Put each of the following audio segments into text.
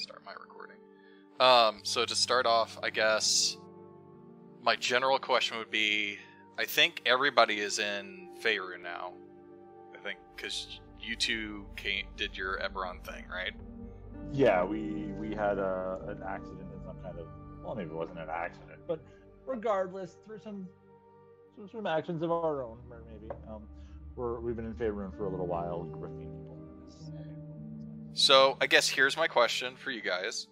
start my recording. So to start off, I guess my general question would be, I think everybody is in Faerun now. I think because you two did your Eberron thing, right? Yeah, we had an accident in some kind of, well, maybe it wasn't an accident, but regardless, through some actions of our own, maybe, we've been in Faerun for a little while, grifting people. So I guess here's my question for you guys.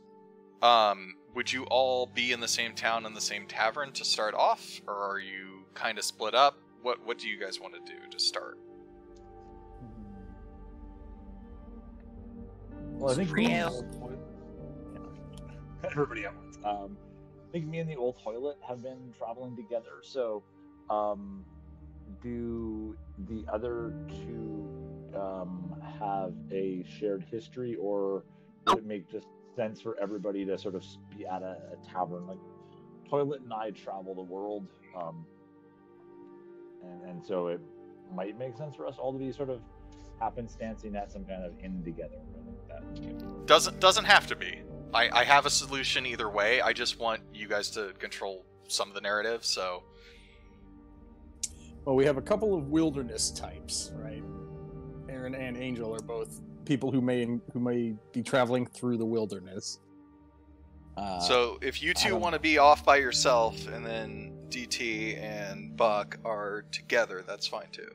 Would you all be in the same town in the same tavern to start off, or are you kind of split up? What do you guys want to do to start? Well, I think Real. everybody at once. I think me and the old toilet have been traveling together. So, do the other two have a shared history, or would it make just sense for everybody to sort of be at a tavern? Like, Toilet and I travel the world, and so it might make sense for us all to be sort of happenstancing at some kind of inn together. I think that Doesn't have to be. I have a solution either way. I just want you guys to control some of the narrative. So, well, we have a couple of wilderness types, right? Aaron and Angel are both people who may be traveling through the wilderness. So if you two want to be off by yourself, and then DT and Buck are together, that's fine too.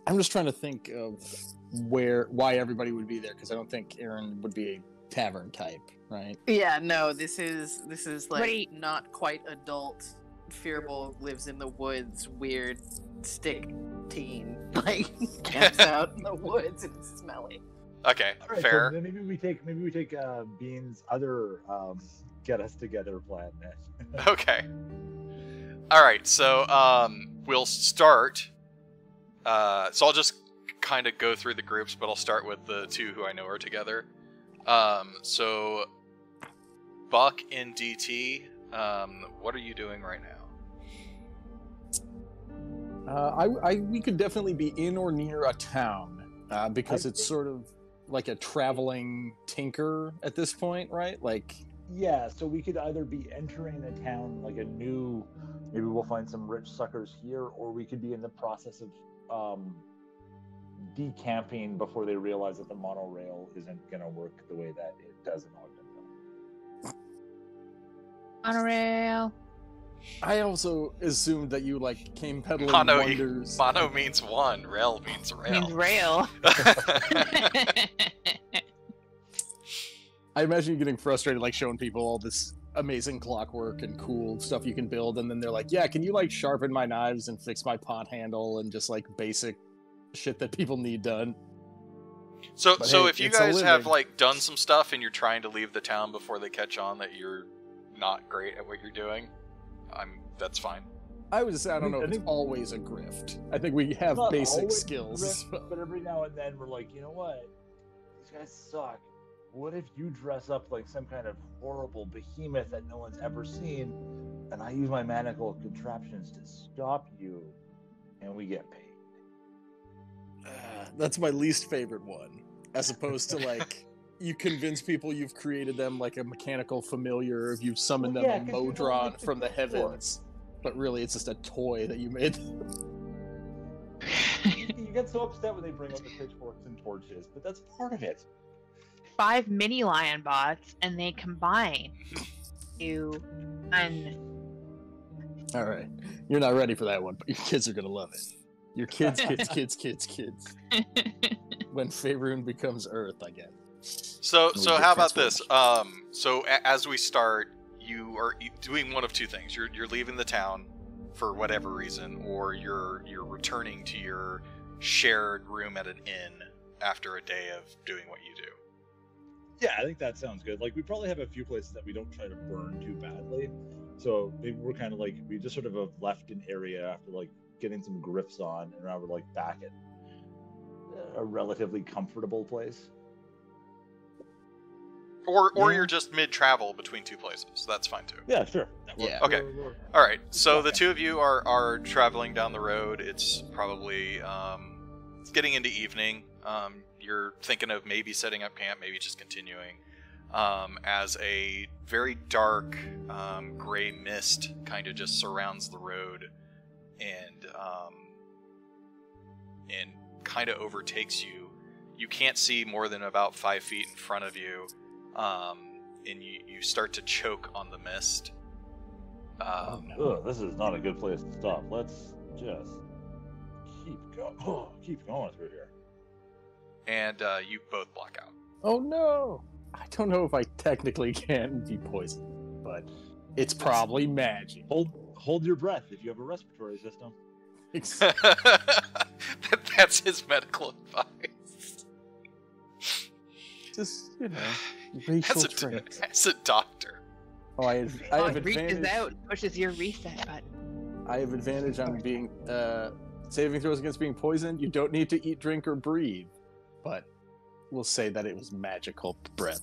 I'm just trying to think of why everybody would be there, because I don't think Aaron would be a tavern type, right? Yeah, no, this is like not quite adult. Fearful lives in the woods, weird stick teen, like camps out in the woods and it's smelly. Okay, right, fair. So maybe we take Bean's other get us together plan then. Okay. All right, so we'll start. So I'll just kind of go through the groups, but I'll start with the two who I know are together. So Buck and DT, what are you doing right now? We could definitely be in or near a town, because it's sort of like a traveling tinker at this point, right? Like, yeah, so we could either be entering a town, like maybe we'll find some rich suckers here, or we could be in the process of decamping before they realize that the monorail isn't going to work the way that it does in Ogdenville. Monorail. I also assumed that you came peddling wonders. Mono means one, rail means rail. Means rail. I imagine you getting frustrated, showing people all this amazing clockwork and cool stuff you can build, and then they're like, yeah, can you sharpen my knives and fix my pot handle and just basic shit that people need done. So hey, if you guys have done some stuff and you're trying to leave the town before they catch on that you're not great at what you're doing, that's fine. I don't know if it's always a grift. I think we have basic skills. Grift, but every now and then we're like, you know what? These guys suck. What if you dress up like some kind of horrible behemoth that no one's ever seen, and I use my maniacal contraptions to stop you, and we get paid? That's my least favorite one. As opposed to you convince people you've created them like a mechanical familiar, if you've summoned them a Modron from the heavens, but really it's just a toy that you made. You get so upset when they bring out the pitchforks and torches, but that's part of it. 5 mini lion bots, and they combine to All right, you're not ready for that one, but your kids are gonna love it. Your kids. When Faerun becomes Earth, I guess. So how about this? So as we start, you are doing one of two things. You're leaving the town for whatever reason, or you're returning to your shared room at an inn after a day of doing what you do. Yeah, I think that sounds good. We probably have a few places that we don't try to burn too badly. So maybe we're kind of we just sort of have left an area after getting some grifts on, and now we're back at a relatively comfortable place. Or you're just mid-travel between two places. That's fine too. Yeah, sure. Yeah. Okay. All right. So the two of you are traveling down the road. It's probably it's getting into evening. You're thinking of maybe setting up camp, maybe just continuing. as a very dark gray mist kind of just surrounds the road and kind of overtakes you. You can't see more than about 5 feet in front of you, and you start to choke on the mist. This is not a good place to stop. Let's just keep going through here. And you both black out. Oh no! I don't know if I technically can be poisoned, but it's probably magic. Hold your breath if you have a respiratory system. That's his medical advice. Just, racial traits. As a doctor. Oh, I have advantage. Reaches out and pushes your reset button. I have advantage on being saving throws against being poisoned. You don't need to eat, drink, or breathe, but we'll say that it was magical breath.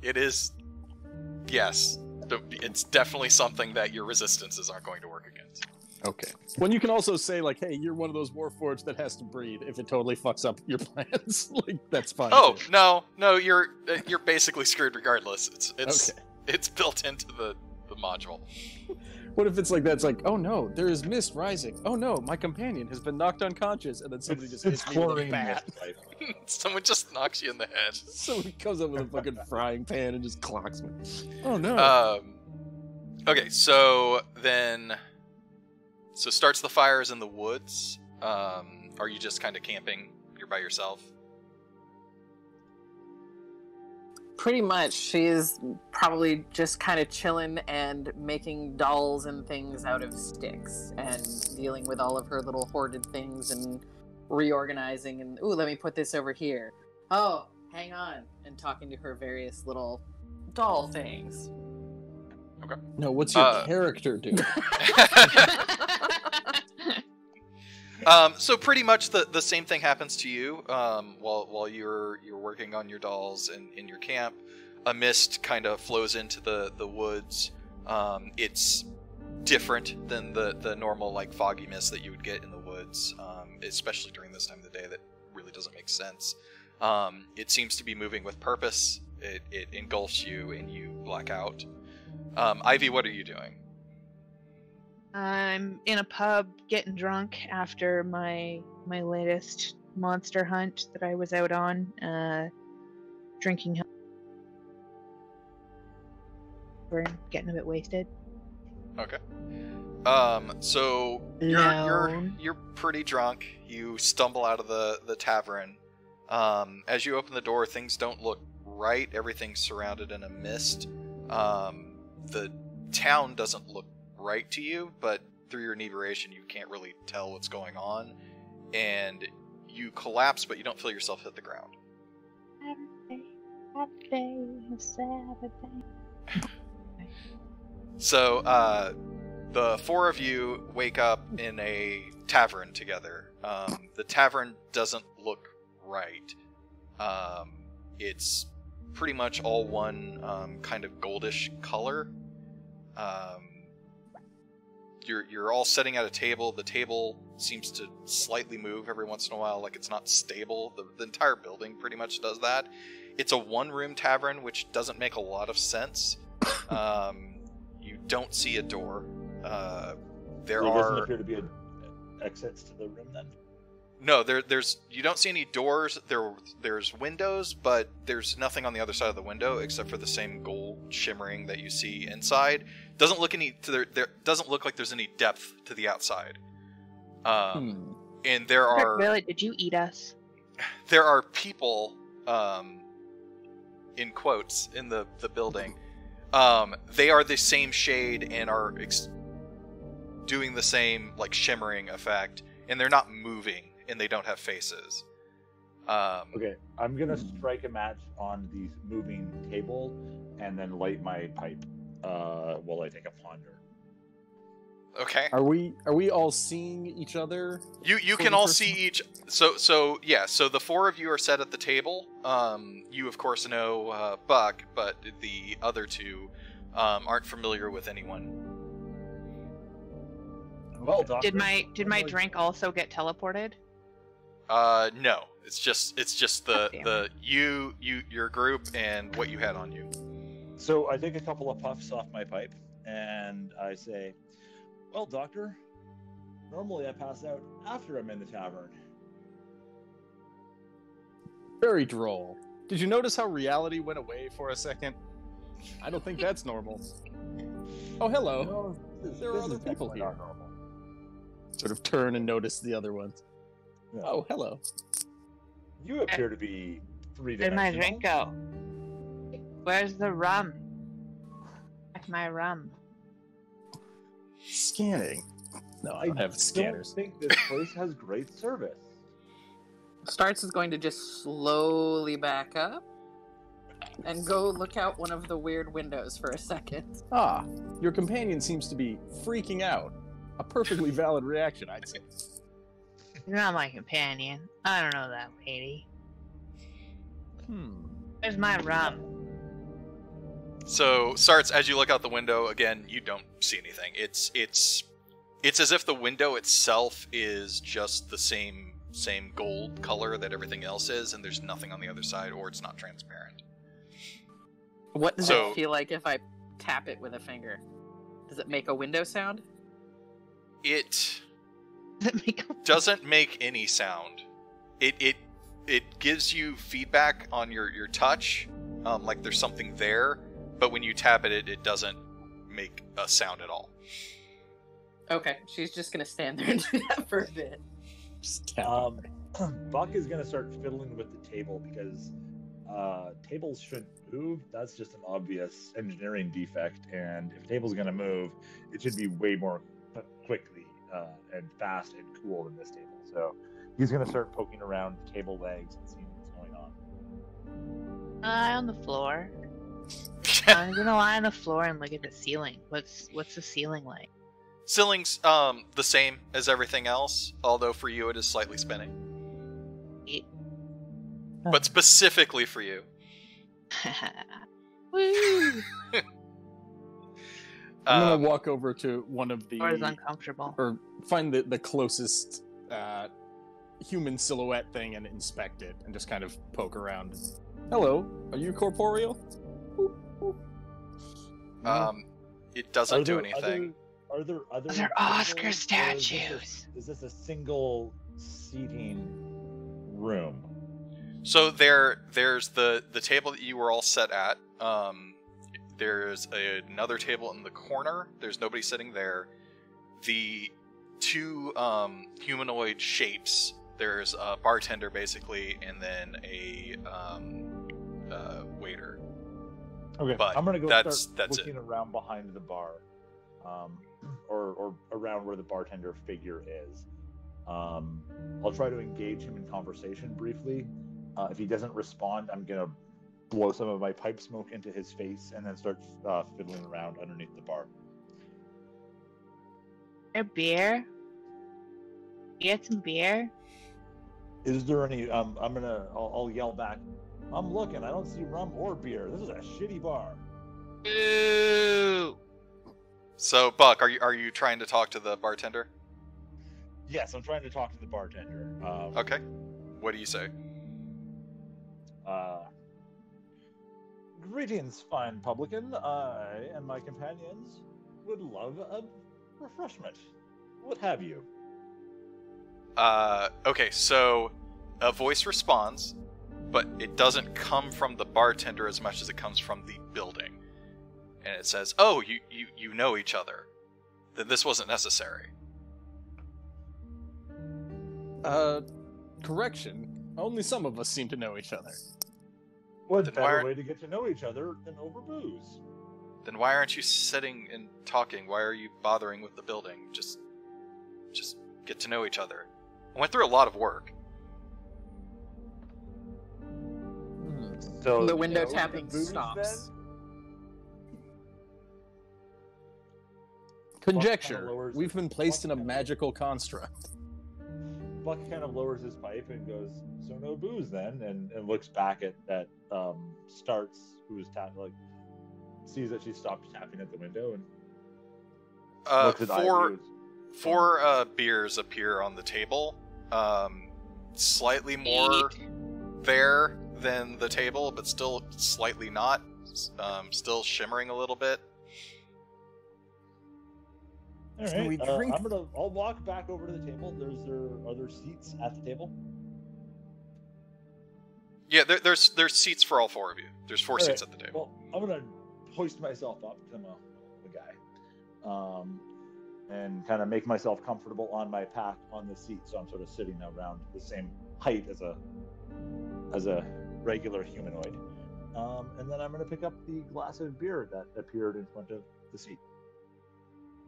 It is, yes. It's definitely something that your resistances aren't going to work against. Okay. When you can also say, like, hey, you're one of those Warforged that has to breathe if it totally fucks up your plans. Like, that's fine. Oh, too. no, you're basically screwed regardless. It's okay. It's built into the module. What if it's like that? It's like, oh no, there is mist rising. Oh no, my companion has been knocked unconscious, and then somebody just hits me with a bat. Someone just knocks you in the head. Somebody comes up with a fucking frying pan and just clocks me. Oh no. Okay, so starts the fires in the woods. Are you just kind of camping? You're by yourself? Pretty much. She's probably just kind of chilling and making dolls and things out of sticks and dealing with all of her little hoarded things and reorganizing and, ooh, let me put this over here. Oh, hang on. And talking to her various little doll things. Okay. No, what's your character do? So pretty much the same thing happens to you while you're working on your dolls in your camp. A mist kind of flows into the woods. It's different than the normal like foggy mist that you would get in the woods, especially during this time of the day. That really doesn't make sense. It seems to be moving with purpose. It engulfs you and you black out. Ivy, what are you doing? I'm in a pub getting drunk after my latest monster hunt that I was out on, drinking. We're getting a bit wasted. Okay. So you're pretty drunk. You stumble out of the tavern. As you open the door, things don't look right. Everything's surrounded in a mist. The town doesn't look right to you, but through your inebriation you can't really tell what's going on, and you collapse, but you don't feel yourself hit the ground. Saturday. So the four of you wake up in a tavern together. The tavern doesn't look right. It's pretty much all one kind of goldish color. You're all sitting at a table. The table seems to slightly move every once in a while, like it's not stable. The entire building pretty much does that. It's a one-room tavern, which doesn't make a lot of sense. You don't see a door. There doesn't appear to be exits to the room then? No, you don't see any doors. There's windows, but there's nothing on the other side of the window except for the same gold shimmering that you see inside. Doesn't look doesn't look like there's any depth to the outside. And there are Really, did you eat us? There are people, in quotes, in the building. They are the same shade and are doing the same like shimmering effect, and they're not moving. And they don't have faces. Okay, I'm gonna strike a match on the moving table, and then light my pipe while I take a ponder. Okay. Are we all seeing each other? You can all see each. So yeah. So the four of you are set at the table. You of course know Buck, but the other two aren't familiar with anyone. Well, doctor, Did my drink also get teleported? No. It's just your group and what you had on you. So I take a couple of puffs off my pipe and I say, "Well, Doctor, normally I pass out after I'm in the tavern." Very droll. Did you notice how reality went away for a second? I don't think that's normal. Oh, hello. No, There are other people definitely here. not normal. Sort of turn and notice the other ones. Yeah. Oh, hello. You appear to be Where'd my drink three-dimensional. go? Where's the rum? Where's my rum? Scanning. No, I don't have scanners. I think this place has great service. Starts is going to just slowly back up and go look out one of the weird windows for a second. Ah, your companion seems to be freaking out. A perfectly valid reaction, I'd say. You're not my companion. I don't know that lady. Where's my rum? So, Sarts, as you look out the window, again, you don't see anything. It's as if the window itself is just the same gold color that everything else is, and there's nothing on the other side, or it's not transparent. What does it feel like if I tap it with a finger? Does it make a window sound? It Does it make a... doesn't make any sound. It gives you feedback on your touch, like there's something there, but when you tap it doesn't make a sound at all. Okay, she's just gonna stand there and do that for a bit. Just tap Buck is going to start fiddling with the table because tables shouldn't move. That's just an obvious engineering defect. And if tables going to move, it should be way more quickly and fast and cool than this table. So he's going to start poking around the table legs and seeing what's going on. Lie on the floor. I'm gonna lie on the floor and look at the ceiling. What's the ceiling like? Ceiling's the same as everything else, although for you it is slightly spinning. But specifically for you. Woo! I'm gonna walk over to one of the... Or is uncomfortable. Or find the closest human silhouette thing and inspect it, and just kind of poke around. Hello, are you corporeal? It doesn't do anything. Are there other? Those are Oscar statues. Is this a single seating room? So there's the table that you were all set at. There's another table in the corner. There's nobody sitting there. The two humanoid shapes. There's a bartender basically, and then a waiter. Okay, But I'm gonna go that's looking around behind the bar, or around where the bartender figure is. I'll try to engage him in conversation briefly. If he doesn't respond, I'm gonna blow some of my pipe smoke into his face and then start fiddling around underneath the bar. A beer? You get some beer? Is there any? I'll yell back. I'm looking. I don't see rum or beer. This is a shitty bar. Ooh. So Buck, are you trying to talk to the bartender? Yes, I'm trying to talk to the bartender. Okay. What do you say? Greetings, fine publican. I and my companions would love a refreshment. What have you? Okay, so a voice responds, but it doesn't come from the bartender as much as it comes from the building. And it says, "Oh, you know each other. Then this wasn't necessary." Correction. Only some of us seem to know each other. What Then better way to get to know each other than over booze? Then why aren't you sitting and talking? Why are you bothering with the building? Just get to know each other. I went through a lot of work. So The window you know tapping the booze, stops. then? Conjecture. lowers- We've been placed in a Buck- magical construct. Buck kind of lowers his pipe and goes, "So no booze then," and looks back at Starts, who's sees that she stopped tapping at the window and looks at Four beers appear on the table. slightly more there than the table, but still slightly not. Still shimmering a little bit. All right. I'll walk back over to the table. Are there seats at the table? Yeah, there's seats for all four of you. There's four seats at the table. Well, I'm gonna hoist myself up because I'm a guy, and kind of make myself comfortable on my pack on the seat, so I'm sort of sitting around the same height as a regular humanoid. And then I'm gonna pick up the glass of beer that appeared in front of the seat.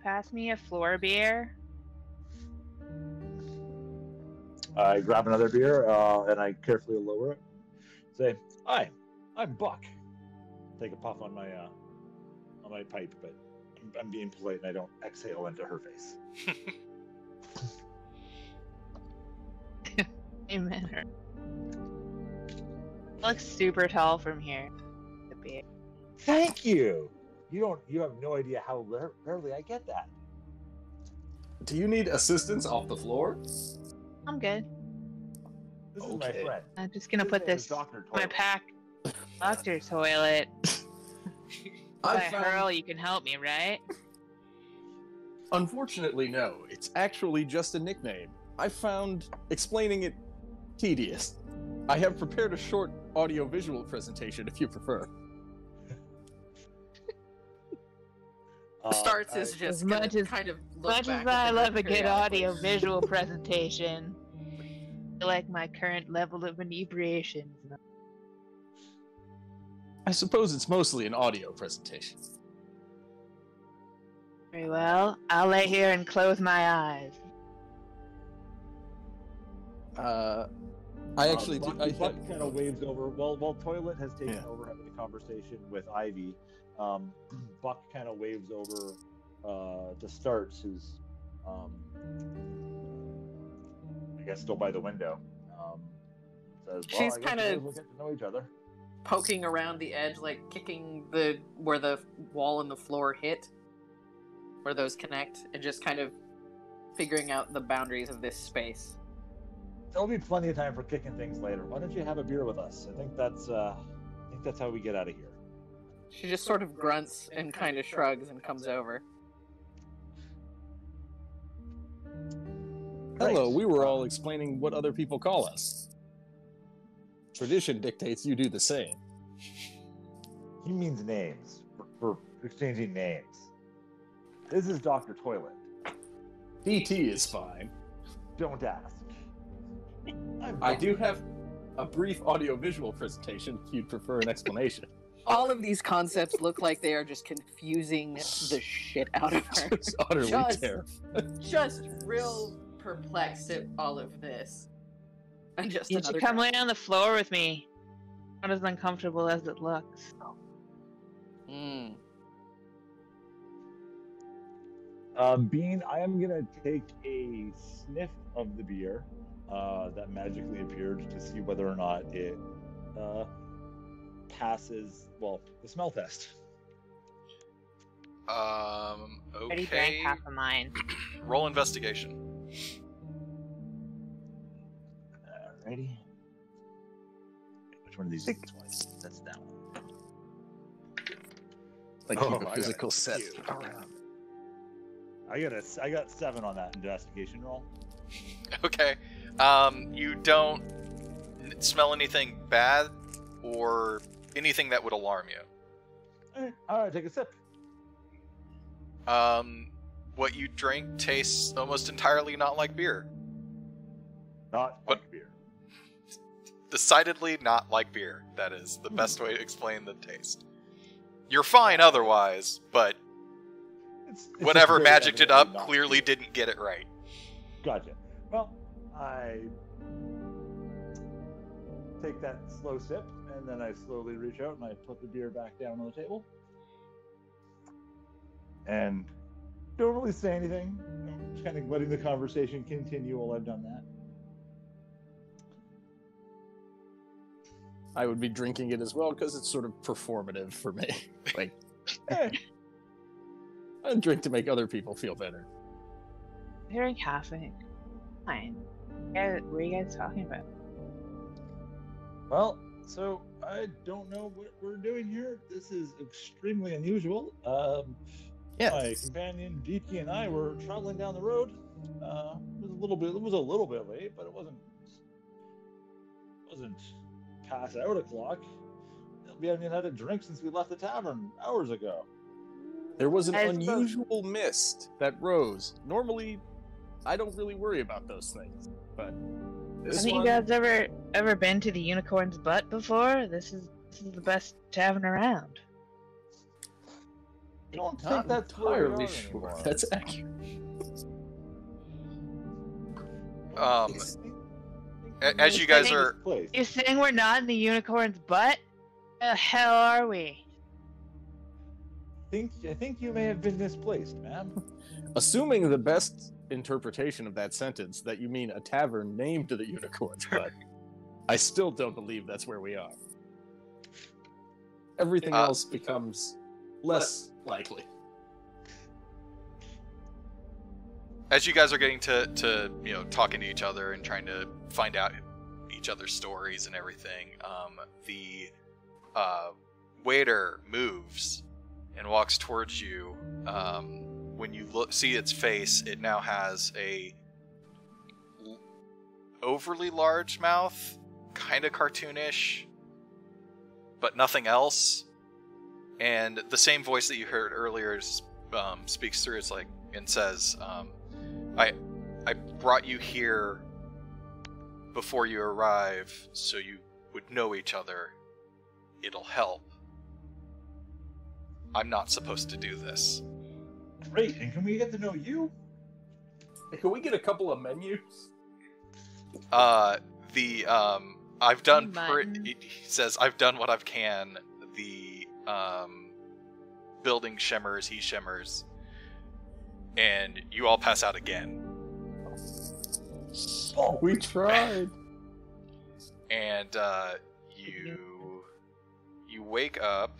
Pass me a floor beer. I grab another beer and I carefully lower it. Say, "Hi, I'm Buck." Take a puff on my pipe, but I'm being polite and I don't exhale into her face. Amen. Looks super tall from here. The beer. Thank you. You have no idea how rarely I get that. Do you need assistance off the floor? I'm good. This is my friend. I'm just gonna put this in my pack. Doctor toilet. If I hurl, you can help me, right? Unfortunately, no. It's actually just a nickname. I found explaining it tedious. I have prepared a short audio-visual presentation if you prefer. Starts is just as much as kind of much as I love a good audio-visual presentation. I like my current level of inebriation. I suppose it's mostly an audio presentation. Very well. I'll lay here and close my eyes. I actually do. Buck kind of waves over. While Toilet has taken over having a conversation with Ivy, Buck kind of waves over to Starts, who's I guess still by the window. Says, she's kind of we'll get to know each other. Poking around the edge, like kicking where the wall and the floor hit, where those connect, and just kind of figuring out the boundaries of this space. There'll be plenty of time for kicking things later. Why don't you have a beer with us? I think that's how we get out of here. She just sort of grunts and kind of shrugs and comes over. Hello, we were all explaining what other people call us. Tradition dictates you do the same. He means names, for exchanging names. This is Dr. Toilet. DT is fine. Don't ask. I do have a brief audio-visual presentation if you'd prefer an explanation. All of these concepts look like they are just confusing the shit out of her. It's utterly terrible. Just real perplexed at all of this. And just you should come lay on the floor with me. Not as uncomfortable as it looks. Bean, I am gonna take a sniff of the beer that magically appeared to see whether or not it passes, the smell test. Okay. I already drank half of mine. Roll investigation. Alrighty. Which one of these is twice? That's that one. Like keep a physical set around. I got 7 on that investigation roll. Okay. You don't smell anything bad or anything that would alarm you. Alright, take a sip. What you drink tastes almost entirely not like beer. Not like beer. Decidedly not like beer. That is the best way to explain the taste. You're fine otherwise, but it's whatever magicked it up clearly didn't get it right. Gotcha. Well, I take that slow sip, and then I slowly reach out and I put the beer back down on the table. And don't really say anything. I'm just kind of letting the conversation continue while I've done that. I would be drinking it as well because it's sort of performative for me. Like, I drink to make other people feel better. Very half it. Fine. Yeah, what are you guys talking about? Well, so I don't know what we're doing here. This is extremely unusual. My companion DT and I were traveling down the road. It was a little bit late, but it wasn't past out o'clock. We haven't even had a drink since we left the tavern hours ago. There was an I suppose- unusual mist that rose. Normally, I don't really worry about those things, but this Haven't one... you guys ever been to the Unicorn's Butt before? This is the best tavern around. I don't Not think that's where we entirely are sure. anymore. That's accurate. As you guys are, You're saying we're not in the Unicorn's Butt? The hell are we? I think you may have been misplaced, ma'am. Assuming the best interpretation of that sentence, that you mean a tavern named the Unicorn's Butt, I still don't believe that's where we are. Everything else becomes less likely. as you guys are getting to talking to each other and trying to find out each other's stories and everything, the waiter moves and walks towards you. When you see its face, it now has a overly large mouth, kind of cartoonish, but nothing else. And the same voice that you heard earlier speaks through. It's like and says, "I brought you here before you arrive, so you would know each other. It'll help. I'm not supposed to do this." Great, and can we get to know you? Can we get a couple of menus? I've done. Mutton. He says, "I've done what I can." The building shimmers. He shimmers, and you all pass out again. Oh, we tried. And you wake up.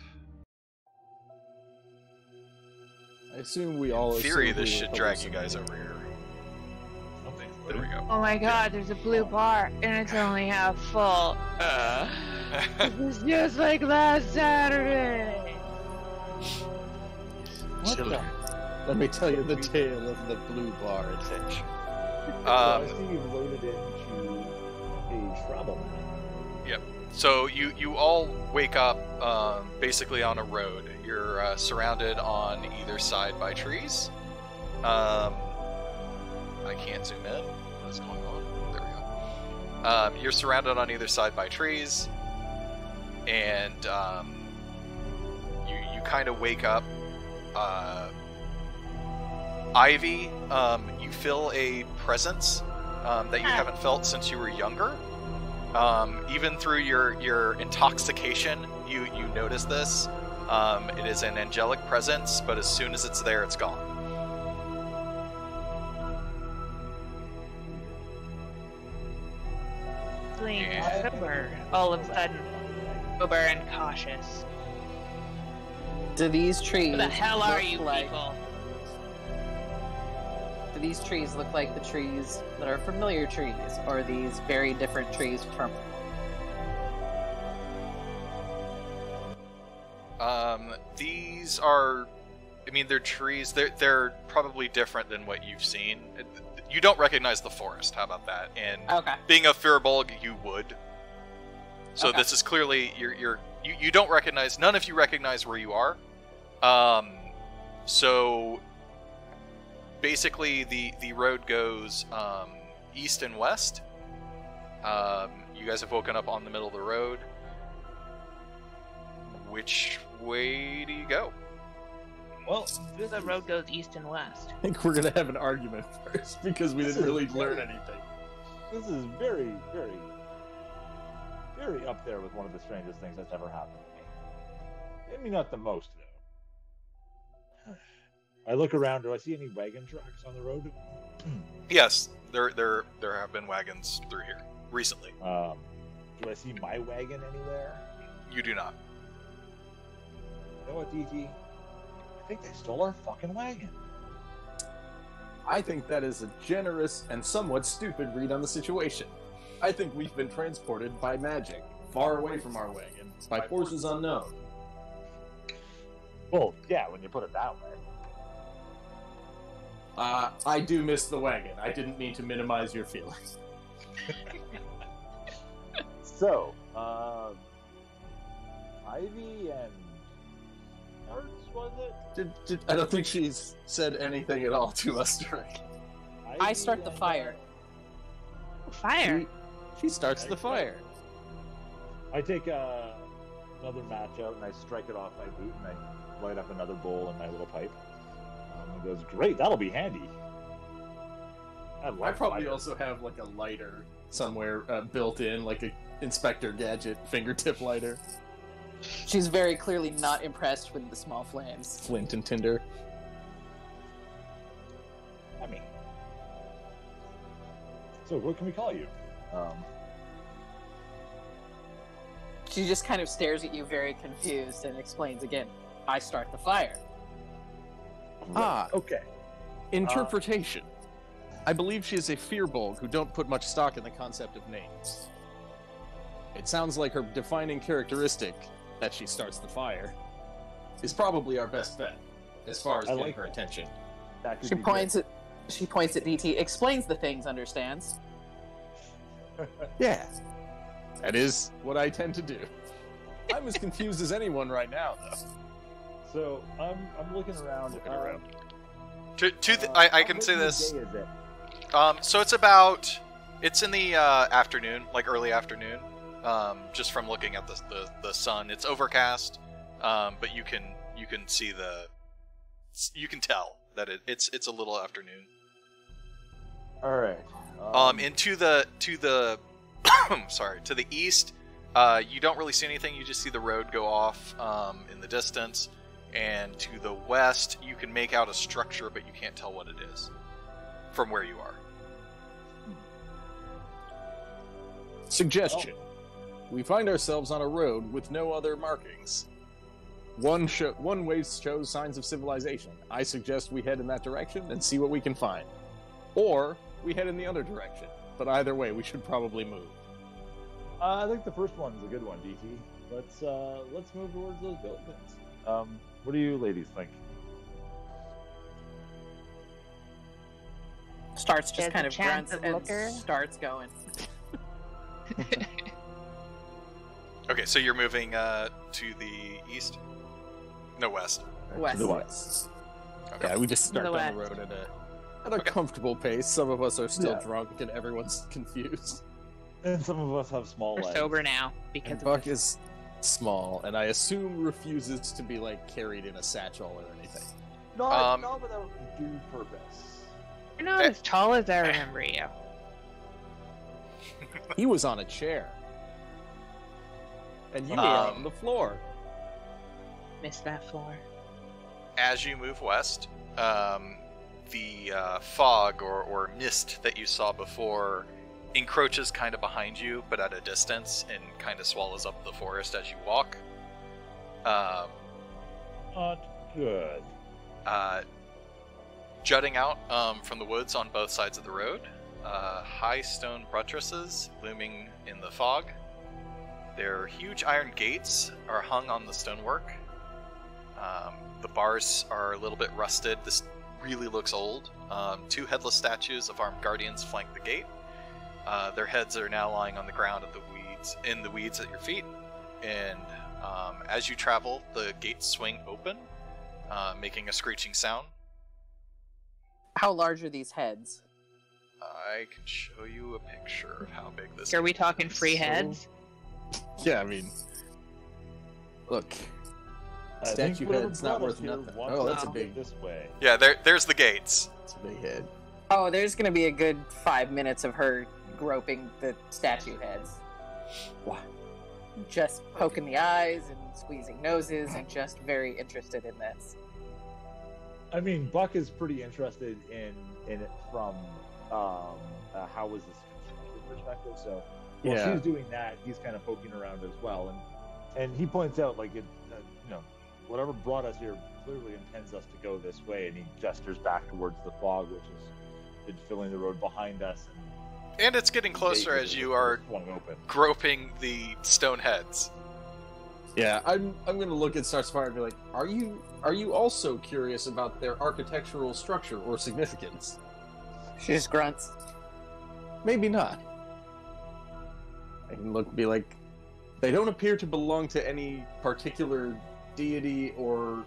I assume we all. In theory, assume this we should were drag you hallucinating. guys over here. There we go. Oh my god, there's a blue bar, and it's only half full. This is just like last Saturday. What Children, the? let me tell you the tale of the blue bar adventure. I see you've loaded into a travel map. Yep. So you all wake up basically on a road. You're surrounded on either side by trees. I can't zoom in. What is going on? There we go. You're surrounded on either side by trees, and you kind of wake up. Ivy, you feel a presence that you haven't felt since you were younger. Even through your intoxication, you notice this. It is an angelic presence, but as soon as it's there, it's gone. Sober, all of a sudden, sober and cautious. Do these trees Who the hell are look you like, people? Do these trees look like the trees that are familiar trees, or are these very different trees from? These are, I mean, they're trees. They're probably different than what you've seen. You don't recognize the forest. How about that? And Okay. being a Firbolg, you would. So Okay. this is clearly you don't recognize. None of you recognize where you are. So basically, the road goes east and west. You guys have woken up on the middle of the road. Which way do you go? Well, The road goes east and west. I think we're gonna have an argument first because we didn't really learn anything. this is very, very, very up there with one of the strangest things that's ever happened to me. Maybe not the most, though. I look around. Do I see any wagon tracks on the road? Yes, there have been wagons through here recently. Do I see my wagon anywhere? You do not. You know what, DT? I think they stole our fucking wagon. I think that is a generous and somewhat stupid read on the situation. I think we've been transported by magic, far away from our wagon, by forces unknown. Well, yeah, when you put it that way. I do miss the wagon. I didn't mean to minimize your feelings. So, Ivy and Darts, was it? I don't think she's said anything at all to us during. I start the fire. Fire. She starts the fire. I take another match out and I strike it off my boot and I light up another bowl in my little pipe. It goes, great, that'll be handy. I probably also have like a lighter somewhere built in, like a Inspector Gadget fingertip lighter. She's very clearly not impressed with the small flames. Flint and tinder. I mean, so what can we call you? She just kind of stares at you very confused and explains again, I start the fire. Ah, okay. Interpretation. I believe she is a fearbolg who don't put much stock in the concept of names. It sounds like her defining characteristic, that she starts the fire, is probably our best bet, as far as getting her attention. She points at DT, explains the things, understands. Yeah. That is what I tend to do. I'm as confused as anyone right now, though. So I'm looking around. I can say this. Day is it? So it's in the afternoon, like early afternoon. Just from looking at the sun, it's overcast, but you can see you can tell that it's a little afternoon. All right. And to the sorry, to the east, you don't really see anything. You just see the road go off in the distance, and to the west, you can make out a structure, but you can't tell what it is from where you are. Suggestion. We find ourselves on a road with no other markings. One way shows signs of civilization. I suggest we head in that direction and see what we can find. Or we head in the other direction. But either way, we should probably move. I think the first one's a good one, DT. Let's move towards those buildings. What do you ladies think? Starts just There's kind a of chance grunts of and looker. starts going. Okay, so you're moving to the east? No, west. West. The west. Okay. Yeah, we just start The down the west. road at a comfortable pace. Some of us are still Yeah. drunk and everyone's confused. And some of us have small We're legs. sober now because And of Buck this. is small, and I assume refuses to be carried in a satchel or anything. Not without due purpose. You're not as tall as I remember you. He was on a chair. And you were Um, on the floor. Missed that floor. As you move west, the fog or mist that you saw before encroaches kind of behind you, but at a distance, and kind of swallows up the forest as you walk. Not good. Jutting out from the woods on both sides of the road, high stone buttresses looming in the fog. Their huge iron gates are hung on the stonework. The bars are a little bit rusted. This really looks old. Two headless statues of armed guardians flank the gate. Their heads are now lying on the ground in the weeds at your feet. And as you travel, the gates swing open, making a screeching sound. How large are these heads? I can show you a picture of how big this Are we is. talking free heads? Yeah, I mean, look, I think statue whatever head's not brought worth us here nothing. wants Oh, us that's a to big, get this way. Yeah, there's the gates. that's a big head. Oh, there's gonna be a good 5 minutes of her groping the statue heads. What? Just poking the eyes and squeezing noses and just very interested in this. I mean, Buck is pretty interested in it from how was this constructed perspective. So while she's doing that, he's kind of poking around as well, and he points out whatever brought us here clearly intends us to go this way, and he gestures back towards the fog, which has been filling the road behind us. And it's getting closer as you are groping the stone heads. Yeah, I'm gonna look at Starsfire and be like, are you also curious about their architectural structure or significance? She just grunts. Maybe not. I can look and be like, they don't appear to belong to any particular deity or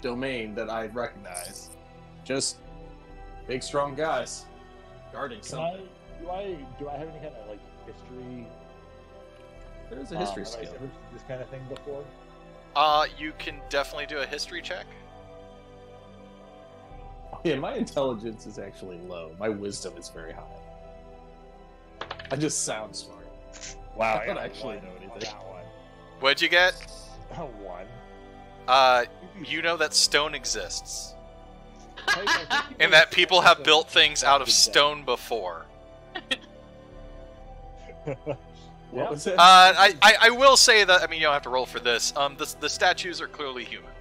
domain that I recognize. Just big, strong guys guarding something. Do I have any kind of like history? There's a history have skill. I heard this kind of thing before? You can definitely do a history check. Oh, yeah, my intelligence is actually low. My wisdom is very high. I just sound smart. Wow, I don't actually know anything. What'd you get? One. You know that stone exists. And that people have built things out of stone before. What was it? I will say that, I mean, you don't have to roll for this. The statues are clearly human.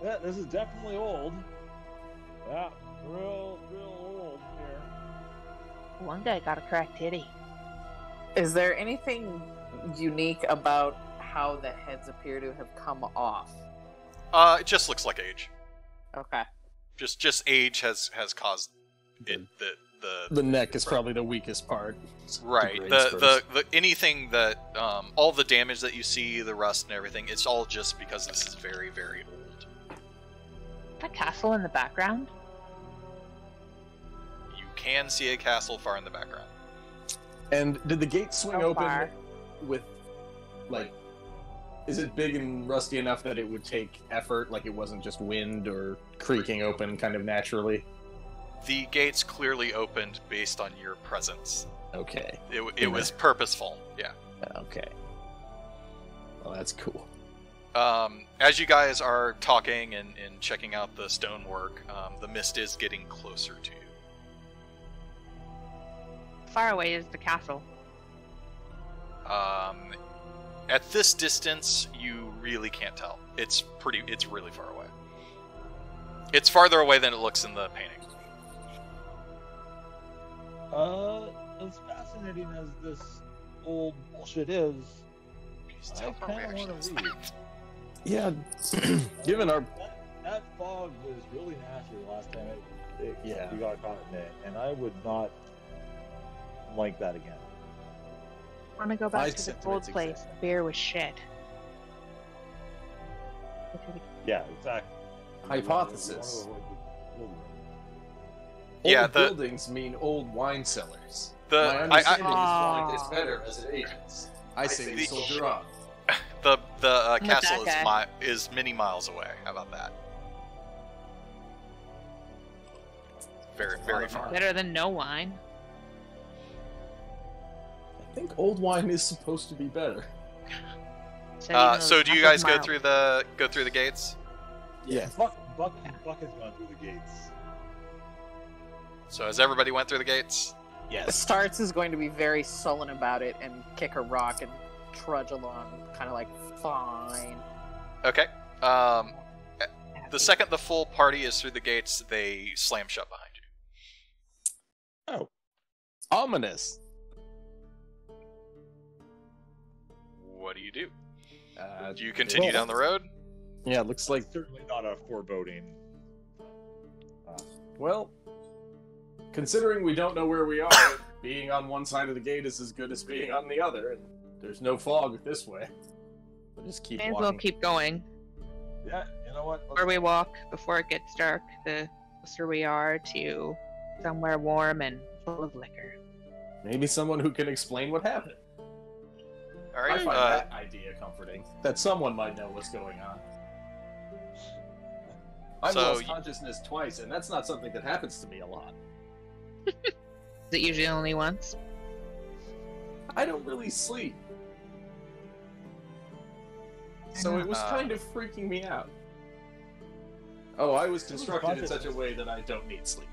Yeah, this is definitely old. Yeah, real old here. One guy got a cracked titty. Is there anything unique about how the heads appear to have come off? It just looks like age. Okay. Just age has caused it The neck is probably the weakest part. Right. The anything that all the damage that you see, the rust and everything, it's all just because this is very, very old. That castle in the background? You can see a castle far in the background. And did the gate swing How open far? with, like, is it big and rusty enough that it would take effort, like it wasn't just wind or creaking open kind of naturally? The gates clearly opened based on your presence. Okay. It was purposeful, yeah. Okay. Well, that's cool. As you guys are talking and checking out the stonework, the mist is getting closer to you. Far away is the castle. At this distance, you really can't tell. It's really far away. It's farther away than it looks in the painting. As fascinating as this old bullshit is, I kind of want to leave. Yeah, given our... That fog was really nasty the last time Yeah. we got caught in it, and I would not like that again. I want to go back to the old place. The beer was shit. Yeah, exactly. Hypothesis. Yeah, Old buildings mean old wine cellars. The- My understanding I- is wine is better as it ages. I say we soldier on. The Not castle that is many miles away. How about that? Very far. Better than no wine. I think old wine is supposed to be better. So do you guys go through the gates? Yeah. Buck has gone through the gates. So has everybody went through the gates? Yes. Starts is going to be very sullen about it and kick a rock and trudge along, kind of like, fine. Okay. The second the full party is through the gates, they slam shut behind you. Oh. Ominous. What do you do? Do you well, continue down the road? Yeah, it looks like... Certainly not a foreboding. Well, considering we don't know where we are, being on one side of the gate is as good as being on the other, and there's no fog this way. We'll just keep May as walking. well keep going. Yeah, you know what? Where we walk before it gets dark, the closer we are to somewhere warm and full of liquor. Maybe someone who can explain what happened. All I right. find that idea comforting. That someone might know what's going on. I've So lost consciousness twice, and that's not something that happens to me a lot. Is it usually only once? I don't really sleep. So it was kind of freaking me out. Oh, I was constructed in such a way that I don't need sleep.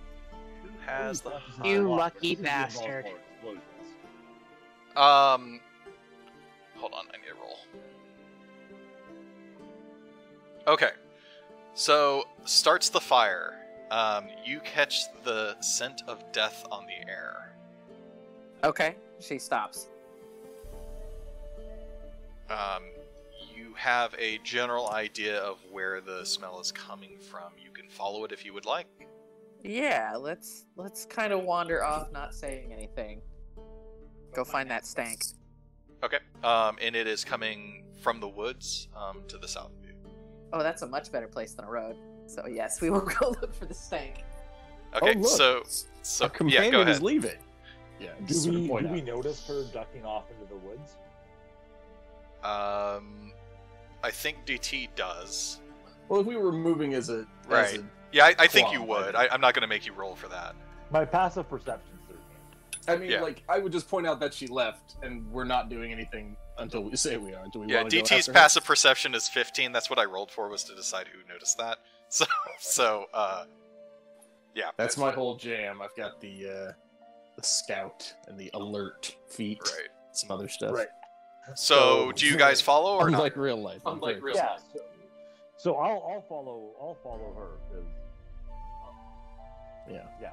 Who has the... You lucky bastard. Hold on, I need to roll. Okay. So, starts the fire. You catch the scent of death on the air. Okay, she stops. You have a general idea of where the smell is coming from. You can follow it if you would like. Yeah, let's kind of wander off, not saying anything. Go find that stank. Okay. And it is coming from the woods to the south of you. Oh, that's a much better place than a road. So yes, we will go look for the stank. Okay, Oh, look. so Our companion yeah, go ahead. is leaving. Yeah. Do we notice her ducking off into the woods? I think DT does. Well, if we were moving as a Right. Yeah, I think you Claw, would. I think. I'm not going to make you roll for that. My passive perception's 13. I mean, Yeah. like, I would just point out that she left, and we're not doing anything until we say we are. Do we Yeah, want to go DT's after her? passive perception is 15. That's what I rolled for, was to decide who noticed that. So, yeah. That's my whole jam. I've got the scout and the alert feat, Right. some other stuff. Right. So, do you guys follow or not? Unlike real life. Unlike real Yeah. life. So I'll follow her. 'Cause, Yeah. Yeah.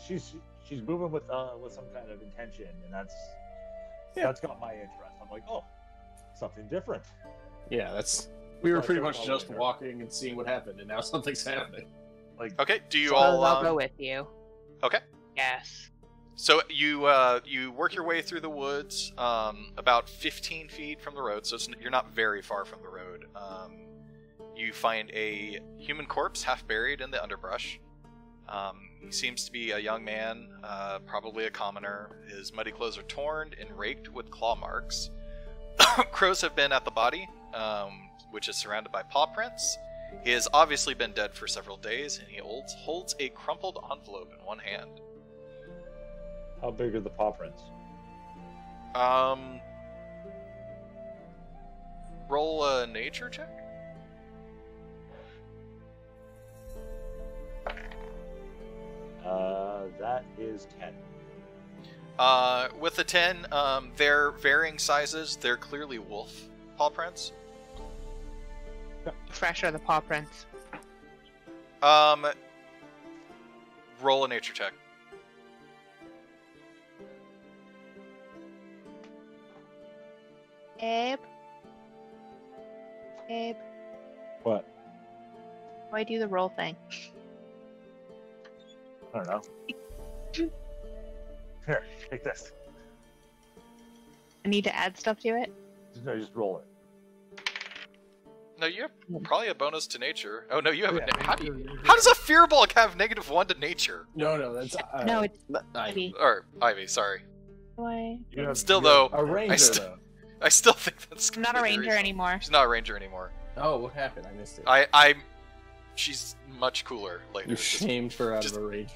She's moving with some kind of intention, and that's got my interest. I'm like, oh, something different. Yeah, that's. We were So I pretty started much just following her. walking and seeing what happened, and now something's happening. Like, Okay, do you So all... I'll go with you. Okay. Yes. So you work your way through the woods, about 15 feet from the road, so you're not very far from the road. You find a human corpse half buried in the underbrush. He seems to be a young man, probably a commoner. His muddy clothes are torn and raked with claw marks. Crows have been at the body, which is surrounded by paw prints. He has obviously been dead for several days, and he holds a crumpled envelope in one hand. how big are the paw prints? Roll a nature check. That is 10. With the 10, they're varying sizes. They're clearly wolf paw prints. Fresh are the paw prints. Roll a nature check. Abe. What? Why do the roll thing? I don't know. Here, take this. I need to add stuff to it. Just roll it. No, you have probably a bonus to nature. Oh no, you have. Yeah, How does a fear bulk have -1 to nature? No, that's No, it's Ivy. Or Ivy, sorry. why? Still though, A ranger, though. I still think that's. I'm not a ranger reasonable. anymore. She's not a ranger anymore. Oh, what happened? I missed it. She's much cooler later. You're shamed for out of a rage.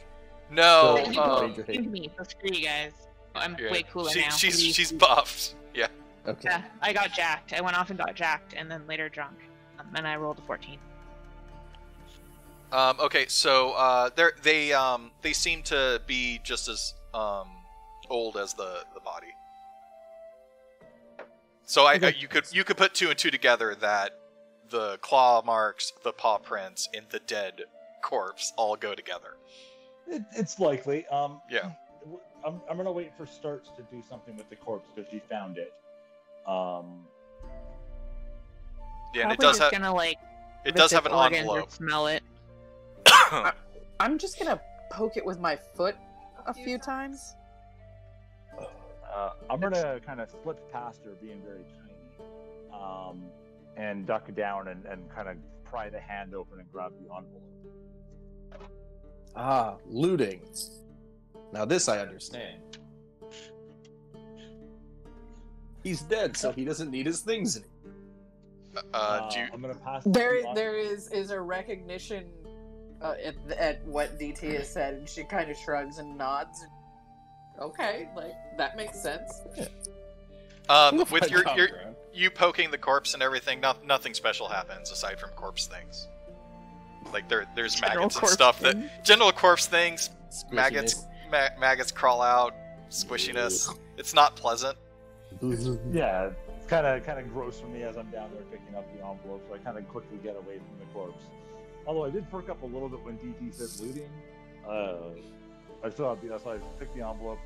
No. But you Ranger blamed me, so screw you guys. I'm yeah. way cooler now. She's buffed. Yeah. Okay. Yeah, I got jacked. I went off and got jacked, and then later drunk, and I rolled a 14. Okay, so they seem to be just as old as the body. So you could put 2 and 2 together that the claw marks, the paw prints, and the dead corpse all go together. It's likely. Yeah. I'm gonna wait for Starts to do something with the corpse because she found it. Yeah, and it Probably does just have gonna, like, it does have an organs or envelope. smell it. I'm just gonna poke it with my foot a few times. I'm gonna kind of slip past her, being very tiny, and duck down and kind of pry the hand open and grab the envelope. Ah, looting. Now this I understand. He's dead, so he doesn't need his things anymore. Do you, I'm gonna pass. There is a recognition at what DT has said, and she kind of shrugs and nods. Okay, like that makes sense. with you poking the corpse and everything, nothing special happens aside from corpse things. Like there's General maggots and corpse stuff things. that general corpse things, Squishiness. maggots crawl out, squishiness. It's not pleasant. Yeah, It's kind of gross for me as I'm down there picking up the envelope, so I kind of quickly get away from the corpse. Although I did perk up a little bit when DT said looting. I still have so I picked the envelope.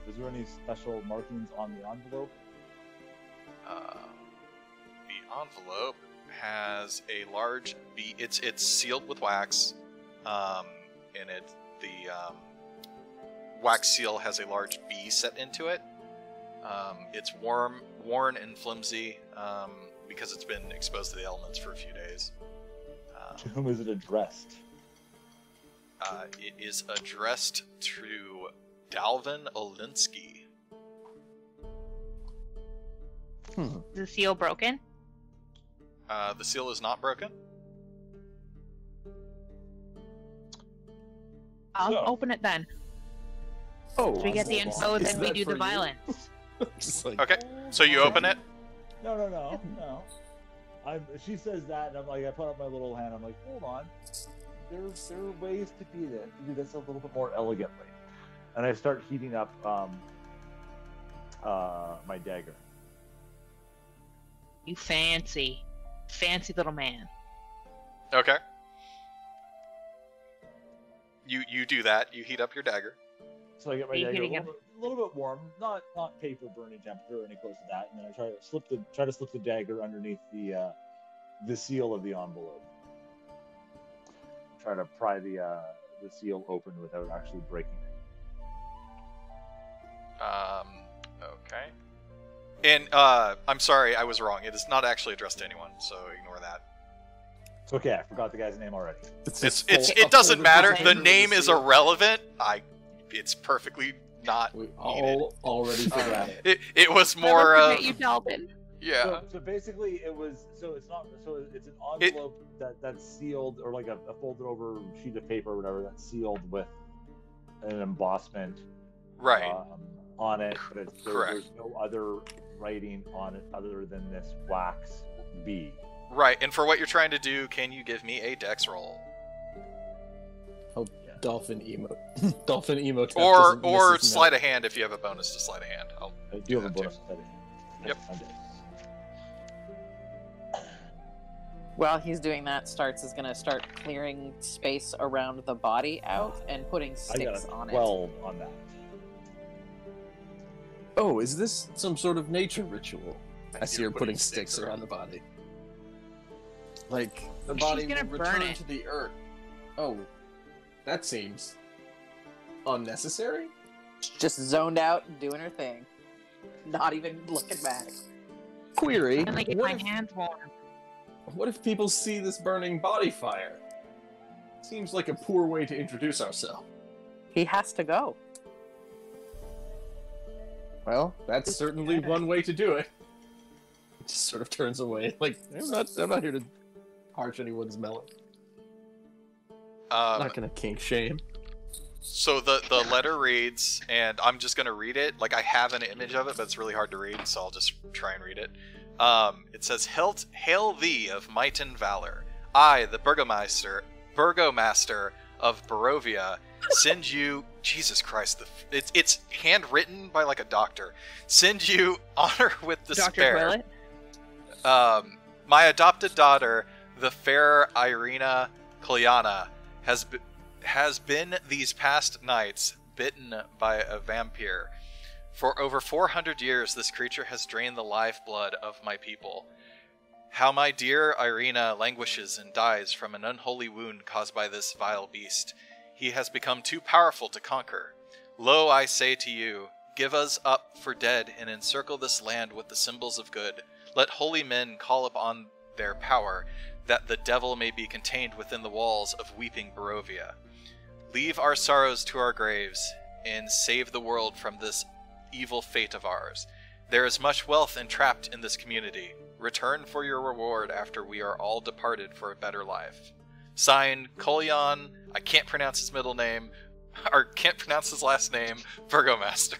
Is there any special markings on the envelope? The envelope has a large B. It's sealed with wax, and the wax seal has a large B set into it. It's worn and flimsy because it's been exposed to the elements for a few days. To whom is it addressed? It is addressed to Dalvin Olinsky. Is the seal broken? The seal is not broken. I'll open it then. Oh, we get the info, then we do the violence. Okay, so you open it? No. She says that, and I'm like, I put up my little hand. I'm like, hold on. There are ways to do this a little bit more elegantly. And I start heating up my dagger. You fancy little man. Okay. You do that. You heat up your dagger. So I get my dagger a little bit warm, not paper burning temperature or any close to that, and then I try to slip the dagger underneath the seal of the envelope. Try to pry the seal open without actually breaking it. Okay. And I'm sorry, I was wrong. It is not actually addressed to anyone, so ignore that. It's okay. I forgot the guy's name already. It doesn't matter. The name is irrelevant. It's perfectly not. We already forgot it. It was more. You, Dalvin. Yeah. So basically, it's an envelope that's sealed, or like a folded over sheet of paper or whatever that's sealed with an embossment. Right. On it, but there's no other writing on it other than this wax B. Right, and for what you're trying to do, can you give me a dex roll? Oh, yeah. Dolphin emo. Or sleight of hand if you have a bonus to sleight of hand. I do have a bonus to sleight of hand. Yep. While he's doing that, Starts is going to start clearing space around the body out and putting sticks on it. 12 on that. Oh, is this some sort of nature ritual? I see her putting sticks around the body. Like, the body will return to the earth. Oh, that seems unnecessary? Just zoned out and doing her thing. Not even looking back. Query. And like, get my hands warm. What if people see this burning body fire? Seems like a poor way to introduce ourselves. He has to go. Well, that's certainly one way to do it. It just sort of turns away. Like, I'm not here to harsh anyone's melon. I'm not gonna kink shame. So the letter reads, and I'm just gonna read it. Like, I have an image of it, but it's really hard to read, so I'll just try and read it. It says, "Hail thee of might and valor. I, the burgomaster of Barovia, send you." Jesus Christ, it's handwritten by like a doctor. "Send you honor with despair. My adopted daughter, the fair Irina Kolyana, has been these past nights bitten by a vampire. For over 400 years, this creature has drained the lifeblood of my people. How my dear Irina languishes and dies from an unholy wound caused by this vile beast. He has become too powerful to conquer. Lo, I say to you, give us up for dead and encircle this land with the symbols of good. Let holy men call upon their power, that the devil may be contained within the walls of weeping Barovia. Leave our sorrows to our graves, and save the world from this evil fate of ours. There is much wealth entrapped in this community. Return for your reward after we are all departed for a better life. Signed, Kolyan," I can't pronounce his middle name, or can't pronounce his last name, Burgomaster.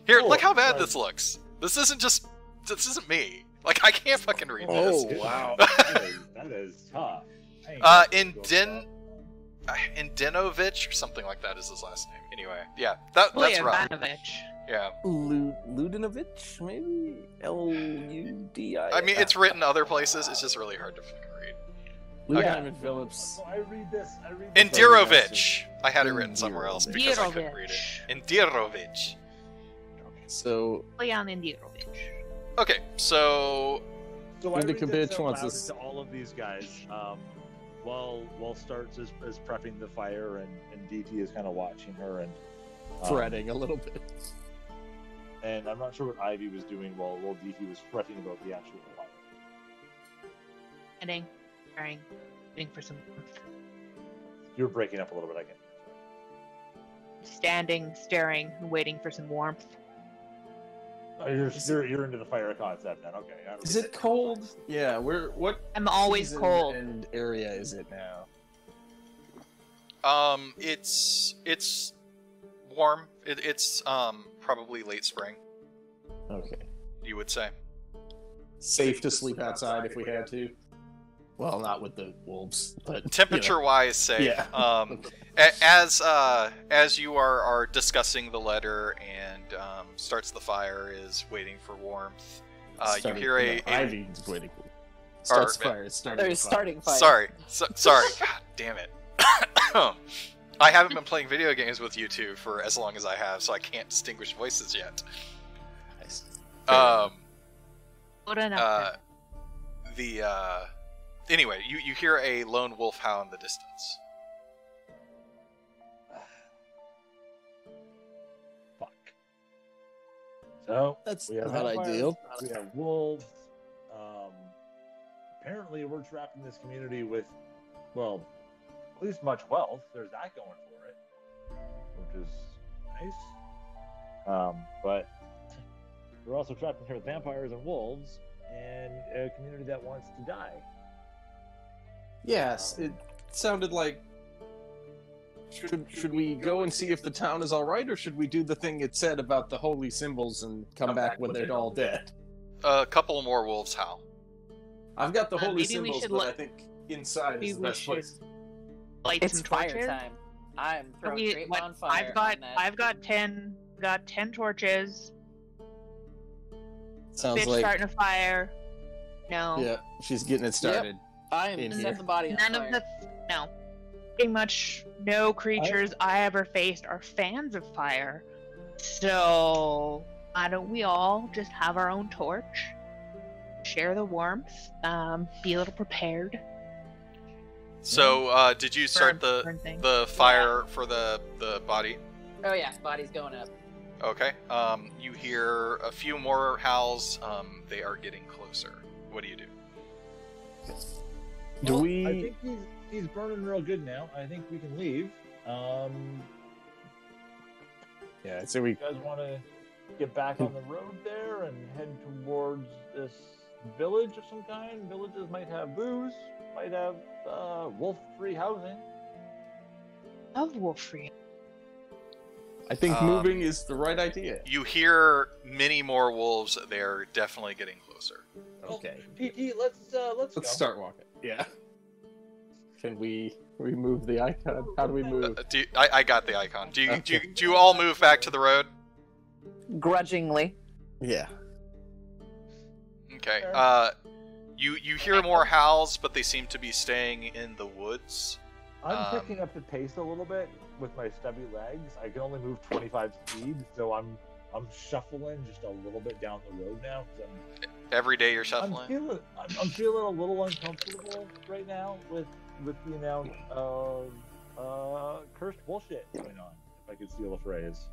Here, look how bad this looks. This isn't me. Like, I can't fucking read this. Oh, wow. that is tough. Indinovich or something like that is his last name. Anyway, yeah, that's rough. Ivanovich. Yeah. Ludinovich, maybe? L-U-D-I... I mean, it's written other places. It's just really hard to fucking read. Ludinovich Phillips. So I read this. Indirovich. I had it written somewhere else because I couldn't read it. Indirovich. So... Leon Indirovich. Okay, so... So I Indica read this bitch out wants loud us- to all of these guys. While Starts is prepping the fire and DT is kind of watching her and fretting a little bit. And I'm not sure what Ivy was doing while DT was fretting about the actual fire. Heading, staring, waiting for some You're breaking up a little bit again. standing, staring, and waiting for some warmth. Oh, you're into the fire concept then. Okay. Is it cold? Yeah, what I'm always season cold. and area is it now? It's warm. It's probably late spring, Okay. you would say. Safe to sleep outside if we had to. Well, not with the wolves, but Temperature-wise, safe. Yeah. As you are discussing the letter and starts the fire is waiting for warmth. You hear Ivy's waiting for. Starts fire. It's starting. They're starting fire. Sorry. God damn it. I haven't been playing video games with you two for as long as I have, so I can't distinguish voices yet. Nice. Good enough. Anyway, you hear a lone wolf howl in the distance. Fuck. So That's we have not vampires, ideal. We have wolves. Apparently, we're trapped in this community with, well, at least much wealth. There's that going for it, which is nice. But we're also trapped in here with vampires and wolves, and a community that wants to die. Yes, it sounded like. Should we go and see if the town is all right, or should we do the thing it said about the holy symbols and come back when they're all dead? A couple more wolves howl. I've got the holy maybe we symbols, should but I think inside is the best place. Light It's some fire torches. time. I'm throwing straight on fire. I've got 10 torches. Sounds Bitch like starting a fire. No. yeah, she's getting it started. I am in set here. the body on None fire. of the no. Pretty much no creatures I ever faced are fans of fire. So why don't we all just have our own torch? Share the warmth. Be a little prepared. So, did you start Burn thing. the fire for the body? Oh yeah, body's going up. Okay. You hear a few more howls. They are getting closer. What do you do? Do Well, we? I think he's burning real good now. I think we can leave. Yeah, so we. You guys want to get back on the road there and head towards this village of some kind? Villages might have booze, might have wolf-free housing. Love Wolfrey. I think moving is the right idea. You hear many more wolves. They're definitely getting closer. Okay, PT, let's go. let's start walking. Yeah. Can we remove the icon? How do we move? I got the icon. Do you all move back to the road? Grudgingly. Yeah. Okay. You hear more howls, but they seem to be staying in the woods. I'm picking up the pace a little bit with my stubby legs. I can only move 25 speed, so I'm shuffling just a little bit down the road now. Every day you're I'm shuffling. feeling a little uncomfortable right now with the amount of cursed bullshit going on. If I could steal a phrase.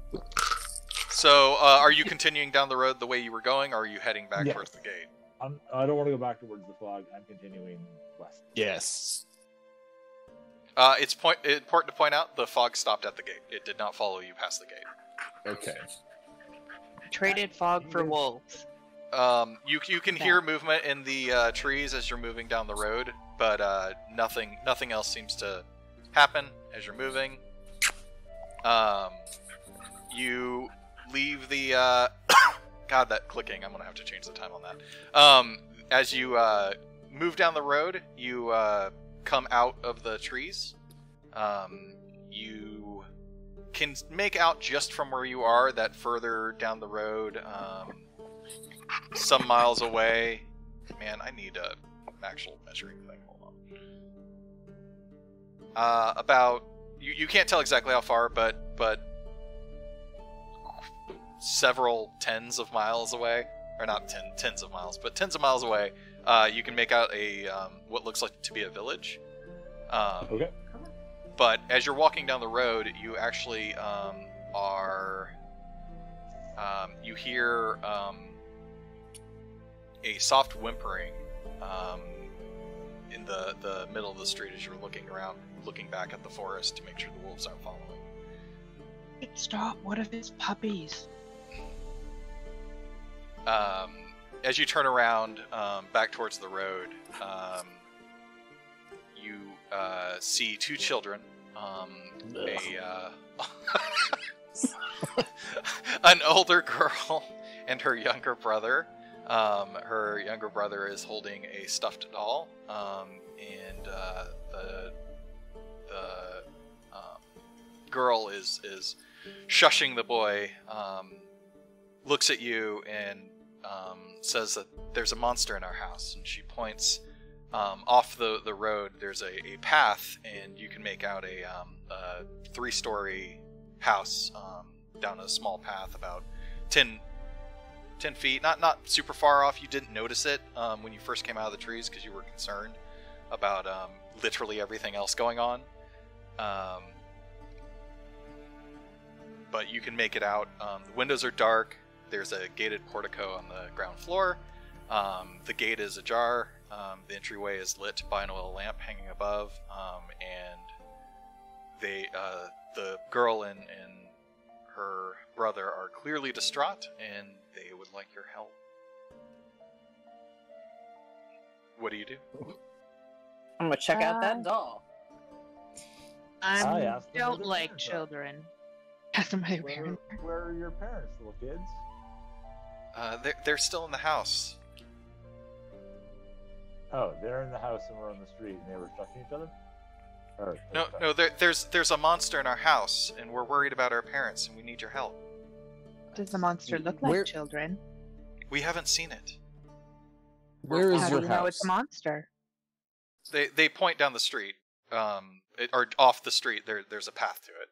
So, are you continuing down the road the way you were going, or are you heading back Yes. towards the gate? I don't want to go back towards the fog. I'm continuing west. Yes. It's important to point out the fog stopped at the gate. It did not follow you past the gate. Okay. Traded fog for wolves. You can hear movement in the trees as you're moving down the road, but nothing else seems to happen as you're moving. You leave the God, that clicking. I'm gonna have to change the time on that. As you move down the road, you come out of the trees. You can make out just from where you are that further down the road, some miles away. Man, I need a actual measuring thing. Hold on. About you can't tell exactly how far, but several tens of miles away, or not tens of miles, but tens of miles away. You can make out a what looks like to be a village. Okay. But as you're walking down the road, you actually you hear a soft whimpering in the middle of the street as you're looking around, looking back at the forest to make sure the wolves aren't following. Stop! What if it's puppies? As you turn around back towards the road, you see two children. An older girl and her younger brother. Her younger brother is holding a stuffed doll, and the girl is shushing the boy. Looks at you and says that there's a monster in our house, and she points off the road. There's a path, and you can make out a 3-story house down a small path about 10 feet, not super far off. You didn't notice it when you first came out of the trees because you were concerned about literally everything else going on. But you can make it out. The windows are dark. There's a gated portico on the ground floor. The gate is ajar. The entryway is lit by an oil lamp hanging above. And the girl and her brother are clearly distraught, and they would like your help. What do you do? I'm gonna check out that doll. I don't like children. Where are your parents, little kids? They're still in the house. Oh, they're in the house and we're on the street, and they were shucking each other? No. There's a monster in our house, and we're worried about our parents, and we need your help. Does the monster look like children? We haven't seen it. Where is How your do you house? know it's a monster? They point down the street, or off the street. There's a path to it.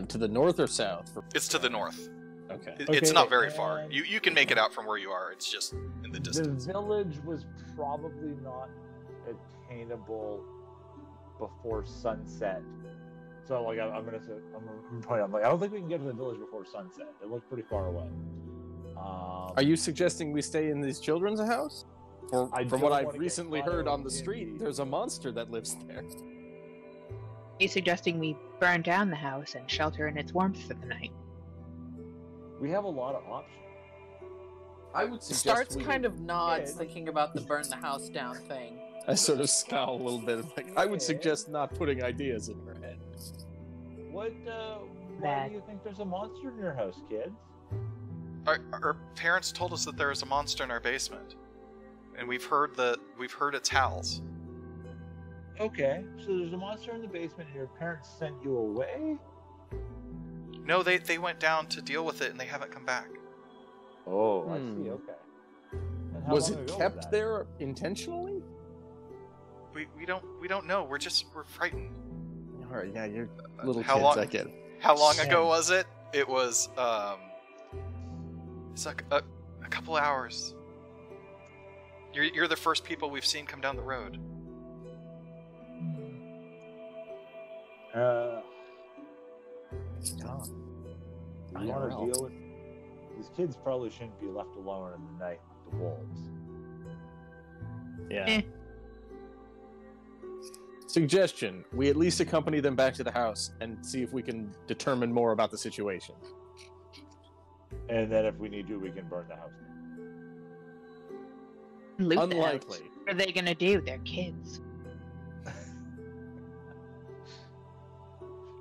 To the north or south? It's to the north. Okay. It's not very far. You can make it out from where you are. It's just in the distance. The village was probably not attainable before sunset. So, like, I'm gonna point out, like, I don't think we can get to the village before sunset. It looked pretty far away. Are you suggesting we stay in these children's house? Or, from what I've recently heard on the street, there's a monster that lives there. Are you suggesting we burn down the house and shelter in its warmth for the night? We have a lot of options. I would suggest Starts kind of nods, thinking about the burn the house down thing. I sort of scowl a little bit. Like, I would suggest not putting ideas in your head. Why do you think there's a monster in your house, kids? Our parents told us that there is a monster in our basement, and we've heard its howls. Okay, so there's a monster in the basement, and your parents sent you away? No, they went down to deal with it, and they haven't come back. Oh, I see. Okay. And how Was long it ago kept was that? there intentionally? We don't know. We're frightened. All right, yeah, you're little How kids. long- I get it. How long ago was it? It was it's like a couple hours. You're the first people we've seen come down the road. You want to deal with these kids? Probably shouldn't be left alone in the night with the wolves. Yeah. Suggestion: we at least accompany them back to the house and see if we can determine more about the situation. And then, if we need to, we can burn the house down. Loot the house. Unlikely. What are they gonna do? They're kids.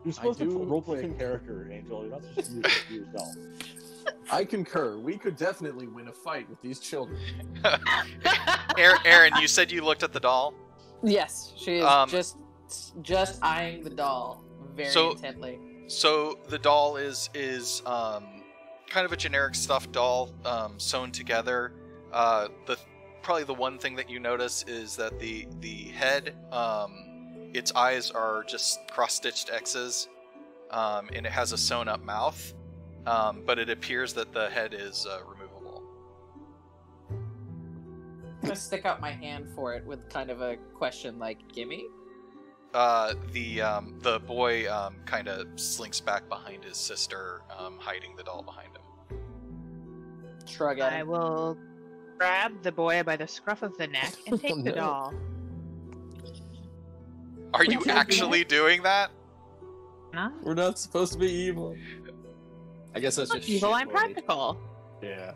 You're supposed to do roleplay a concur. character, Angel. You're not supposed to use it for yourself. I concur. We could definitely win a fight with these children. Aaron, you said you looked at the doll. Yes, she is just eyeing the doll very intently. So the doll is kind of a generic stuffed doll, sewn together. Probably the one thing that you notice is that the head, its eyes are just cross-stitched X's, and it has a sewn-up mouth, but it appears that the head is removable. I'm gonna stick out my hand for it with kind of a question like, gimme? The boy kind of slinks back behind his sister, hiding the doll behind him. Shrug at him. I will grab the boy by the scruff of the neck and take the doll. Are you actually doing that? Huh? We're not supposed to be evil. I guess that's I'm just not evil, shit, I'm buddy. practical. Yeah.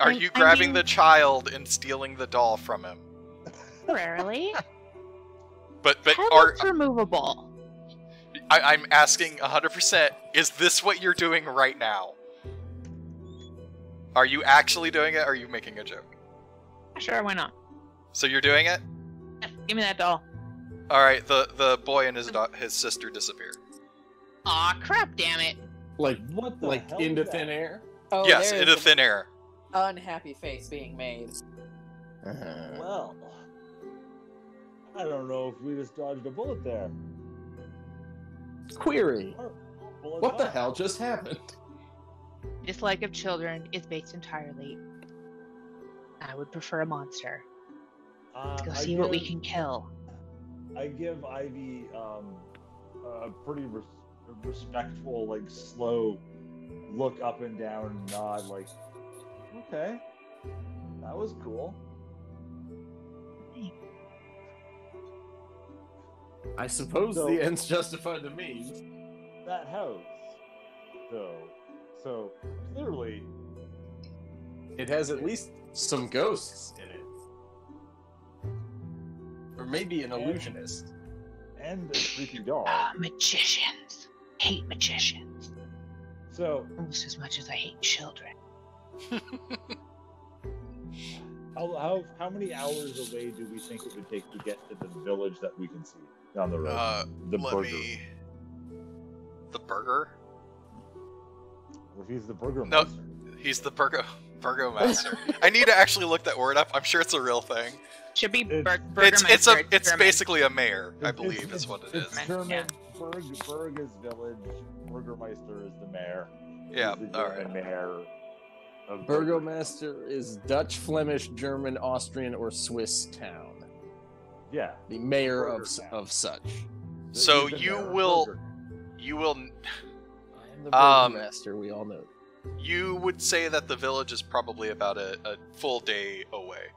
Are you grabbing the child and stealing the doll from him? Temporarily. But Head's removable. I'm asking 100%, is this what you're doing right now? Are you actually doing it, or are you making a joke? Sure, why not? So you're doing it? Yes, give me that doll. Alright, the boy and his sister disappear. Aw, crap, damn it. Like, What the hell into is thin that? air? Oh, Yes, there into is thin air. an unhappy face being made. Well, I don't know if we just dodged a bullet there. Query. Or bullet What the time. hell just happened? Dislike of children is based entirely. I would prefer a monster. Let's go I see what we give- can kill. I give Ivy a pretty respectful, like slow look up and down and nod, like, okay, that was cool. I suppose So- the ends justify the means. That house, though, so clearly, It has at least some ghosts in it. Or maybe an illusionist. and a creepy doll. Magicians. Hate magicians. So Almost as much as I hate children. how many hours away do we think it would take to get to the village that we can see down the road? The Let burger. me... The burger? If he's the burger No. master. He's the Burgomaster. I need to actually look that word up. I'm sure it's a real thing. Should be It's- Burgermeister. It's German. basically a mayor, I It's- believe it's- is what it it's is. German. Yeah. Berg is village. Burgermeister is the mayor. Yeah, He's the all German right. mayor of Burgomaster is Dutch, Flemish, German, Austrian, or Swiss town. Yeah. The mayor Burger of town. such. So He's the you mayor of will, Burger. you will, I am the Um, Burgomaster, we all know. you would say that the village is probably about a full day away.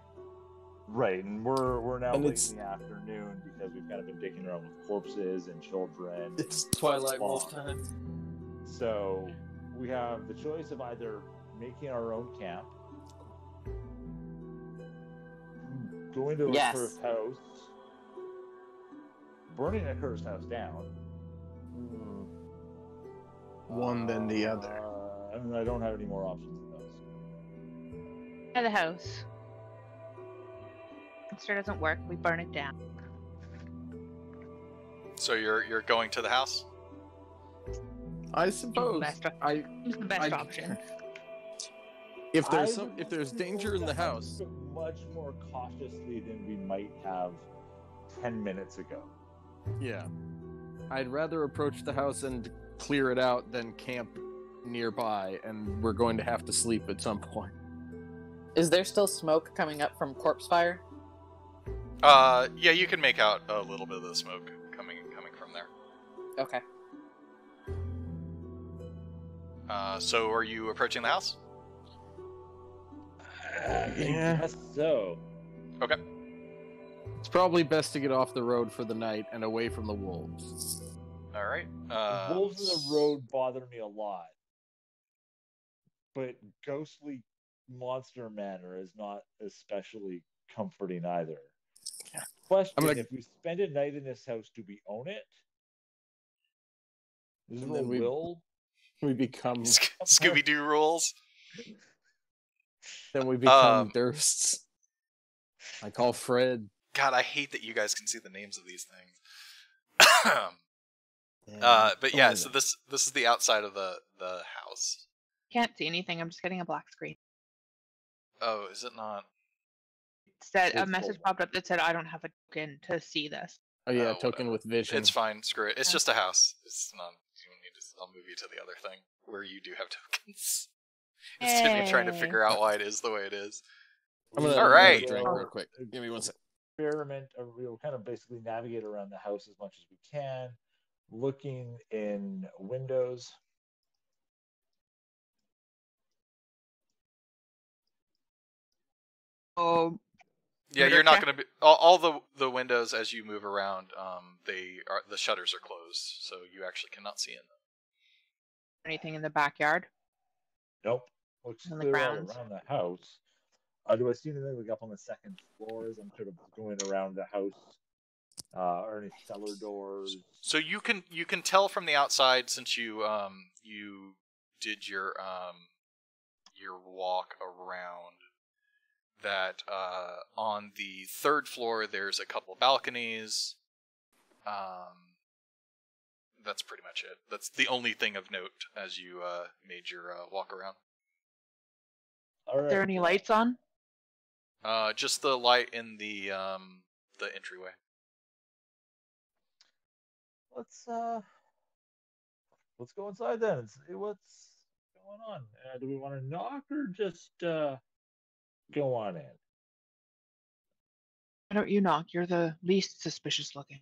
Right, and we're now And late it's- in the afternoon because we've kind of been dicking around with corpses and children. It's Twilight Long. Wolf time. So we have the choice of either making our own camp, going to a Yes. cursed house, burning a cursed house down. One then the other. And I don't have any more options than those. At the house. Monster doesn't work. We burn it down. So you're going to the house? I suppose. Best- I It's the best I- option. if there's I some, would if there's like to danger in the approach house, it much more cautiously than we might have 10 minutes ago. yeah, I'd rather approach the house and clear it out than camp nearby, and we're going to have to sleep at some point. Is there still smoke coming up from corpse fire? Yeah, you can make out a little bit of the smoke coming from there. Okay. So are you approaching the house? I Yeah. guess so. Okay. It's probably best to get off the road for the night and away from the wolves. All right. The wolves in the road bother me a lot. But ghostly monster manor is not especially comforting either. Question, I'm gonna- if we spend a night in this house, do we own it? Is And there a then we- will? We become Scooby-Doo rules. then we become Um, Dursts. I call Fred. God, I hate that you guys can see the names of these things. But yeah, so this is the outside of the house. Can't see anything. I'm just getting a black screen. Oh, is it not? It said a message popped up that said I don't have a token to see this. Oh yeah, Oh, token whatever. with vision. It's fine. Screw it. It's just a house. It's not. You don't need to. I'll move you to the other thing where you do have tokens. Instead of me trying to figure out why it is the way it is. I'm gonna All right. drink real quick. Give me one sec. Experiment, or we'll kind of basically navigate around the house as much as we can, looking in windows. Oh. Yeah, you're not going to be all the windows as you move around. The shutters are closed, so you actually cannot see in them. Anything in the backyard? Nope. Looks On the clear all grounds? around the house. Do I see anything like up on the second floor as I'm sort of going around the house? Or any cellar doors? So you can tell from the outside, since you did your walk around, that on the third floor there's a couple balconies. That's pretty much it. That's the only thing of note as you made your walk around. All right. Are there any lights on? Just the light in the entryway. Let's go inside then and see what's going on. Do we want to knock or just go on in? Why don't you knock? You're the least suspicious looking.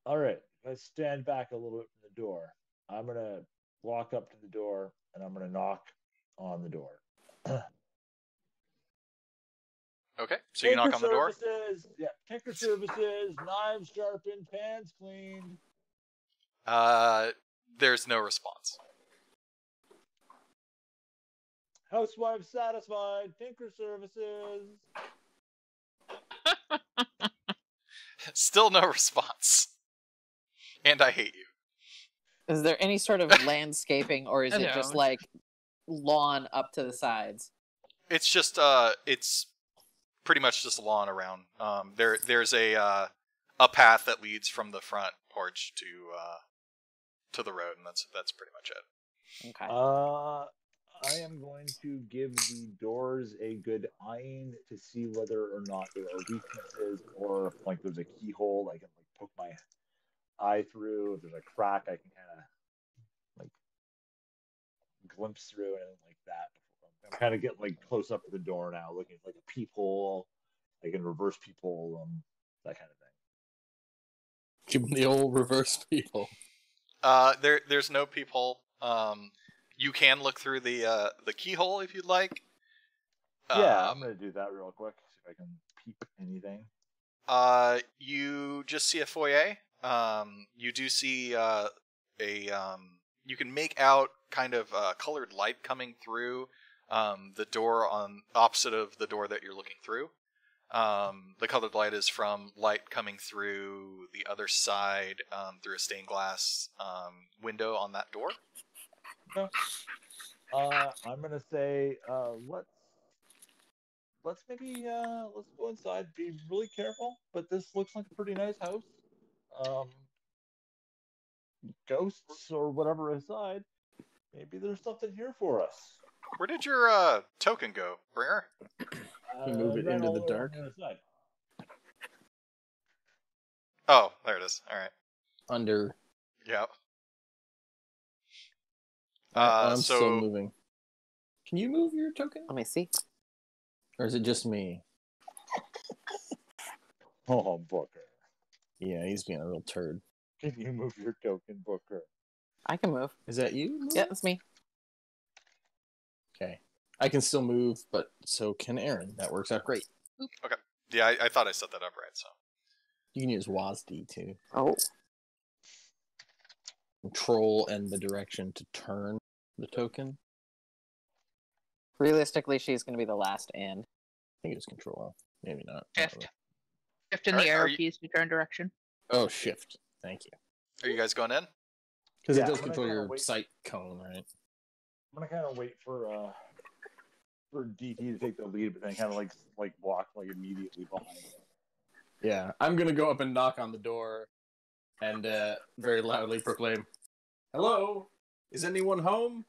All right. Let's stand back a little bit from the door. I'm gonna walk up to the door and I'm gonna knock on the door. Okay, so you knock on the door? Yeah, Tinker Services, knives sharpened, pans cleaned. There's no response. Housewife satisfied, Tinker Services. Still no response. And I hate you. Is there any sort of landscaping, or is it just like lawn up to the sides? It's just it's pretty much just lawn around. There's a path that leads from the front porch to the road, and that's pretty much it. Okay. I am going to give the doors a good eyeing to see whether or not there are weaknesses, or if like there's a keyhole I can like poke my eye through. If there's a crack, I can kind of like glimpse through and anything like that. I'm kind of getting like close up to the door now, looking at like a peephole, like in reverse peephole, that kind of thing. Give them the old reverse peephole. There's no peephole. You can look through the keyhole if you'd like. Yeah, I'm gonna do that real quick. See if I can peep anything. You just see a foyer. You do see you can make out kind of colored light coming through the door on opposite of the door that you're looking through. The colored light is from light coming through the other side through a stained glass window on that door. Okay. I'm gonna say let's maybe let's go inside. Be really careful, but this looks like a pretty nice house. Ghosts or whatever aside, maybe there's something here for us. Where did your token go, Bringer? You move it into the dark. Oh, there it is. All right. Under. Yeah. I'm so still moving. Can you move your token? Let me see. Or is it just me? Oh, Booker. Yeah, he's being a real turd. Can you move your token, Booker? I can move. Is that you? Yeah, that's me. Okay. I can still move, but so can Aaron. That works out great. okay. Yeah, I thought I set that up right. So You can use WASD too. Oh. Control and the direction to turn the token. Realistically, she's going to be the last and. I think it was Control. Maybe not. Shift. Shift in Alright, the arrow are you- keys to turn direction. Oh, Shift. Thank you. are you guys going in? Because Yeah, it does I'm gonna control kinda your wait. sight cone, right? I'm gonna kind of wait for DT to take the lead, but then kind of like walk like immediately behind him. Yeah. I'm going to go up and knock on the door and very loudly proclaim, "Hello, is anyone home?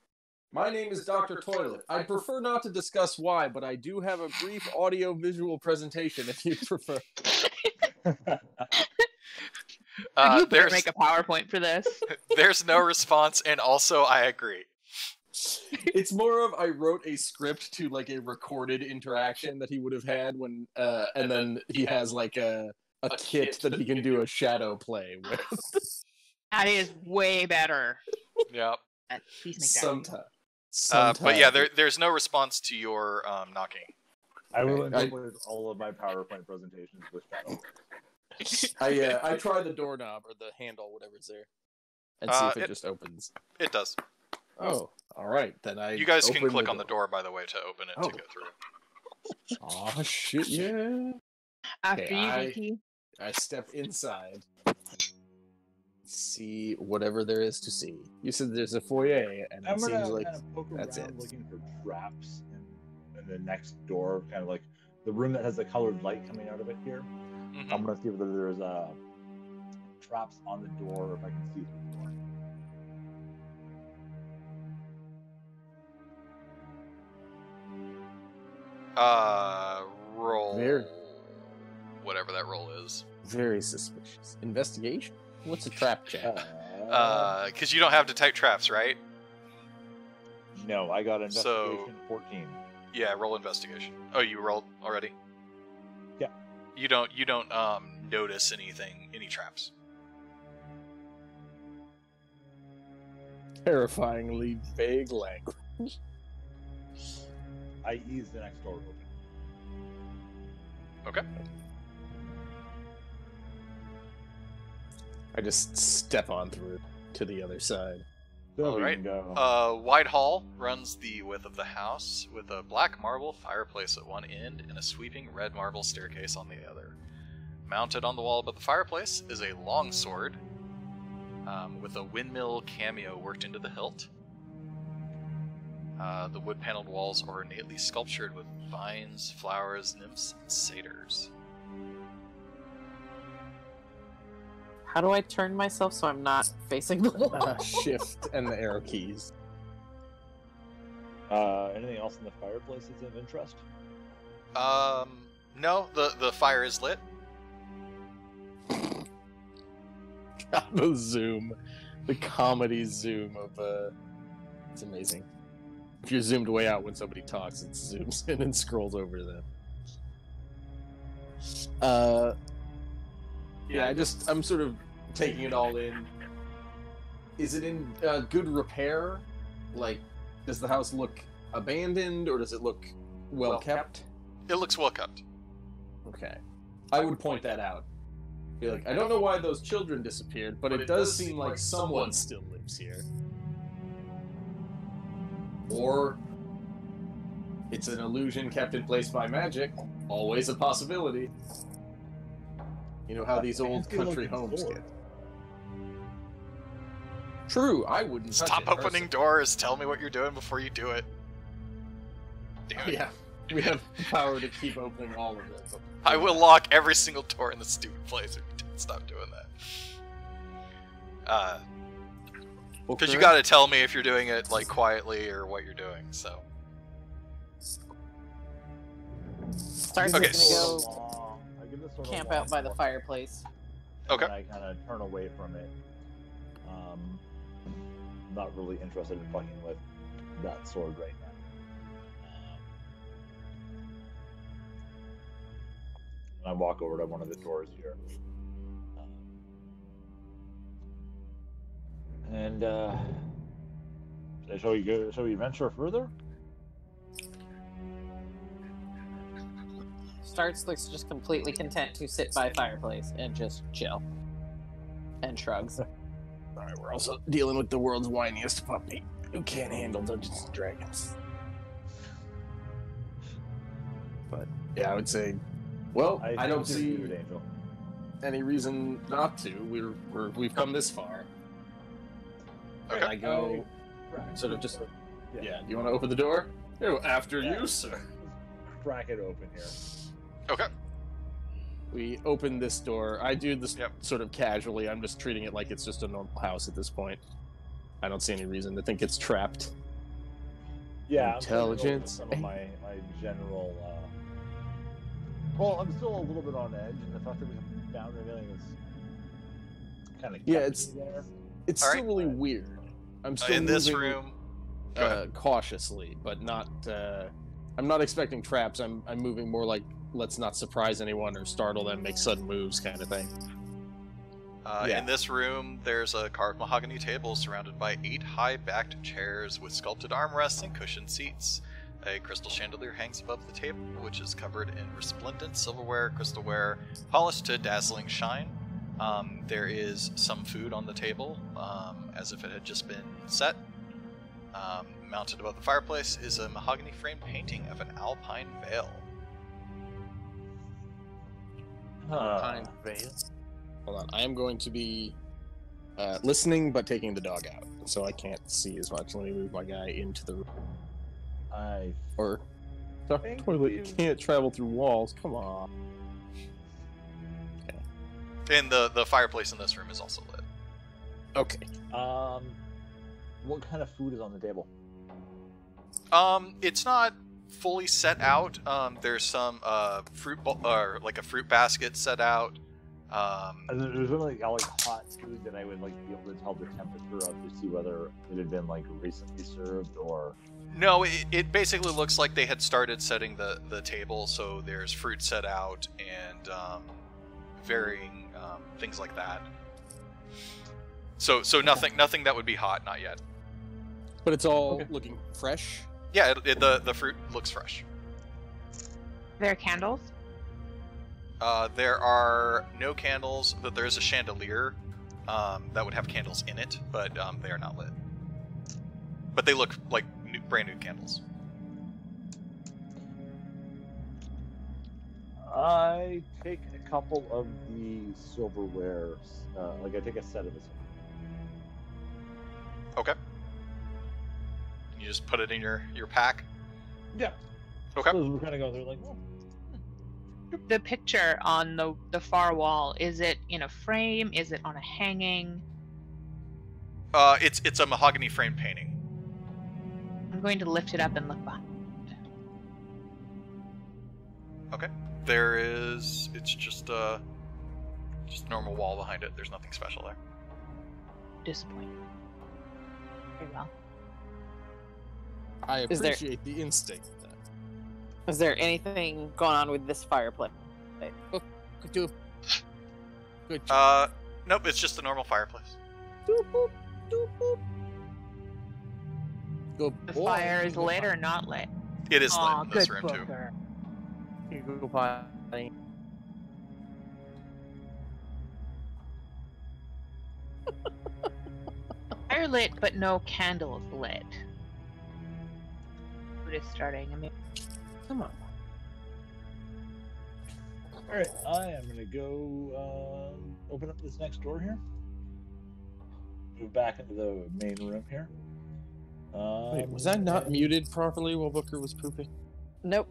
My name is Dr. Toilet. I'd prefer not to discuss why, but I do have a brief audio-visual presentation if you prefer." You better make a PowerPoint for this. There's no response, and also I agree. It's more of I wrote a script to like a recorded interaction that he would have had when, and then he has like a kit that he can do a shadow play with. That is way better. Yep. Please make that. Sometime. But yeah, there's no response to your knocking. I will incorporate all of my PowerPoint presentations with shadow. I try the doorknob or the handle, whatever's there, and see if it just opens. It does. Oh, all right. Then You guys can click on the door, by the way, to open it to go through. Oh shit! Yeah. After you, DT. I step inside. See whatever there is to see. You said there's a foyer, and it seems like kind of poke that's around it. looking for traps in the next door, kind of like the room that has the colored light coming out of it here. Mm-hmm. I'm gonna see whether there's traps on the door, or if I can see through the door. Roll. Whatever that roll is. Very suspicious. Investigation? What's a trap check? Because you don't have to type traps, right? No, I got investigation 14. Yeah, roll investigation. Oh, you rolled already? Yeah. You don't notice any traps. Terrifyingly vague language. I ease the next door open. Okay. I just step on through to the other side. So we Alright. can go. Wide hall runs the width of the house, with a black marble fireplace at one end and a sweeping red marble staircase on the other. Mounted on the wall above the fireplace is a long sword, with a windmill cameo worked into the hilt. The wood-paneled walls are ornately sculptured with vines, flowers, nymphs, and satyrs. How do I turn myself so I'm not facing the wall? Shift and the arrow keys. Anything else in the fireplace that's of interest? No, the fire is lit. God, the zoom. The comedy zoom of, it's amazing. If you're zoomed way out when somebody talks, it zooms in and scrolls over them. Yeah, I'm sort of taking it all in. Is it in good repair? Like, does the house look abandoned, or does it look well kept? It looks well kept. Okay. I would point that out. Be like, I don't know why those children disappeared, but it does seem like someone still lives here. Or it's an illusion kept in place by magic. Always a possibility. You know how these old country homes get. True, I wouldn't touch Stop it opening personally. doors. Tell me what you're doing before you do it. Damn it. Yeah, we have the power to keep opening all of them. I will lock every single door in this stupid place if you don't stop doing that. Because you gotta tell me if you're doing it, like, quietly or what you're doing, so. Starts Okay. gonna go I give this sword a camp long out by the walk, fireplace. Okay. and I kind of turn away from it. Not really interested in fucking with that sword right now. And I walk over to one of the doors here. Shall we venture further? Starts looks just completely content to sit by a fireplace and just chill. And shrugs. Alright, we're also dealing with the world's whiniest puppy who can't handle Dungeons and Dragons. But yeah, I would say, well, I don't see Angel. any reason not to. We've come this far. Okay. And I go sort of just yeah. Do you want to open the door? After you, sir. Crack it open here. Okay. We open this door. I do this sort of casually. I'm just treating it like it's just a normal house at this point. I don't see any reason to think it's trapped. Yeah, Intelligence. I'm some of my general. Well, I'm still a little bit on edge, and the fact that we haven't found anything is kind of it's still really weird. I'm still in this room. Cautiously, but not. I'm not expecting traps. I'm moving more like let's not surprise anyone or startle them, make sudden moves, kind of thing. In this room, there's a carved mahogany table surrounded by 8 high-backed chairs with sculpted armrests and cushioned seats. A crystal chandelier hangs above the table, which is covered in resplendent silverware, crystalware, polished to dazzling shine. There is some food on the table, as if it had just been set. Mounted above the fireplace is a mahogany-framed painting of an alpine vale. Alpine vale? Hold on, I am going to be listening, but taking the dog out, so I can't see as much. Let me move my guy into the room. Toilet can't travel through walls. Come on. Okay. And the fireplace in this room is also lit. Okay. What kind of food is on the table? It's not fully set out. There's some fruit or like a fruit basket set out. There's really like hot food that I would like be able to tell the temperature of to see whether it had been like recently served or. No, it basically looks like they had started setting the table, so there's fruit set out and varying things like that. So nothing that would be hot, not yet. But it's all looking fresh? Yeah, the fruit looks fresh. There are candles? There are no candles, but there is a chandelier that would have candles in it, but they are not lit. But they look like brand new candles. I take a couple of the silverware, like I take a set of it. Okay. You just put it in your pack? Yeah. Okay. So we're kind of going through like, The picture on the far wall, is it in a frame? Is it on a hanging? It's a mahogany frame painting. I'm going to lift it up and look behind. Okay. It's just a normal wall behind it. There's nothing special there. Disappointing. Very well. I appreciate the instinct. Is there anything going on with this fireplace? Good job. Nope, it's just a normal fireplace. Doop, boop, doop, boop. Good The boy. fire is lit or not lit? It is Aw, lit in this good room too. booker. Go potty. Fire lit, but no candles lit. Food is starting. I mean, Come on. all right, I am gonna go open up this next door here. Move back into the main room here. Wait, was I not muted properly while Booker was pooping? Nope.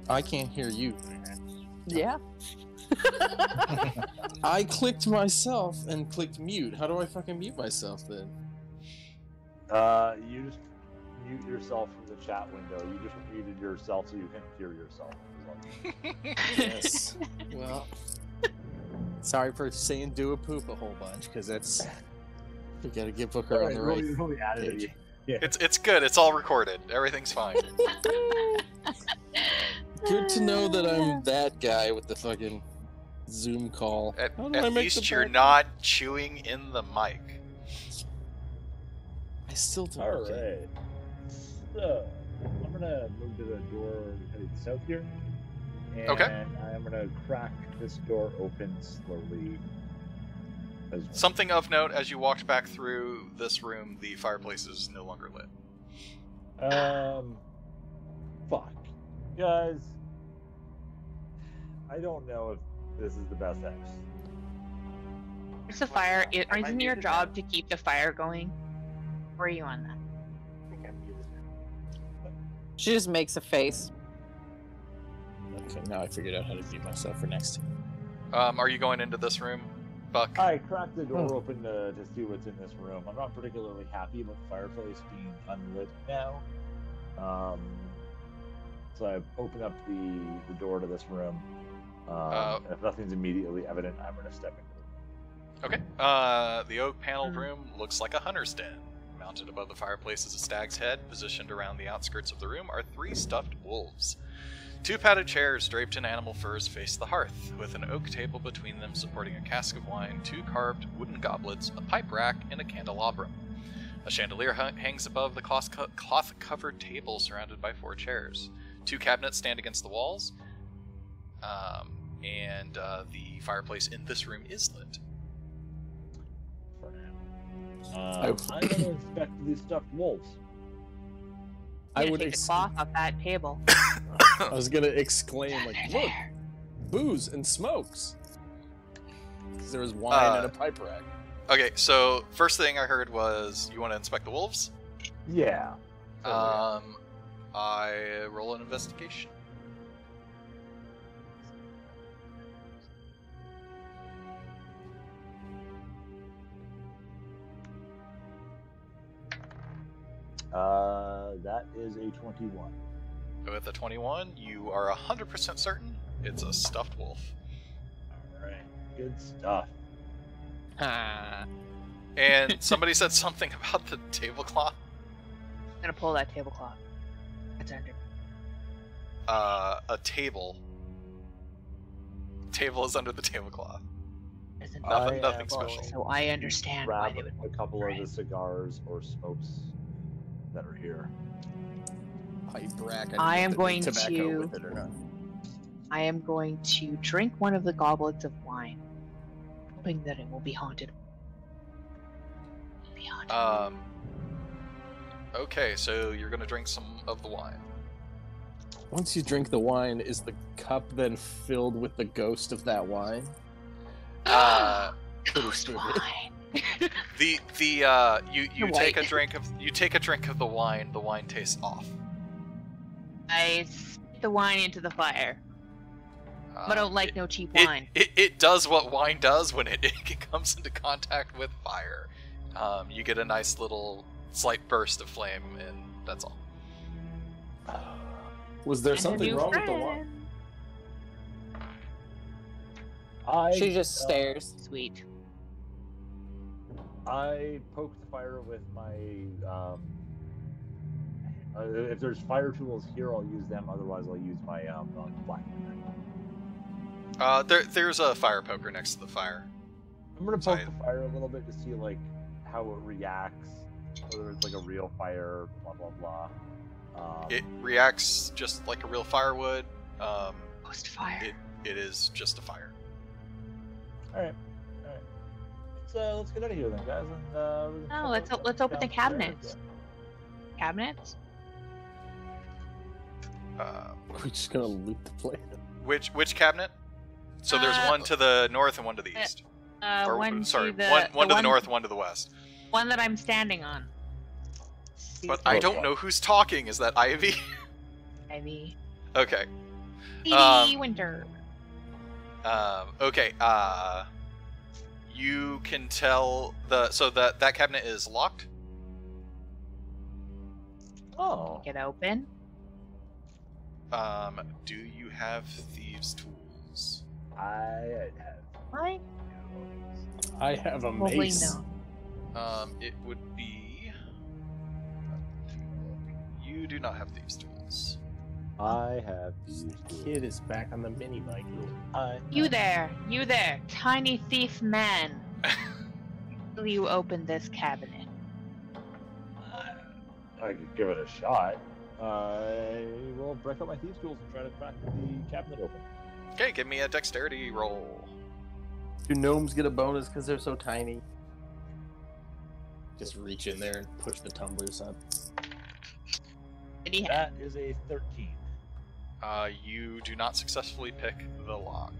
I can't hear you. Yeah. I clicked myself and clicked mute. How do I fucking mute myself then? You just mute yourself from the chat window. You just muted yourself so you can hear yourself. Yes. Well, sorry for saying do a poop a whole bunch, because that's... We gotta get Booker on the right Really added page. it. Yeah. It's good. It's all recorded. Everything's fine. Good to know that I'm that guy with the fucking Zoom call. At How do I make least the you're button? not chewing in the mic. I still don't. All Okay. right. So I'm gonna move to the door heading south here, and Okay. I'm gonna crack this door open slowly. As well. Something of note, as you walked back through this room, the fireplace is no longer lit. Fuck, guys. I don't know if this is the best house. it's a fire. Am I Isn't your muted job to keep the fire going? Or are you on that? I think I'm muted. She just makes a face. Okay, now I figured out how to mute myself for next time. Are you going into this room, Buck? I cracked the door open to see what's in this room. I'm not particularly happy about the fireplace being unlit now. So I open up the door to this room. If nothing's immediately evident, I'm going to step into it. Okay. The oak paneled room looks like a hunter's den. Mounted above the fireplace is a stag's head. Positioned around the outskirts of the room are 3 stuffed wolves. 2 padded chairs draped in animal furs face the hearth, with an oak table between them supporting a cask of wine, 2 carved wooden goblets, a pipe rack, and a candelabrum. A chandelier hangs above the cloth-covered table surrounded by 4 chairs. 2 cabinets stand against the walls, and the fireplace in this room is lit. I'm going to inspect these stuffed wolves. I would take the cloth off that table. I was gonna exclaim, like, look, booze and smokes. Because there was wine and a pipe rack. Okay, so first thing I heard was you want to inspect the wolves? Yeah. I roll an investigation. That is a 21. With a 21, you are 100% certain it's a stuffed wolf. Alright, good stuff. And somebody said something about the tablecloth. I'm gonna pull that tablecloth. It's under. A table. Table is under the tablecloth. Nothing special. So I understand why they would. A couple of the cigars or smokes that are here. Pipe rack. I am going tobacco to. with it or not. I am going to drink one of the goblets of wine, hoping that it will be haunted. Okay, so you're gonna drink some of the wine. Once you drink the wine, is the cup then filled with the ghost of that wine? Ghost wine. You take a drink of the wine tastes off. I spit the wine into the fire. I don't like no cheap wine. It does what wine does when it comes into contact with fire. You get a nice little slight burst of flame, and that's all. Was there something wrong with the wine? She just stares. Sweet. I poke the fire with my. If there's fire tools here, I'll use them. Otherwise, I'll use my black. There's a fire poker next to the fire. I'm gonna poke the fire a little bit to see like how it reacts, whether it's like a real fire, blah blah blah. It reacts just like a real firewood. Ghost fire. It is just a fire. All right. Let's get out of here then, guys. And let's open the cabinets. Cabinets. We're just gonna loot the place. Which cabinet? So there's one to the north and one to the east. One to the north, one to the west. One that I'm standing on. But I don't know who's talking. Is that Ivy? Ivy. Okay. Winter. Okay. You can tell that cabinet is locked. Oh. Get open. Do you have thieves' tools? I have a mace. No. It would be. You do not have thieves' tools. I have these tools. Kid is back on the mini bike. You there, tiny thief man. Will you open this cabinet? I could give it a shot. I will break up my thieves' tools and try to crack the cabinet open. Okay, give me a dexterity roll. Do gnomes get a bonus because they're so tiny? Just reach in there and push the tumblers up. That is a 13. You do not successfully pick the lock.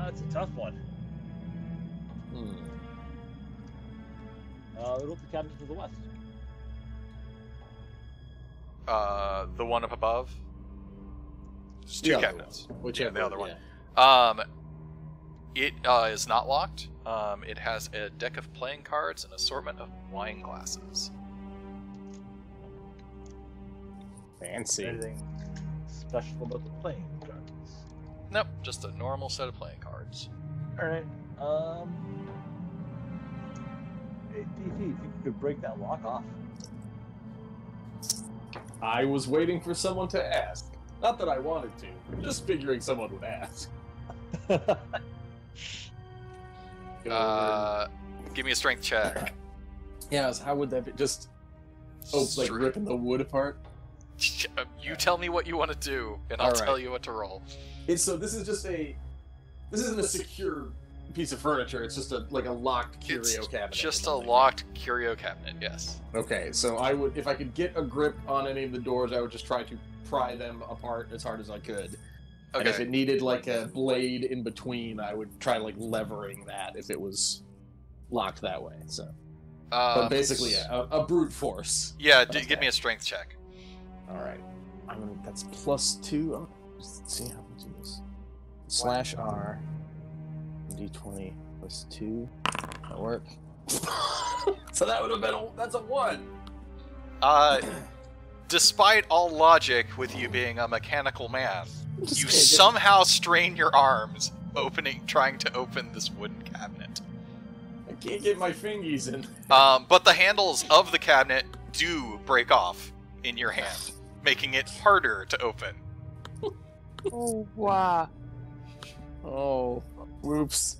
It's a tough one. Look at the cabinet to the west. The one up above? There's two cabinets. Whichever, the other one. yeah. It is not locked. It has a deck of playing cards and assortment of wine glasses. Fancy. Anything special about the playing cards? Nope, just a normal set of playing cards. All right. Hey, DT, think you could break that lock off? I was waiting for someone to ask. Not that I wanted to, just figuring someone would ask. Give me a strength check. Yeah, how would that be? Just like ripping the wood apart? You tell me what you want to do, and I'll tell you what to roll. So this is just this isn't a secure piece of furniture. It's just a locked curio cabinet. Just a locked curio cabinet. Yes. Okay, so I would, if I could get a grip on any of the doors, I would just try to pry them apart as hard as I could. Okay. And if it needed like a blade in between, I would try like levering that if it was locked that way. So, but basically, yeah, a brute force. Yeah, give me a strength check. All right, that's +2. Oh, let's see how we do this. /R, D20 +2. That work. So that would have been that's a 1. Despite all logic, with you being a mechanical man, you somehow strain your arms trying to open this wooden cabinet. I can't get my fingies in. But the handles of the cabinet do break off in your hand, making it harder to open. Oh, wow. Oh, whoops.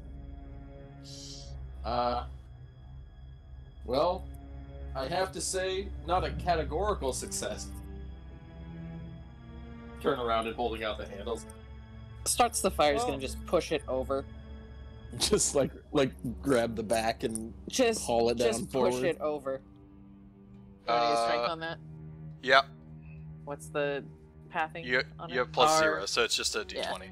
Well, I have to say, not a categorical success. Turn around and holding out the handles. Starts the fire is gonna just push it over. Just like grab the back and haul it down just forward. Push it over. Want to get strength on that? Yep. What's the pathing? You have +0, so it's just a D20. Yeah.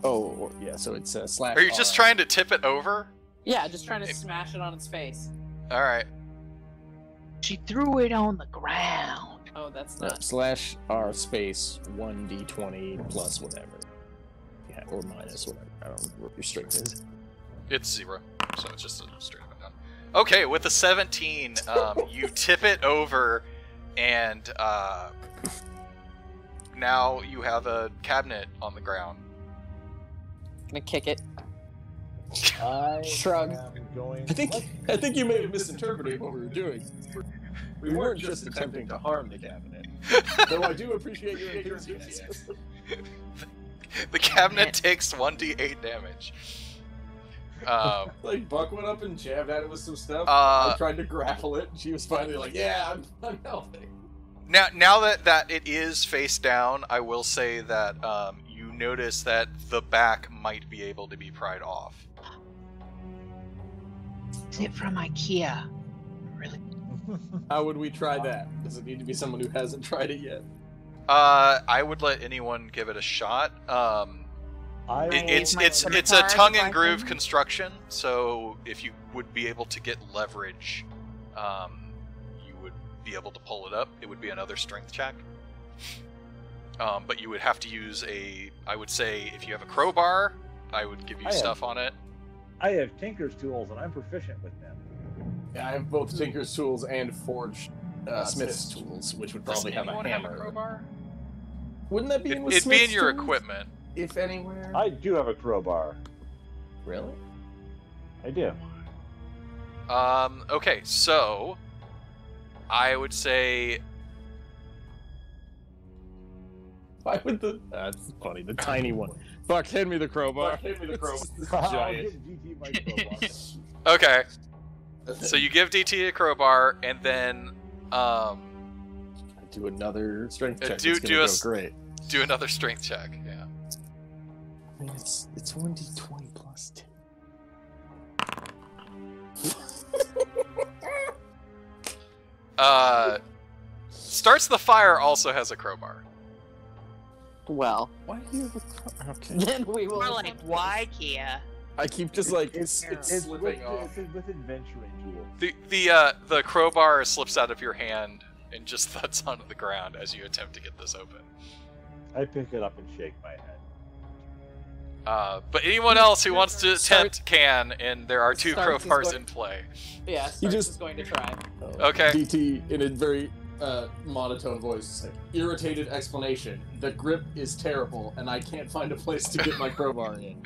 Oh, yeah. So it's /. Are you just trying to tip it over? Yeah, just trying to smash it on its face. All right. She threw it on the ground. Oh, that's not. /R space 1d20 plus whatever. Yeah, or minus whatever. I don't know what your strength is. It's 0, so it's just a straight up and down. Okay, with a 17, you tip it over, and now you have a cabinet on the ground. Gonna kick it. Shrug. I think you may have misinterpreted what we were doing. We weren't just attempting to harm the cabinet. Though I do appreciate your enthusiasm. The cabinet takes 1d8 damage. Like Buck went up and jabbed at it with some stuff. I tried to grapple it, and she was finally like, "Yeah, I'm helping." Now that it is face down, I will say that you notice that the back might be able to be pried off. Is it from IKEA? Really? How would we try that? Does it need to be someone who hasn't tried it yet? I would let anyone give it a shot. It's a tongue and groove construction, so if you would be able to get leverage, you would be able to pull it up. It would be another strength check. But you would have to use I would say, if you have a crowbar, I would give you stuff on it. I have Tinker's tools, and I'm proficient with them. Yeah, I have both Tinker's tools and Forged Smith's tools, which would probably have a hammer. Have a crowbar? Wouldn't that be in with It'd be in your tools? equipment. If anywhere. I do have a crowbar. Really? I do. Okay, so I would say. Why would that's funny, the tiny one. Fuck, hand me the crowbar. Hand me the crowbar. Giant. I'll give DT my crowbar. Okay. So you give DT a crowbar, and then do another strength check. Great. Do another strength check. Yeah. I mean, it's 1d20 plus 2. Starts the fire also has a crowbar. Well, why do you have a crowbar? Okay. then we will. We're like, why, Kia? I keep just like it's slipping off. It's with adventuring tool. The crowbar slips out of your hand and just thuds onto the ground as you attempt to get this open. I pick it up and shake my head. But anyone else who wants to attempt can, and there are 2 crowbars in play. Yeah, Starks is going to try. Okay. DT, in a very monotone voice, is like, irritated explanation. The grip is terrible, and I can't find a place to get my crowbar in.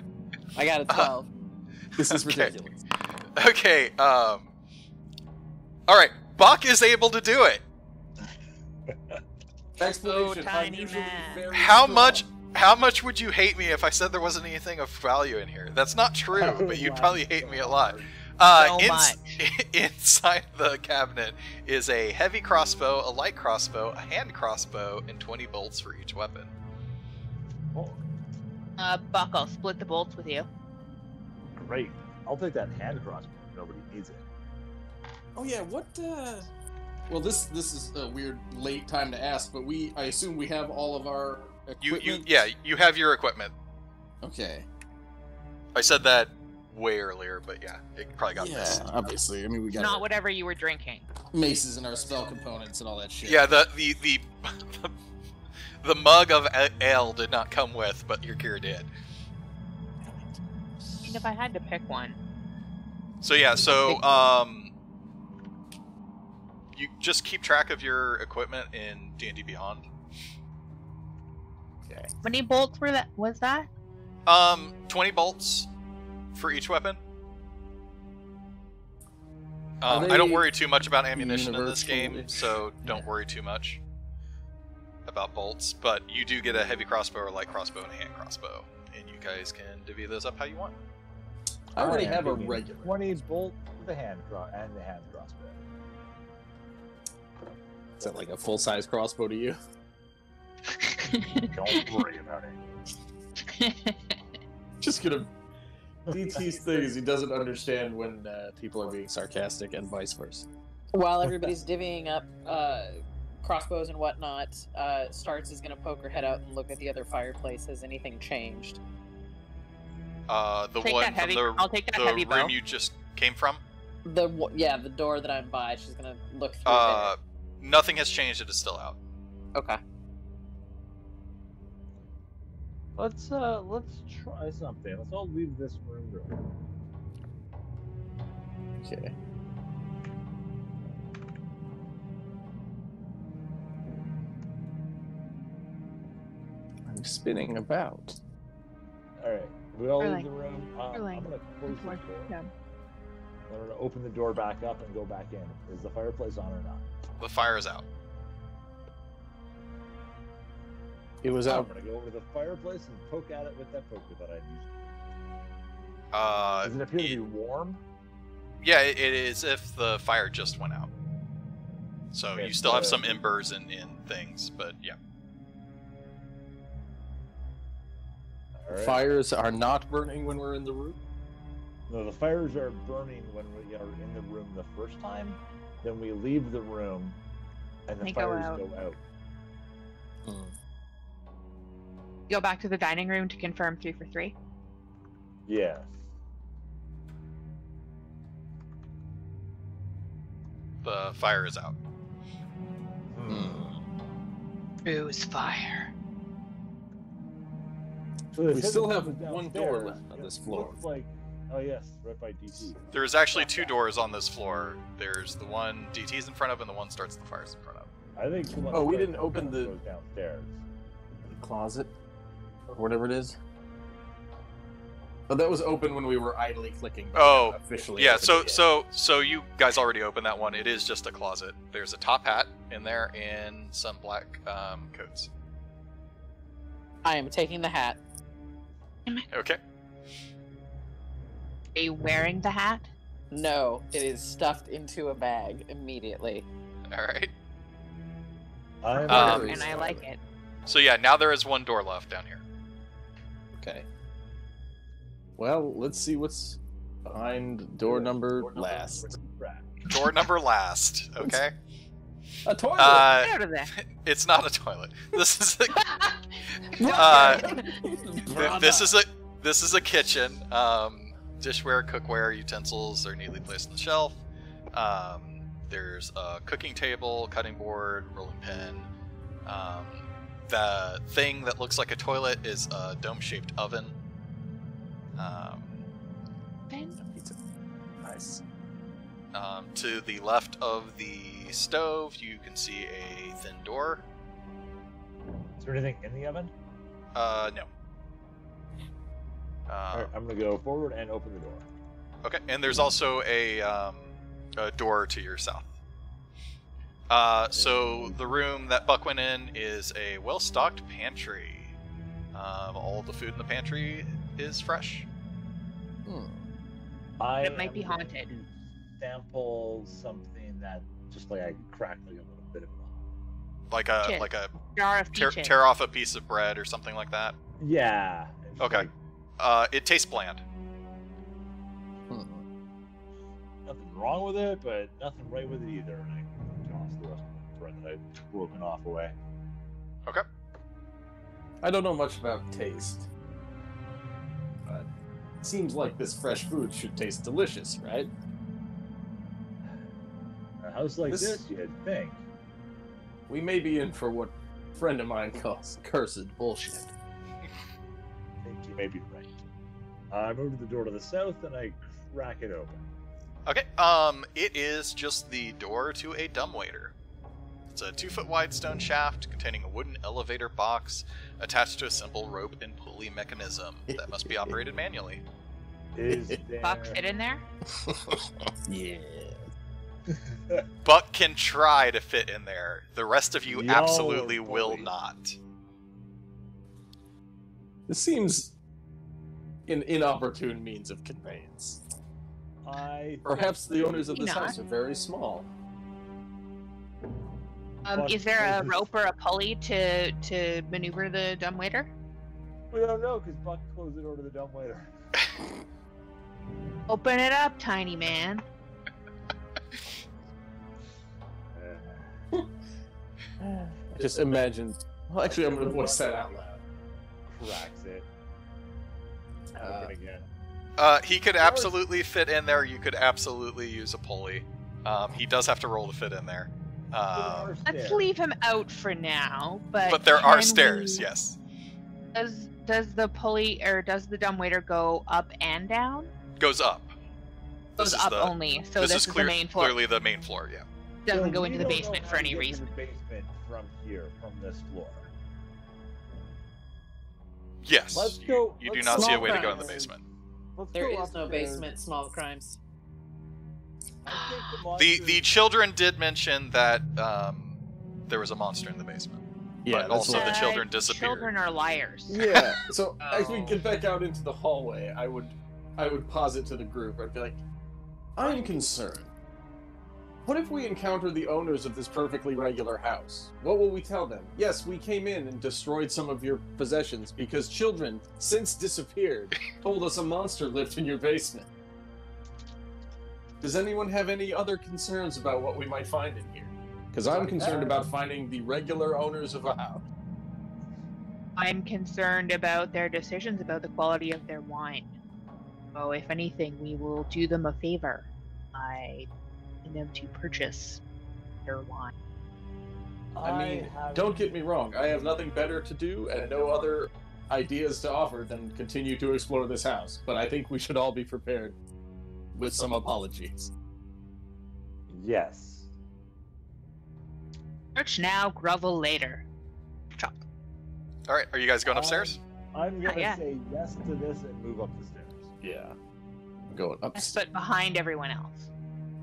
I got a 12. This is ridiculous. Okay, alright, Buck is able to do it. Explanation, tiny man. How much would you hate me if I said there wasn't anything of value in here? That's not true, but you'd probably hate me a lot. Inside the cabinet is a heavy crossbow, a light crossbow, a hand crossbow, and 20 bolts for each weapon. Buck, I'll split the bolts with you. Great. I'll take that hand crossbow. Nobody needs it. Oh yeah, what? Well, this is a weird late time to ask, but I assume we have all of our equipment. You have your equipment. Okay. I said that way earlier, but yeah, it probably got missed. Obviously. I mean, we got Not whatever you were drinking. maces and our spell components and all that shit. Yeah, the mug of ale did not come with, but your gear did. And if I had to pick one. So yeah, you just keep track of your equipment in D&D Beyond. Okay. How many bolts was that? 20 bolts for each weapon. I don't worry too much about ammunition in this game, so don't worry too much about bolts. But you do get a heavy crossbow, or light crossbow, and a hand crossbow, and you guys can divvy those up how you want. I already have a regular 20 bolt with the hand crossbow. Is that like a full-size crossbow to you? Don't worry about it. Just gonna. DT's thing is he doesn't understand when people are being sarcastic and vice versa. While everybody's divvying up crossbows and whatnot, Starts is gonna poke her head out and look at the other fireplace. Has anything changed? The one from the room you just came from? The door that I'm by. She's gonna look through there. Nothing has changed. It is still out. Okay. Let's try something. Let's all leave this room real quick. Okay. I'm spinning about. All right, we all leave Really? the room. I'm gonna close the door. Yeah. I'm gonna open the door back up and go back in. Is the fireplace on or not? The fire is out. It was I'm out. gonna go over to the fireplace and poke at it with that poker that I used. Does it appear to be warm? Yeah, it is if the fire just went out. So Okay, you still have some embers and things, but yeah. All right. Fires are not burning when we're in the room. No, the fires are burning when we are in the room the first time. Then we leave the room, and the They go fires out. go out. Go back to the dining room to confirm 3 for 3. Yes. The fire is out. Ooze fire. So We it says still it have goes one downstairs. door left on this It floor. looks like, oh yes, right by DT. There's actually 2 doors on this floor. There's the one DT's in front of and the one Starts the fire's in front of. I think. The one Oh, we that didn't open the- goes downstairs. Closet, or whatever it is. But that was open when we were idly clicking. but Oh, officially. Yeah, opened it. so you guys already opened that one. It is just a closet. There's a top hat in there and some black coats. I am taking the hat. Okay. Are you wearing the hat? No, it is stuffed into a bag immediately. All right. And I like it. So yeah, now there is one door left down here. Okay. Well, let's see what's behind door number last. Door number last. Okay. A toilet. Get out of there. It's not a toilet. This is this is a kitchen. Dishware, cookware, utensils are neatly placed on the shelf. There's a cooking table, cutting board, rolling pin, The thing that looks like a toilet is a dome-shaped oven. Pizza. Nice. To the left of the stove, you can see a thin door. Is there anything in the oven? No. Alright, I'm gonna go forward and open the door. Okay, and there's also a door to your south. So the room that Buck went in is a well-stocked pantry. All the food in the pantry is fresh. It might be haunted. Sample something that just like I cracked like a little bit of it. Like a jar of peaches. tear off a piece of bread or something like that. Yeah. It's Okay. like, It tastes bland. nothing wrong with it, but nothing right with it either. And I toss the rest of the bread that I've broken off away. Okay. I don't know much about taste, but it seems like this fresh food should taste delicious, right? A house like this, you'd think. We may be in for what a friend of mine calls cursed bullshit. I think you may be right. I move to the door to the south and I crack it open. Okay. It is just the door to a dumbwaiter. It's a 2-foot wide stone shaft containing a wooden elevator box attached to a simple rope and pulley mechanism that must be operated manually. Is there... Buck fit in there? Yeah. Buck can try to fit in there. The rest of you Y'all absolutely are will bullies. not. This seems an inopportune means of conveyance. Perhaps the owners of this Maybe not. house are very small. Is there a rope or a pulley to maneuver the dumbwaiter? We don't know because Buck closed the door to the dumbwaiter. Open it up, tiny man. Just imagine. Well, actually, I'm going to voice that out loud. Cracks it. Open again. He could absolutely fit in there. You could absolutely use a pulley. He does have to roll to fit in there. Let's leave him out for now. But there are can stairs, we- yes. Does the pulley or does the dumbwaiter go up and down? Goes up. Goes up only. So this is the main floor. Clearly the main floor, yeah. Doesn't go we into the don't know basement how for to any get to reason. The basement from here, from this floor. Yes. Let's you go- you do let's not see a small way to go in the crimes. basement. Let's There go is no upstairs. basement, small crimes. I think the The monsters- children did mention that there was a monster in the basement. Yeah, But also what- the children disappeared. Children are liars. Yeah. So as we Oh. get back out into the hallway, I would posit to the group. I'd be like, I'm concerned. What if we encounter the owners of this perfectly regular house? What will we tell them? Yes, we came in and destroyed some of your possessions because children, since disappeared, told us a monster lived in your basement. Does anyone have any other concerns about what we might find in here? Because I'm concerned about finding the regular owners of a house. I'm concerned about their decisions about the quality of their wine. So if anything, we will do them a favor by asking them to purchase their wine. I mean, have- don't get me wrong, I have nothing better to do and no other ideas to offer than continue to explore this house, but I think we should all be prepared with some apologies. Yes. Search now, grovel later. Chop. All right, are you guys going upstairs? I'm gonna Yeah. say yes to this and move up the stairs. Yeah. Going Yes, upstairs. but behind everyone else.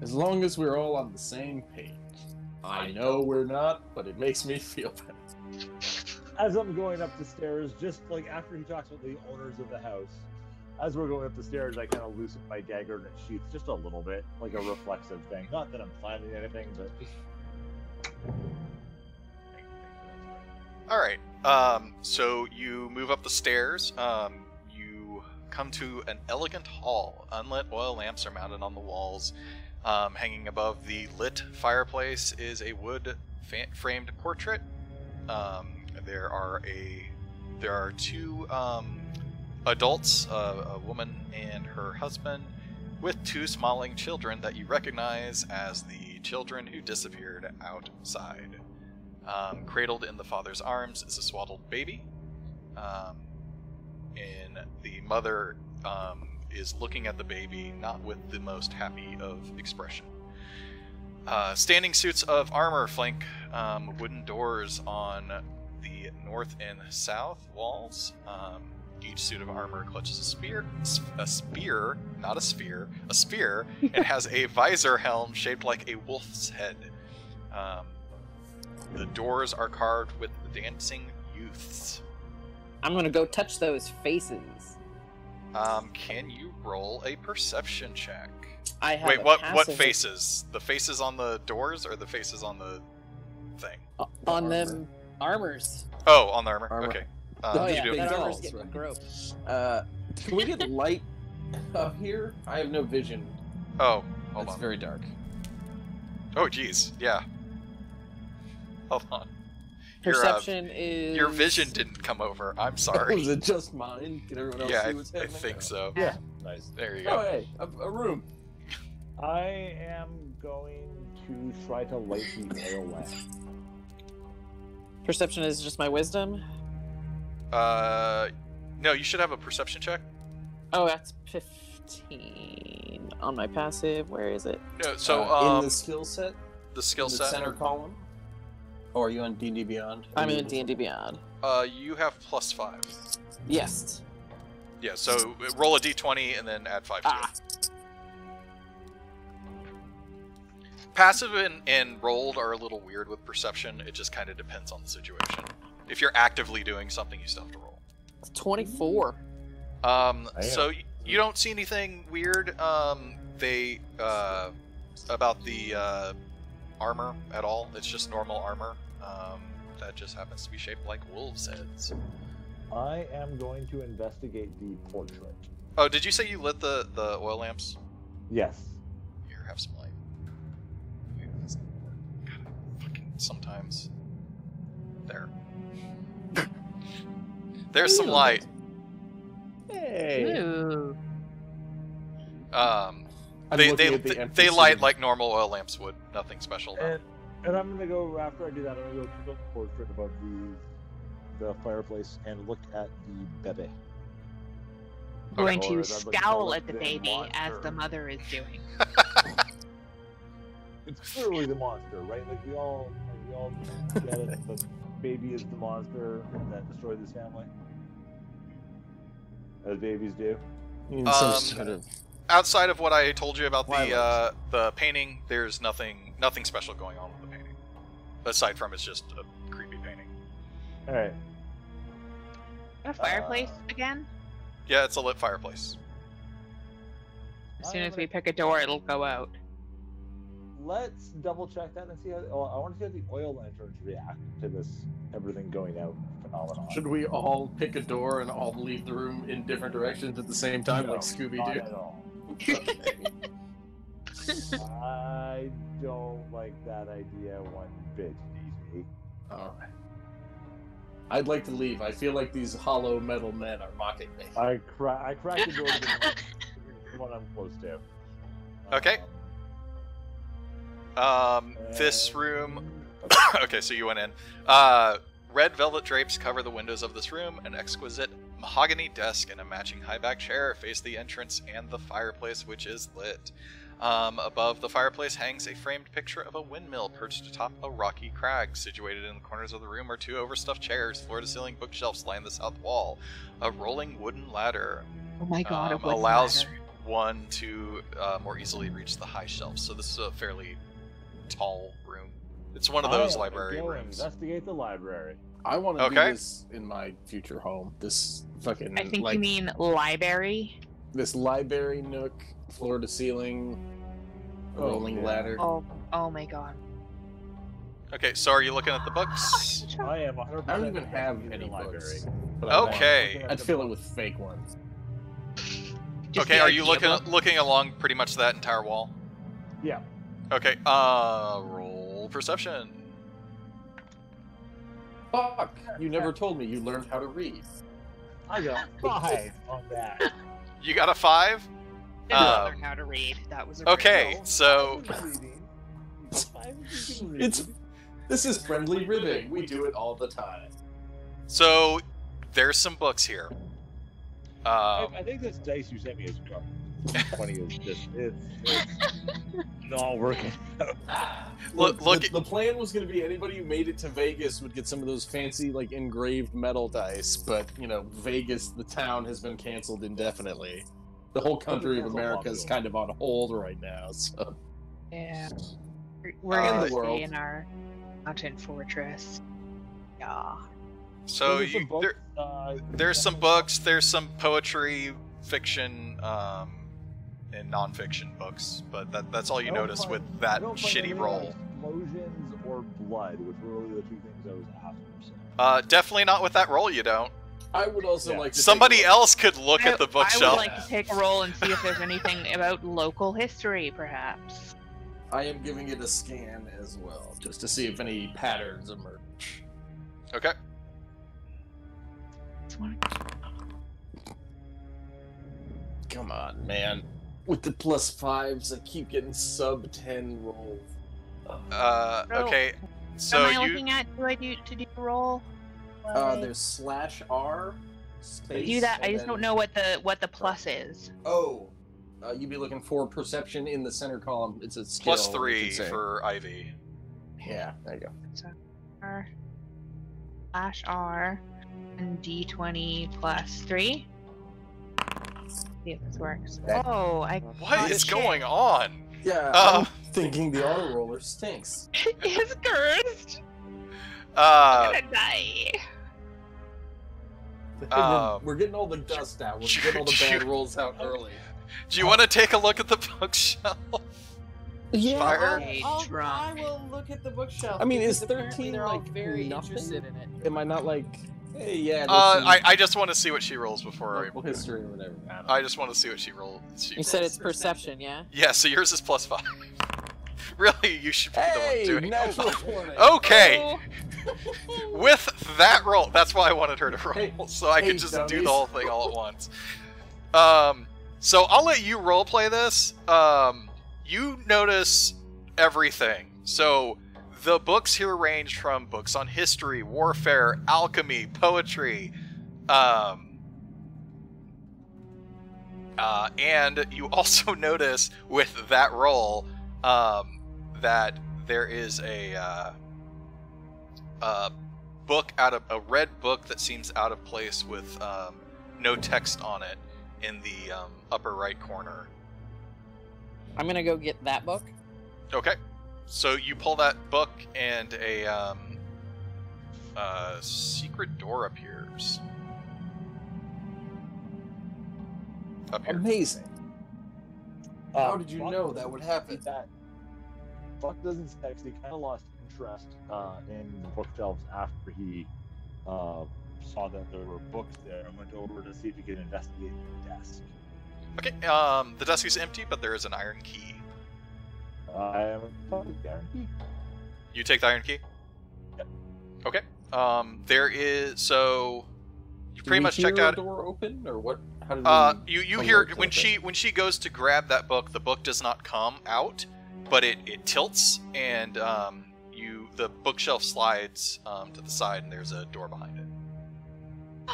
As long as we're all on the same page. I know we're not, but it makes me feel better. As I'm going up the stairs, just like after he talks with the owners of the house, as we're going up the stairs, I kind of loosen my dagger and it sheaths just a little bit, like a reflexive thing. Not that I'm finding anything, but just. All right. So you move up the stairs. You come to an elegant hall. Unlit oil lamps are mounted on the walls. Hanging above the lit fireplace is a wood framed portrait. There are two adults, a woman and her husband, with two smiling children that you recognize as the children who disappeared outside. Cradled in the father's arms is a swaddled baby. And the mother is looking at the baby, not with the most happy of expression. Standing suits of armor flank wooden doors on the north and south walls. Each suit of armor clutches a spear, not a sphere, a spear, and has a visor helm shaped like a wolf's head. The doors are carved with the dancing youths. I'm gonna go touch those faces. Can you roll a perception check? I have Wait, a what passive faces? The faces on the doors or the faces on the thing? on them armors. Oh, on the armor. Armor. Okay. Oh you yeah, do- that armor's dolls, getting right? groped. Can we get light up here? I have no vision. Oh, hold It's on. very dark. Oh, geez. Yeah. Hold on. Perception is Your vision didn't come over. I'm Was sorry. it just mine? Can everyone else Yeah, see I what's happening? think so. Yeah. Nice. There you Oh, go. hey, a room. I am going to try to light the oil lamp. Perception is just my wisdom. No, you should have a perception check. Oh, that's 15 on my passive. Where is it? No, so in the skill set, the skill in the set. center column. Or are you on D&D Beyond? I'm in D&D Beyond. You have +5. Yes. Yeah, so roll a d20 and then add 5 to it. Passive and rolled are a little weird with perception. It just kind of depends on the situation. If you're actively doing something, you still have to roll. 24. So you don't see anything weird. About the armor at all. It's just normal armor. That just happens to be shaped like wolves' heads. I am going to investigate the portrait. Oh, did you say you lit the oil lamps? Yes. Here, have some light. Wait, that's not work. God, fucking sometimes. There. There's some light. Hey. Ooh. I'm They looking at the empty they light ceiling. like normal oil lamps would. Nothing special. Though. And I'm gonna go after I do that. I'm gonna go to the portrait above the fireplace and look at the bebe. Going Or to I'd like to call scowl it at the the baby as monster. the mother is doing. It's clearly the monster, right? Like we all get it. The baby is the monster that destroyed this family, as babies do. In some sort of Outside of what I told you about Twilight. the painting, there's nothing special going on with the painting. Aside from it's just a creepy painting. All right. A fireplace again? Yeah, it's a lit fireplace. As soon as we pick a door, it'll go out. Let's double check that and see how. Oh, I want to see how the oil lanterns react to this everything going out phenomenon. Should we all pick a door and all leave the room in different directions at the same time, No, like Scooby not Doo? at all. Okay. I don't like that idea one bit, DZ. All right. I'd like to leave. I feel like these hollow metal men are mocking me. I cracked the door to the one I'm close to. Okay. This room. Okay, so you went in. Red velvet drapes cover the windows of this room. An exquisite mahogany desk and a matching high-back chair face the entrance and the fireplace, which is lit. Above the fireplace hangs a framed picture of a windmill perched atop a rocky crag. Situated in the corners of the room are two overstuffed chairs, floor-to-ceiling bookshelves line the south wall. A rolling wooden ladder Oh my god, a wooden allows ladder. one to more easily reach the high shelves. So this is a fairly tall room. It's one of those library go rooms. Investigate the library. I want to do Okay. this in my future home. This fucking I think like you mean library. this library nook, floor to ceiling, rolling yeah. ladder. Oh my god. Okay, so are you looking at the books? I am 100%. I don't even have in any the library. books. but I want- Okay. I'd fill it with fake ones. Just Okay, the are you idea looking along pretty much that entire wall? Yeah. Okay, roll perception. Fuck! You never told me you learned how to read. I got 5 on that. You got a 5? Didn't learn how to read. That was a Okay, No, so 5 is reading. 5 is you can read. It's This is friendly ribbing. We do it all the time. So, there's some books here. I think this dice you sent me is funny as this. It's not working. Look, the plan was going to be anybody who made it to Vegas would get some of those fancy, like, engraved metal dice, but, you know, Vegas, the town, has been canceled indefinitely. The whole country of America is kind of on hold right now, so... Yeah. We're gonna stay in our mountain fortress. Yeah. So there's some books, there's some poetry, fiction, and non-fiction books, but that's all you notice with that shitty roll. Explosions or blood, which were really the two things I was after. So. Definitely not with that roll. You don't. I would also like to. Somebody else could look at the bookshelf. I would like to take a roll and see if there's anything about local history, perhaps. I am giving it a scan as well, just to see if any patterns emerge. Okay. Come on, man. With the +5s, I keep getting sub 10 rolls. Okay. So what am I looking at? Do I do a roll? There's /R space. Do that. I just don't know what the plus is. Oh, you'd be looking for perception in the center column. It's a skill. +3 for Ivy. Yeah, there you go. So /R and D20 +3. See if this works. Oh, What is going on? Yeah, I'm thinking the auto roller stinks. It's cursed. I'm gonna die. We're getting all the dust out. We're getting all the bad rolls out early. Do you want to take a look at the bookshelf? Yeah, Fire? I will look at the bookshelf. I mean, is because 13 they're all like very nothing? interested in it? Am I not like, hey, yeah? I just want to see what she rolls before local history or whatever. I just want to see what she rolls. You said it's perception, yeah? Yeah, so yours is +5. Really, you should be the one doing natural it. 20. Okay. With that roll, that's why I wanted her to roll, so I could just do the whole thing all at once. So I'll let you roleplay this. You notice everything. So the books here range from books on history, warfare, alchemy, poetry, and you also notice with that roll that there is a book a red book that seems out of place with no text on it in the upper right corner. I'm gonna go get that book. Okay, so you pull that book and a secret door appears. Up here. Amazing. How did you know that would happen? Buck doesn't actually kind of lost interest in the bookshelves after he saw that there were books there and went over to see if he could investigate the desk. Okay, the desk is empty, but there is an iron key. I am talking the iron key. You take the iron key? Yep. Okay. There is, so you pretty much checked out. The door open or what? How did you hear when she goes to grab that book, the book does not come out, but it tilts and the bookshelf slides to the side and there's a door behind it.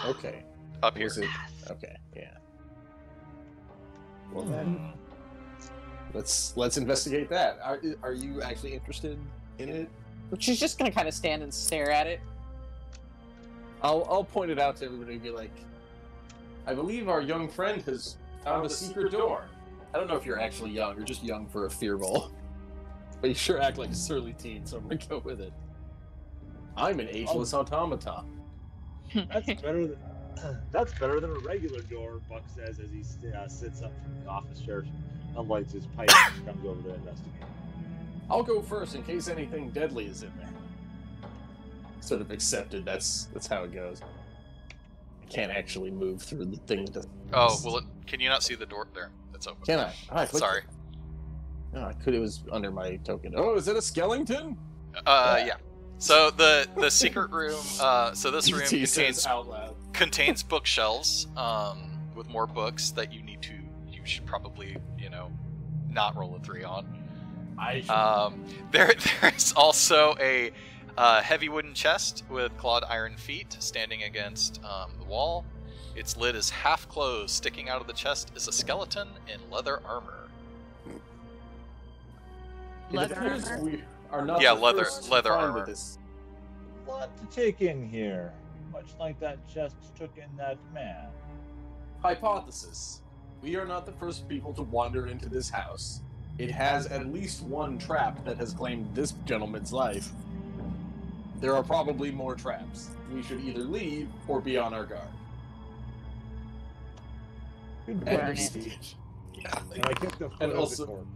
Okay. Up here. Okay, yeah. Well then, let's investigate that. Are you actually interested in it? She's just gonna kind of stand and stare at it. I'll point it out to everybody and be like, I believe our young friend has found a secret door. I don't know if you're actually young or just young for a fear roll. But you sure act like a surly teen, so I'm gonna go with it. I'm an ageless automaton. That's better than a regular door, Buck says as he sits up from the office chair and lights his pipe and comes over to investigate. I'll go first in case anything deadly is in there. Sort of accepted. That's how it goes. I can't actually move through the thing. Oh, well, can you not see the door there? It's open. Can I? Sorry. No, I could. It was under my token. Oh, is it a skeleton? Yeah. So the secret room. So this room contains bookshelves with more books that you should probably not roll a 3 on. I should. There is also a Heavy wooden chest with clawed iron feet standing against the wall. Its lid is half closed. Sticking out of the chest is a skeleton in leather armor. It appears we are not Yeah, the leather first to leather find armor. This. A lot to take in here, much like that chest took in that man. Hypothesis. We are not the first people to wander into this house. It has at least one trap that has claimed this gentleman's life. There are probably more traps. We should either leave or be on our guard. Good And plan. investigation. Yeah. And I kicked the foot And of also- the corpse.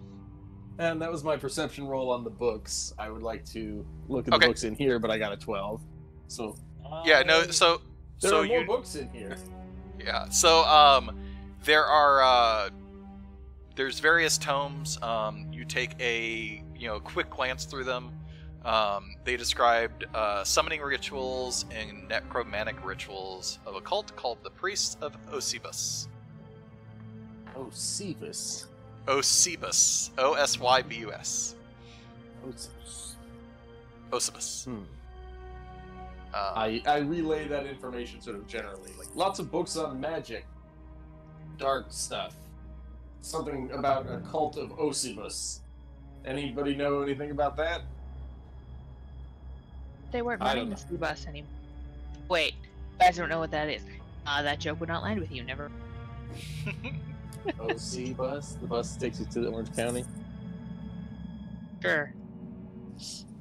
And that was my perception roll on the books. I would like to look at the Okay. books in here, but I got a 12. So Yeah, no. So there so are more you books in here. yeah. So there are there's various tomes. You take a quick glance through them. They described summoning rituals and necromantic rituals of a cult called the Priests of Osybus. Oh, Cephas. Osybus. Osybus. Osybus. Hmm. I relay that information sort of generally. Like lots of books on magic, dark stuff. Something about a cult of Osybus. Anybody know anything about that? They weren't I running don't the school bus anymore. Wait, you guys don't know what that is. That joke would not land with you, never. Osybus? The bus takes you to the Orange County? Sure.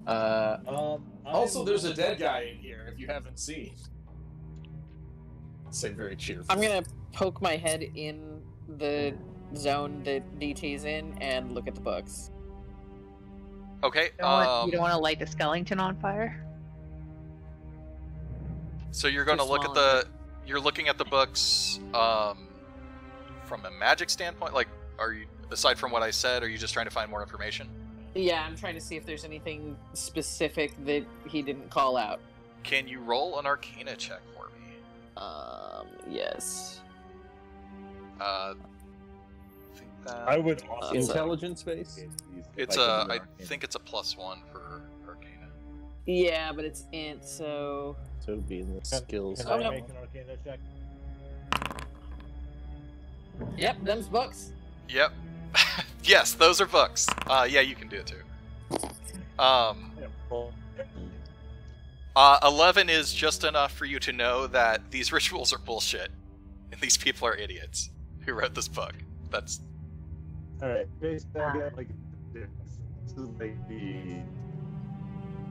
Also, there's a dead guy in here, if you haven't seen. Say very cheerful. I'm gonna poke my head in the zone that DT's in and look at the books. Okay. You don't want to light the skeleton on fire? So you're going to Too look at small. you're looking at the books from a magic standpoint. Like, are you, aside from what I said, are you just trying to find more information? Yeah, I'm trying to see if there's anything specific that he didn't call out. Can you roll an Arcana check for me? Yes. I think that I would also Intelligence base? it's I think it's a +1 for Arcana. Yeah, but it's int, so So it would be in the skills. Can Oh, I no. make an Arcana check? yep, them's books. Yep. Yes, those are books. Yeah, you can do it too. Yeah, well, 11 is just enough for you to know that these rituals are bullshit, and these people are idiots who wrote this book. That's all right. Based on that, like this is like the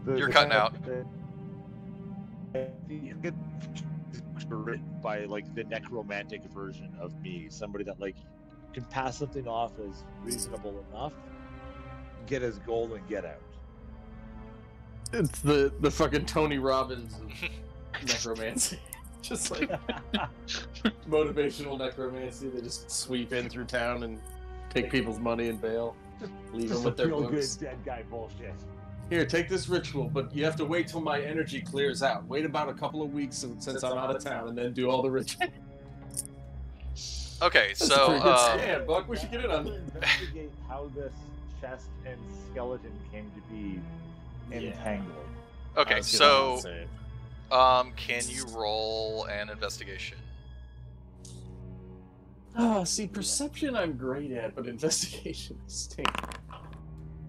You're the cutting kind out. of- these books were written by like the necromantic version of me, somebody that like can pass something off as reasonable enough, get his goal, and get out. It's the fucking Tony Robbins of necromancy. Just like motivational necromancy. They just sweep in through town and take people's money and bail. Leave them Just with their feel books. good dead guy bullshit. Here, take this ritual, but you have to wait till my energy clears out. Wait about a couple of weeks since I'm out of town, and then do all the ritual. okay. That's a So pretty good scam, Buck. We should get in on that. Investigate how this chest and skeleton came to be entangled. okay. Let's get So on that save. can you roll an investigation? See, perception I'm great at, but investigation I stink.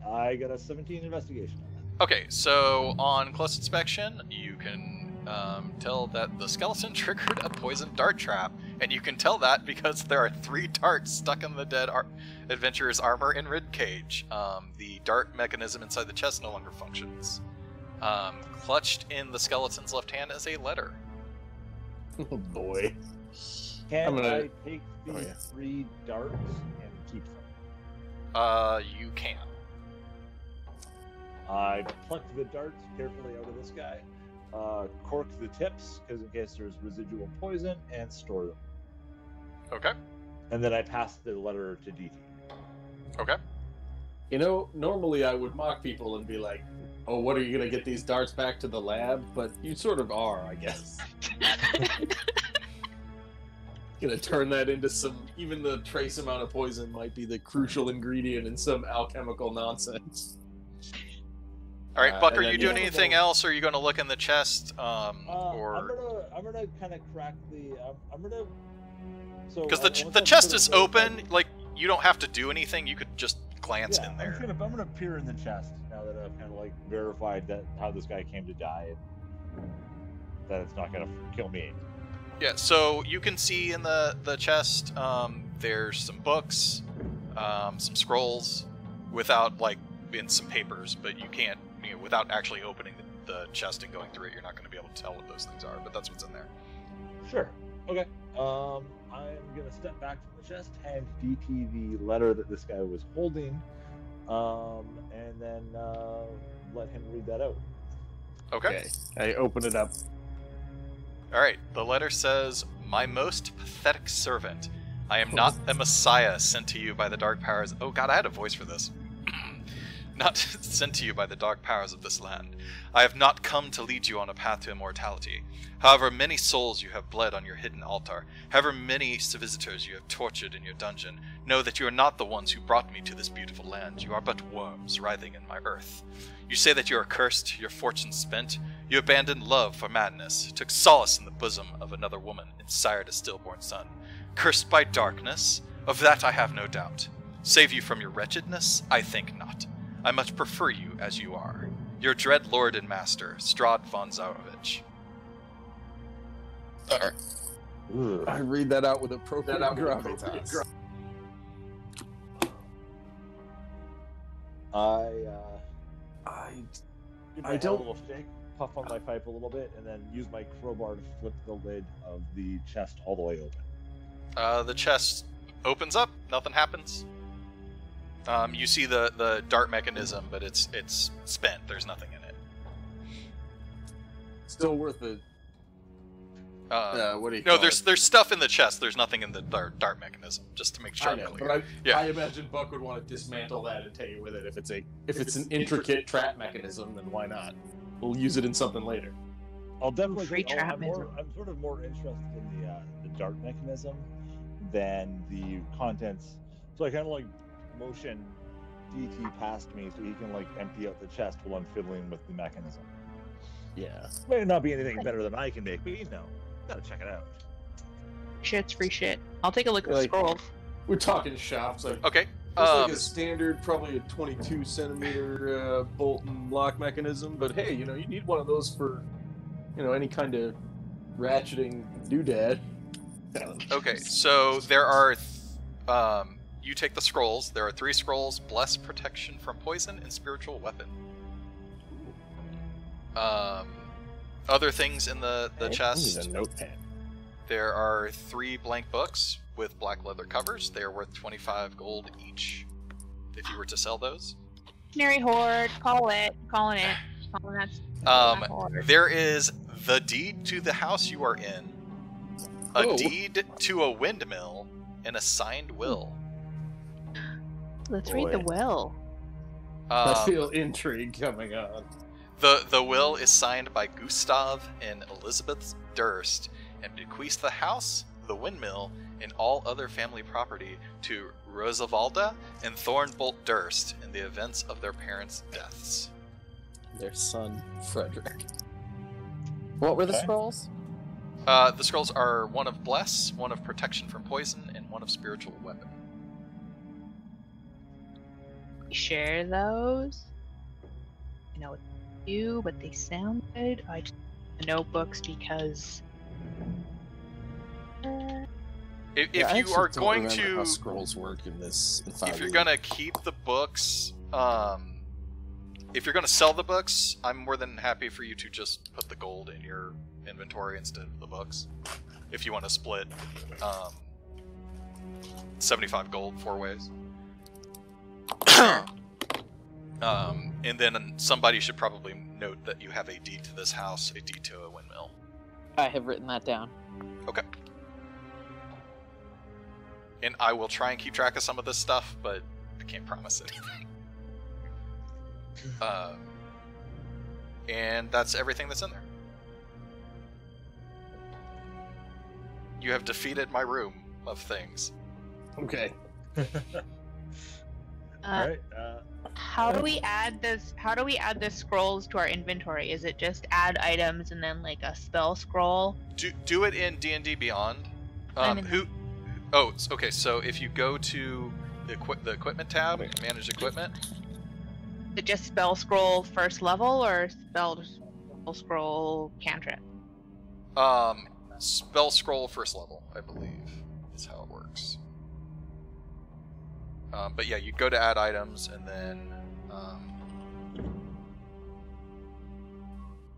I got a 17 investigation. Okay, so on close inspection, you can tell that the skeleton triggered a poison dart trap, and you can tell that because there are 3 darts stuck in the dead adventurer's armor and rib cage. The dart mechanism inside the chest no longer functions. Clutched in the skeleton's left hand is a letter. Oh boy. Can I'm gonna- I take these Oh, yeah. 3 darts and keep them? You can. I plucked the darts carefully out of this guy, corked the tips because in case there's residual poison, and store them. Okay. And then I passed the letter to DT. Okay. You know, normally I would mock people and be like, oh, what are you gonna get these darts back to the lab? But you sort of are, I guess. Gonna turn that into some, even the trace amount of poison might be the crucial ingredient in some alchemical nonsense. All right, Buck, are and you then doing the- anything else, or are you going to look in the chest? Or I'm gonna kind of crack the. I'm gonna. So because once the I've chest sort of is verified- open, like you don't have to do anything. You could just glance Yeah, in there. I'm gonna peer in the chest now that I've kind of like verified that how this guy came to die, and that it's not gonna kill me. Yeah, so you can see in the chest, there's some books, some scrolls, without like in some papers, but you can't, without actually opening the chest and going through it, you're not going to be able to tell what those things are. But that's what's in there. Sure. Okay. I'm gonna step back from the chest, hand DT the letter that this guy was holding, and then let him read that out. Okay. I open it up. All right. The letter says, "My most pathetic servant, I am not a messiah sent to you by the dark powers." Oh God, I had a voice for this. Not sent to you by the dark powers of this land. I have not come to lead you on a path to immortality. However many souls you have bled on your hidden altar, however many visitors you have tortured in your dungeon, know that you are not the ones who brought me to this beautiful land. You are but worms writhing in my earth. You say that you are cursed, your fortune spent. You abandoned love for madness, took solace in the bosom of another woman, and sired a stillborn son. Cursed by darkness? Of that I have no doubt. Save you from your wretchedness? I think not. I much prefer you as you are. Your dread lord and master, Strahd von Zarovich. I read that out with appropriate gravitas. I I don't- a little shake, puff on my pipe a little bit, and then use my crowbar to flip the lid of the chest all the way open. The chest opens up. Nothing happens. You see the dart mechanism, but it's spent. There's nothing in it. Still worth it. What do you No, call there's stuff in the chest. There's nothing in the dart mechanism. Just to make sure I I'm know, clear. but Yeah. I imagine Buck would want to dismantle that and take it with it. If it's an intricate trap mechanism, then why not? We'll use it in something later. I'll definitely. Free I'm trapmism. sort of more interested in the dart mechanism than the contents. So I kind of like motion DT past me so he can like empty out the chest while I'm fiddling with the mechanism. Yeah. May not be anything better than I can make, but gotta check it out. Shit's free shit. I'll take a look at the Like- scrolls. We're talking shops. Like, Okay. it's like a standard, probably a 22 centimeter bolt and lock mechanism. But hey, you need one of those for, any kind of ratcheting doodad. Okay. So there are. You take the scrolls. There are 3 scrolls: bless, protection from poison, and spiritual weapon. Other things in the chest. I need a notepad. There are 3 blank books with black leather covers. They are worth 25 gold each. If you were to sell those. Dictionary hoard. Calling it. Calling that. Hoard. There is the deed to the house you are in, a deed to a windmill, and a signed will. Let's read the will. I feel intrigue coming on. The will is signed by Gustav and Elizabeth Durst and bequeaths the house, the windmill, and all other family property to Rosavalda and Thornbolt Durst in the events of their parents' deaths. Their son, Frederick. What were the Okay. scrolls? The scrolls are one of bless, one of protection from poison, and one of spiritual weapon. We share those. I know it's few, but they sound good. I just the notebooks because. If Yeah, I you actually are don't going remember to, how scrolls work in this. if you're gonna keep the books, if you're gonna sell the books, I'm more than happy for you to just put the gold in your inventory instead of the books. If you want to split 75 gold 4 ways. And then somebody should probably note that you have a deed to this house, a deed to a windmill. I have written that down. Okay. And I will try and keep track of some of this stuff, but I can't promise anything. And that's everything that's in there. You have defeated my room of things. Okay. All right. How do we add this? How do we add the scrolls to our inventory? Is it just add items and then like a spell scroll? Do it in D&D Beyond. Okay. So if you go to the equipment tab, manage equipment. Is it just spell scroll first level or spell scroll cantrip? Spell scroll first level, I believe, is how it works. But yeah, you go to add items and then.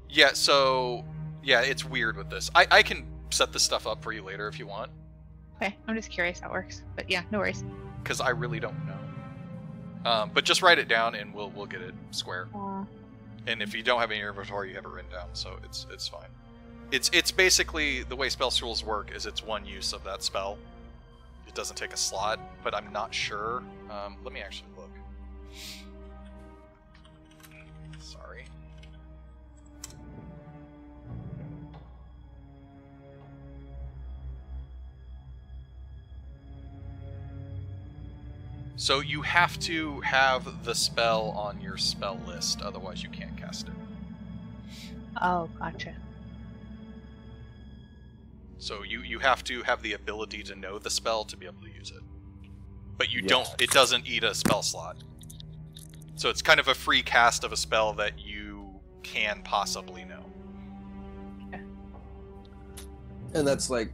Yeah, so yeah, it's weird with this. I can set this stuff up for you later if you want. Okay, I'm just curious how it works, but yeah, no worries. Because I really don't know. But just write it down and we'll get it square. And if you don't have any inventory, you have it written down, so it's fine. It's basically the way spell scrolls work is it's one use of that spell. It doesn't take a slot, but I'm not sure. Let me actually look. Sorry. So you have to have the spell on your spell list, otherwise you can't cast it. Oh, gotcha. So you have to have the ability to know the spell to be able to use it. But you don't, it doesn't eat a spell slot. So it's kind of a free cast of a spell that you can possibly know. Okay. And that's like,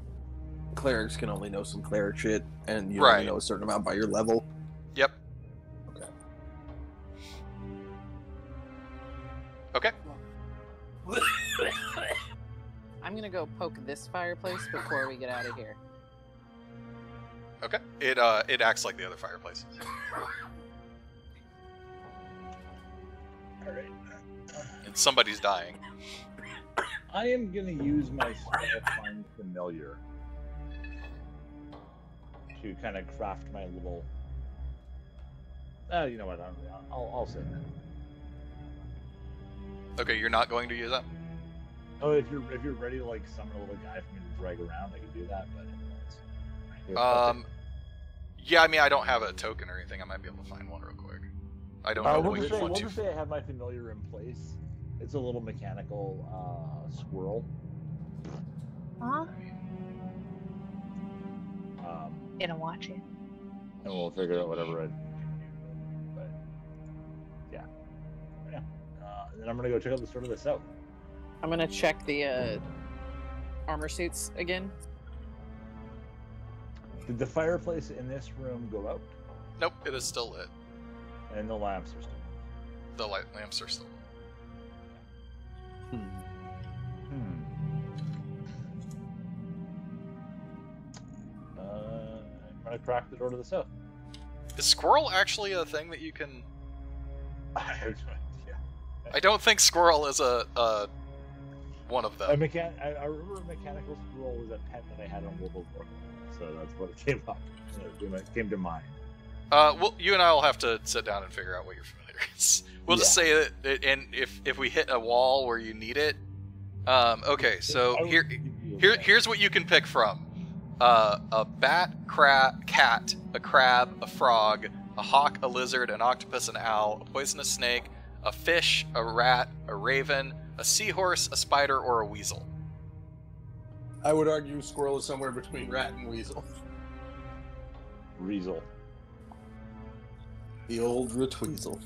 clerics can only know some cleric shit, and you only know a certain amount by your level. Yep. Okay. Okay. I'm gonna go poke this fireplace before we get out of here. Okay. It acts like the other fireplaces. Alright. And somebody's dying. I am gonna use my spell Find Familiar to kind of craft my little. You know what? I'll say that. Okay, you're not going to use that? Oh, if you're ready to like summon a little guy for me to drag around, I can do that. But yeah, I mean, I don't have a token or anything. I might be able to find one real quick. I don't know what you want to. We'll just say I have my familiar in place. It's a little mechanical squirrel. Huh? Gonna watch it. And we'll figure out whatever but yeah. And then I'm gonna go check out the start of the south. I'm gonna check the armor suits again. Did the fireplace in this room go out? Nope, it is still lit. And the lamps are still The lamps are still lit. I'm gonna crack the door to the south. Is squirrel actually a thing that you can... I have no idea. I don't think squirrel is a one of them. I remember a mechanical squirrel was a pet that I had on World of Warcraft, so that's what it came up. It came to mind. Well, you and I will have to sit down and figure out what your familiar is. We'll just say that, and if we hit a wall where you need it, okay. So here's what you can pick from: a bat, cat, a crab, a frog, a hawk, a lizard, an octopus, an owl, a poisonous snake, a fish, a rat, a raven, a seahorse, a spider, or a weasel. I would argue squirrel is somewhere between rat and weasel. Weasel. The old retweasel.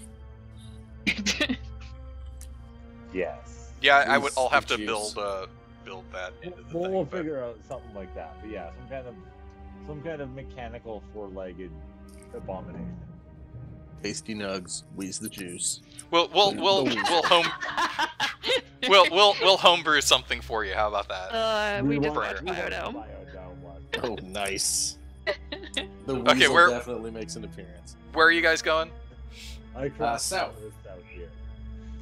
Yes. Yeah, I'll have to build that into the thing. We'll figure out something like that. But yeah, some kind of mechanical four-legged abomination. Tasty nugs, wheeze the juice. We'll homebrew something for you. How about that? We just watched Biodome. Oh, nice. The weasel definitely makes an appearance. Where are you guys going? South here.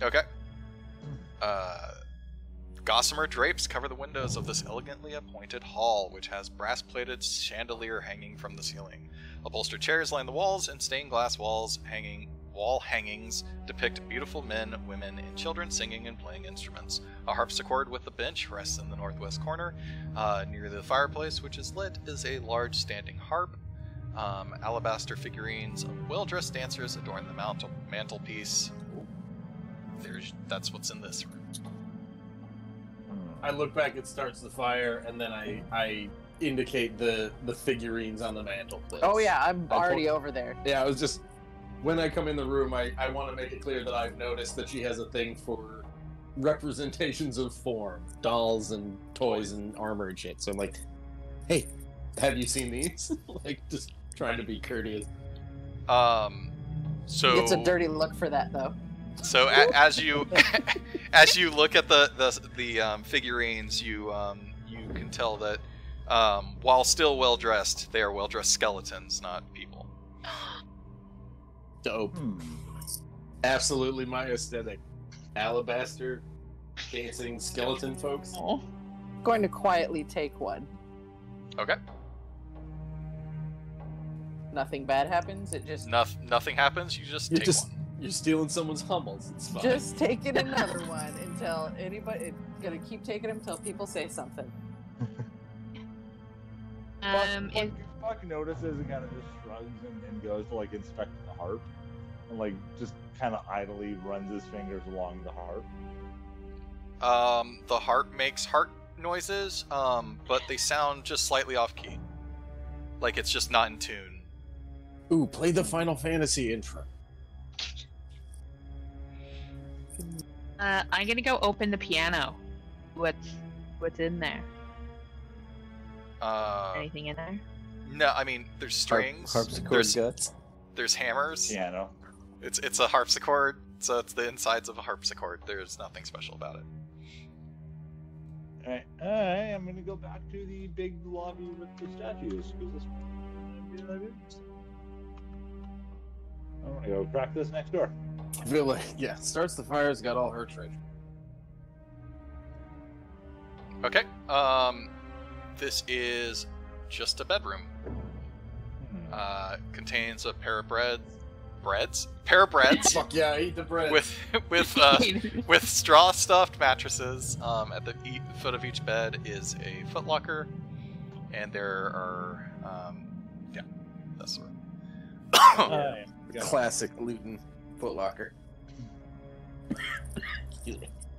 Okay. Gossamer drapes cover the windows of this elegantly appointed hall, which has brass-plated chandelier hanging from the ceiling. Upholstered chairs line the walls, and stained glass wall hangings depict beautiful men, women, and children singing and playing instruments. A harpsichord with a bench rests in the northwest corner. Near the fireplace, which is lit, is a large standing harp. Alabaster figurines of well-dressed dancers adorn the mantelpiece. That's what's in this room. I look back at Starts the Fire, and then I indicate the figurines on the mantelpiece. Oh yeah, I'm already over there. Yeah, I was just... When I come in the room, I want to make it clear that I've noticed that she has a thing for representations of form. Dolls and toys and armor and shit. So I'm like, hey, have you seen these? Like, just trying to be courteous. So... It's a dirty look for that, though. So as you as you look at the figurines, you can tell that while still well dressed, they are well dressed skeletons, not people. Dope. Absolutely my aesthetic. Alabaster dancing skeleton folks. Going to quietly take one. Okay. Nothing bad happens. It just nothing happens. You just take one. You're stealing someone's Hummels. It's fine. Just taking another one until anybody. Gonna keep taking them until people say something. Buck notices and kind of just shrugs and goes to like inspect the harp, and like just kind of idly runs his fingers along the harp. The harp makes heart noises, but they sound just slightly off key. Like it's just not in tune. Ooh, play the Final Fantasy intro. I'm gonna go open the piano. What's in there? Anything in there? No, I mean there's strings. Harpsichord guts. There's hammers. Piano. It's a harpsichord, so it's the insides of a harpsichord. There's nothing special about it. Alright, I'm gonna go back to the big lobby with the statues. I'm gonna go crack this next door. I feel like, yeah, Starts the Fire's got all her treasure. Okay. This is just a bedroom. Contains a pair of breads. Fuck yeah, I eat the bread. with straw stuffed mattresses. At the foot of each bed is a footlocker, and there are that's the room. Classic Luton footlocker.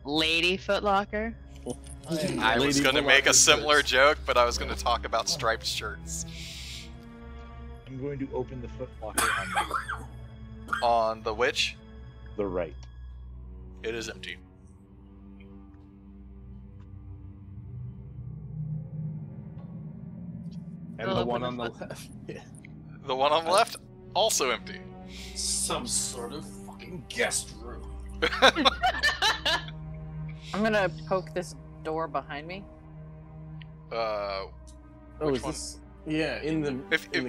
Lady footlocker. I was going to make a similar joke, but I was going to talk about striped shirts. I'm going to open the footlocker On the which? The right. It is empty. And the one on the left. Yeah. The one on the left, also empty. Some sort of fucking guest room. I'm gonna poke this door behind me. Which one? Yeah, in the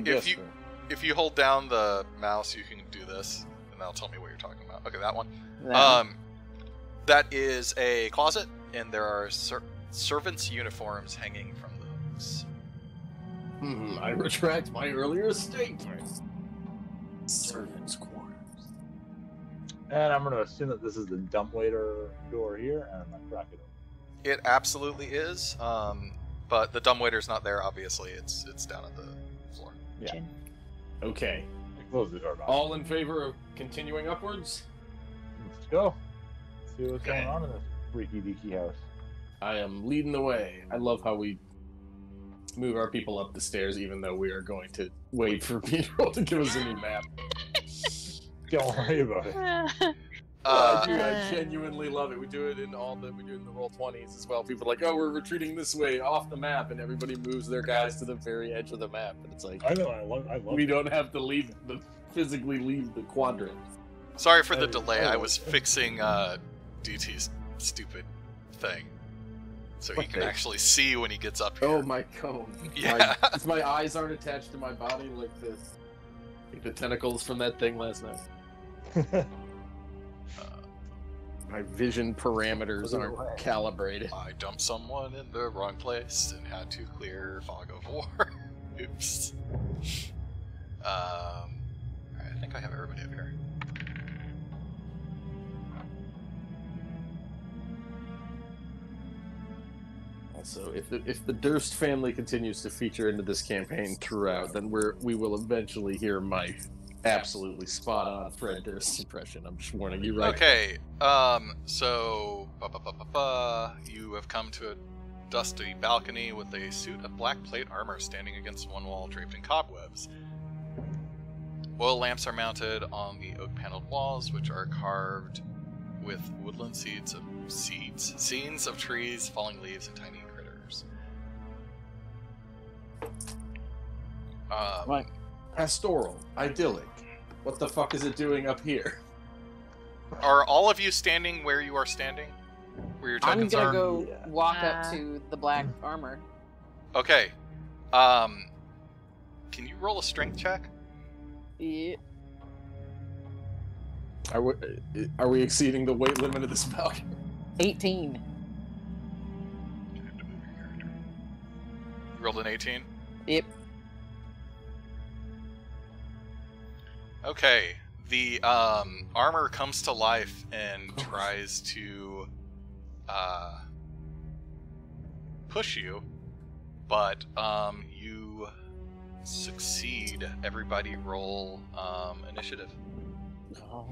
guest room. If you hold down the mouse, you can do this, and that'll tell me what you're talking about. Okay, that one. That is a closet, and there are servants' uniforms hanging from the hooks. I retract my earlier statement. Servants' quarters. And I'm going to assume that this is the dumbwaiter door here, and I'm going to crack it open. It absolutely is, but the dumbwaiter's not there, obviously. It's down at the floor. Yeah. Okay. I close the door. All in favor of continuing upwards? Let's go. See what's going on in this freaky deaky house. I am leading the way. I love how we move our people up the stairs, even though we are going to wait for people to give us a new map. Don't worry about it. Dude, I genuinely love it. We do it in the roll 20s as well. People are like, oh, we're retreating this way off the map, and everybody moves their guys to the very edge of the map. And it's like, I know, I love we don't have to physically leave the quadrant. Sorry for the delay. I was fixing DT's stupid thing, so he can actually see when he gets up here. Oh my god! Yeah, my eyes aren't attached to my body like this. Like the tentacles from that thing last night. My vision parameters aren't calibrated. I dumped someone in the wrong place and had to clear fog of war. Oops. I think I have everybody up here. So if the Durst family continues to feature into this campaign throughout, then we will eventually hear my absolutely spot on Fred Durst impression. I'm just warning you right. Okay. So you have come to a dusty balcony with a suit of black plate armor standing against one wall draped in cobwebs. Oil lamps are mounted on the oak-paneled walls, which are carved with woodland scenes of trees, falling leaves, and tiny critters. Right. Pastoral, idyllic. What the fuck is it doing up here? Are all of you standing where you are standing? Where your I'm tokens gonna are? go walk up to the black armor. Okay. Can you roll a strength check? Yeah. Are we exceeding the weight limit of this balcony? 18. You rolled an 18? Yep. Okay. The armor comes to life and tries to push you, but you succeed. Everybody roll initiative. Oh,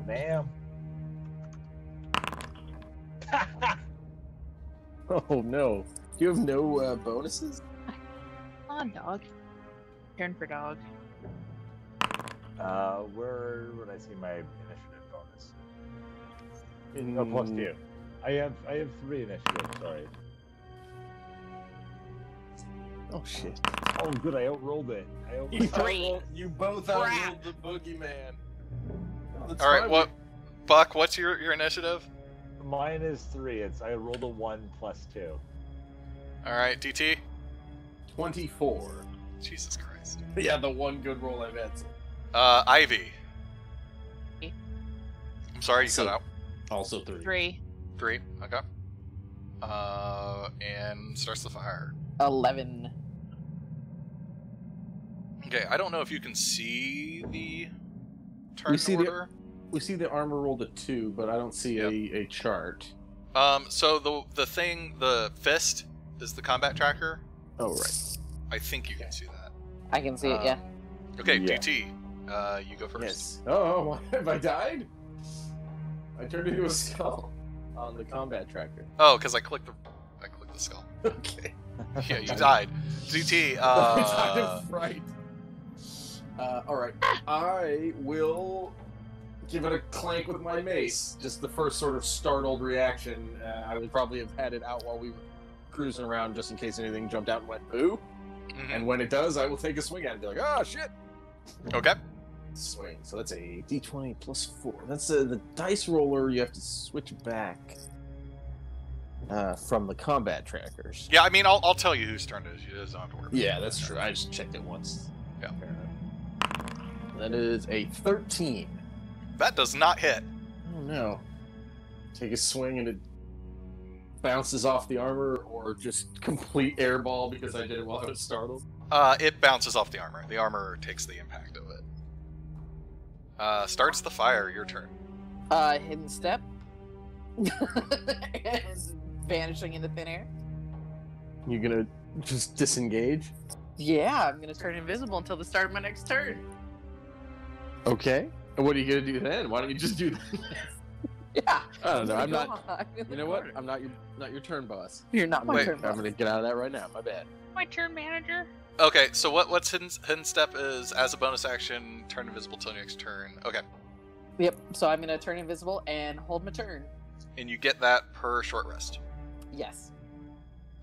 Damn. oh no. You have no bonuses? Come on, dog. Turn for dog. Where would I see my initiative bonus? +2. I have 3 initiative. Sorry. Oh shit. Oh, good. I outrolled it. You both outrolled the boogeyman. All right. Buck? What's your initiative? Mine is 3. I rolled a 1 +2. All right, DT. 24. Jesus Christ. Yeah, the one good roll I've had. Ivy. I'm sorry, you cut out. Also 3. 3. 3. Okay. And starts the fire. 11. Okay, I don't know if you can see the turn order. We see the armor rolled a 2, but I don't see a chart. So the fist is the combat tracker. Oh, right. I think you can see that. I can see it, yeah. Okay, Yeah. DT, you go first. Yes. Oh, have I died? I turned into a skull on the combat tracker. Oh, because I clicked the skull. Okay. Yeah, you died. DT, I died of fright. Alright. I will give it a clank with my mace. Just the first sort of startled reaction. I would probably have had it out while we were cruising around just in case anything jumped out and went boo. Mhm. And when it does, I will take a swing at it and be like, oh shit! Okay. Swing. So that's a d20 +4. That's the dice roller you have to switch back from the combat trackers. Yeah, I mean, I'll tell you whose turn it is. You just don't have to worry about it. Yeah, that's true. I just checked it once. Yeah. Fair enough. That is a 13. That does not hit. Oh no. Take a swing and it bounces off the armor, or just complete airball because I did it while I was startled? It bounces off the armor. The armor takes the impact of it. Starts the fire. Your turn. Hidden step. And vanishing into thin air. You gonna just disengage? Yeah, I'm gonna turn invisible until the start of my next turn. Okay. And what are you gonna do then? Why don't you just do that? Yeah. I don't know. I'm Go not. on. You know what? I'm not your turn boss. You're not my Wait, turn. I'm boss. gonna get out of that right now. My bad. My turn, manager. Okay, so what's hidden step is as a bonus action, turn invisible till your next turn. Okay, Yep. So I'm gonna turn invisible and hold my turn. and you get that per short rest. Yes.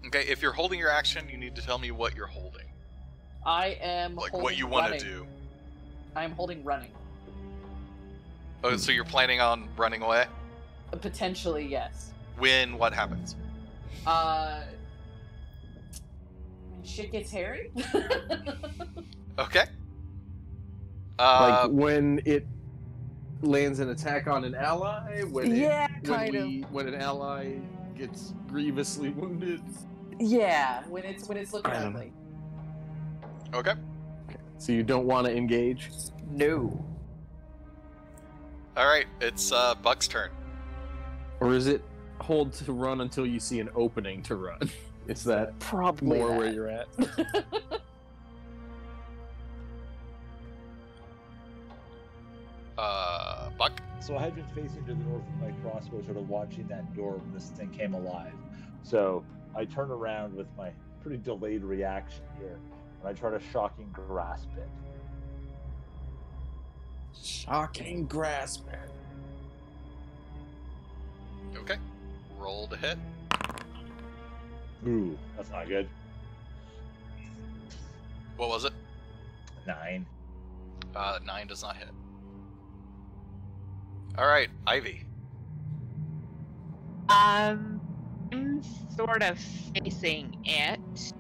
Okay, if you're holding your action, you need to tell me what you're holding, I am like holding what you want to running. do. I am holding running. Oh, so you're planning on running away? Potentially, yes. When what happens? When shit gets hairy. Okay. Like when it lands an attack on an ally, when when an ally gets grievously wounded. Yeah, when it's looking I don't ugly. Okay. So you don't want to engage? No. All right, it's Buck's turn. Or is it hold to run until you see an opening to run? It's that Probably more that. where you're at. Buck. So I had been facing to the north with my crossbow, sort of watching that door when this thing came alive. So I turn around with my pretty delayed reaction here, and I try to shocking grasp it. Shocking grasp. Okay. Roll to hit. Ooh, that's not good. What was it? 9. 9 does not hit. All right, Ivy. I'm sort of facing it,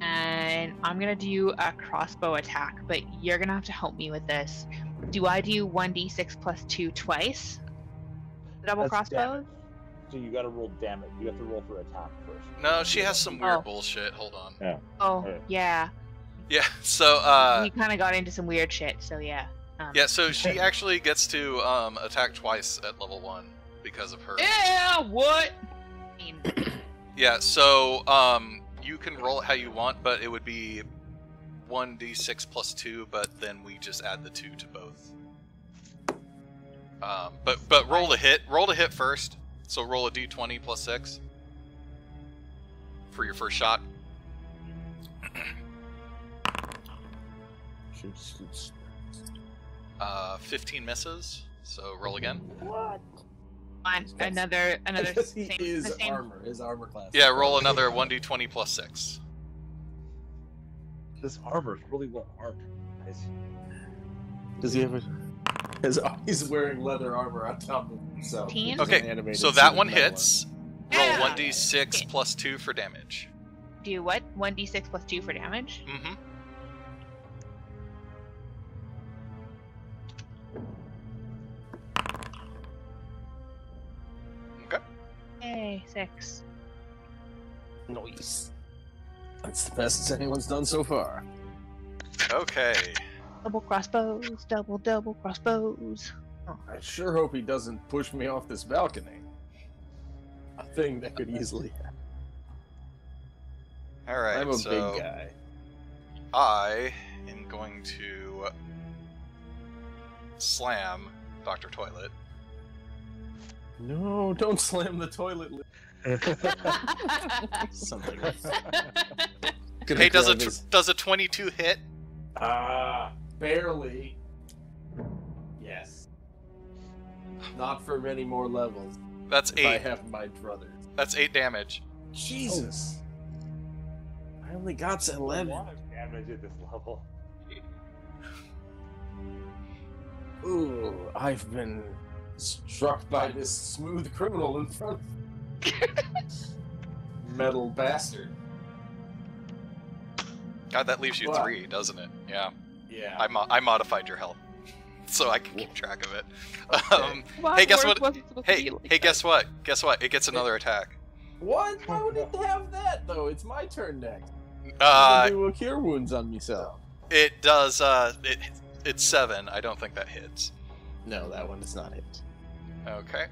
and I'm gonna do a crossbow attack, but you're gonna have to help me with this. Do I do 1d6 plus 2 twice? Double That's crossbow? damage. So you gotta roll damage. You have to roll for attack first. No, she has some weird Oh. bullshit. Hold on. Yeah. Oh, Okay. yeah. Yeah, so, We kind of got into some weird shit, so yeah. yeah, so she actually gets to, attack twice at level 1 because of her. Yeah, what? I mean, Yeah, so, you can roll it how you want, but it would be 1d6 plus 2, but then we just add the 2 to both. But roll to hit. Roll to hit first. So roll a d20 plus 6 for your first shot. 15 misses. So roll again. What? fine. Another He is armor. His armor class. Yeah, roll another 1d20 plus 6. This armor is really well armed, guys. Does he have a? He's wearing leather armor on top of himself. Teen? Okay, so that one metal hits. Roll Yeah. 1d6 Okay. plus 2 for damage. Do what? 1d6 plus 2 for damage? Mm-hmm. Okay. Hey, 6. Nice. That's the best anyone's done so far. Okay. Double crossbows, double crossbows. I sure hope he doesn't push me off this balcony. A thing that could easily happen. Alright, I'm a so big guy. I am going to slam Dr. Toilet. No, don't slam the toilet lid. Something. Hey, does a 22 hit? Barely. Yes. Not for many more levels. That's If I 8. have my druthers. That's 8 damage. Jesus. I only got 11. A lot of damage at this level. Ooh, I've been struck by this smooth criminal in front of metal bastard. God, that leaves you What? 3, doesn't it? Yeah. Yeah. I modified your health, so I can keep track of it. Okay. Hey, guess what? Wasn't supposed to Hey, be like hey, that. guess what? Guess what? It gets another attack. What? Why would it have that, though? It's my turn next. Uh, Do a cure wounds on myself. it does. It's 7. I don't think that hits. No, that one does not hit. Okay.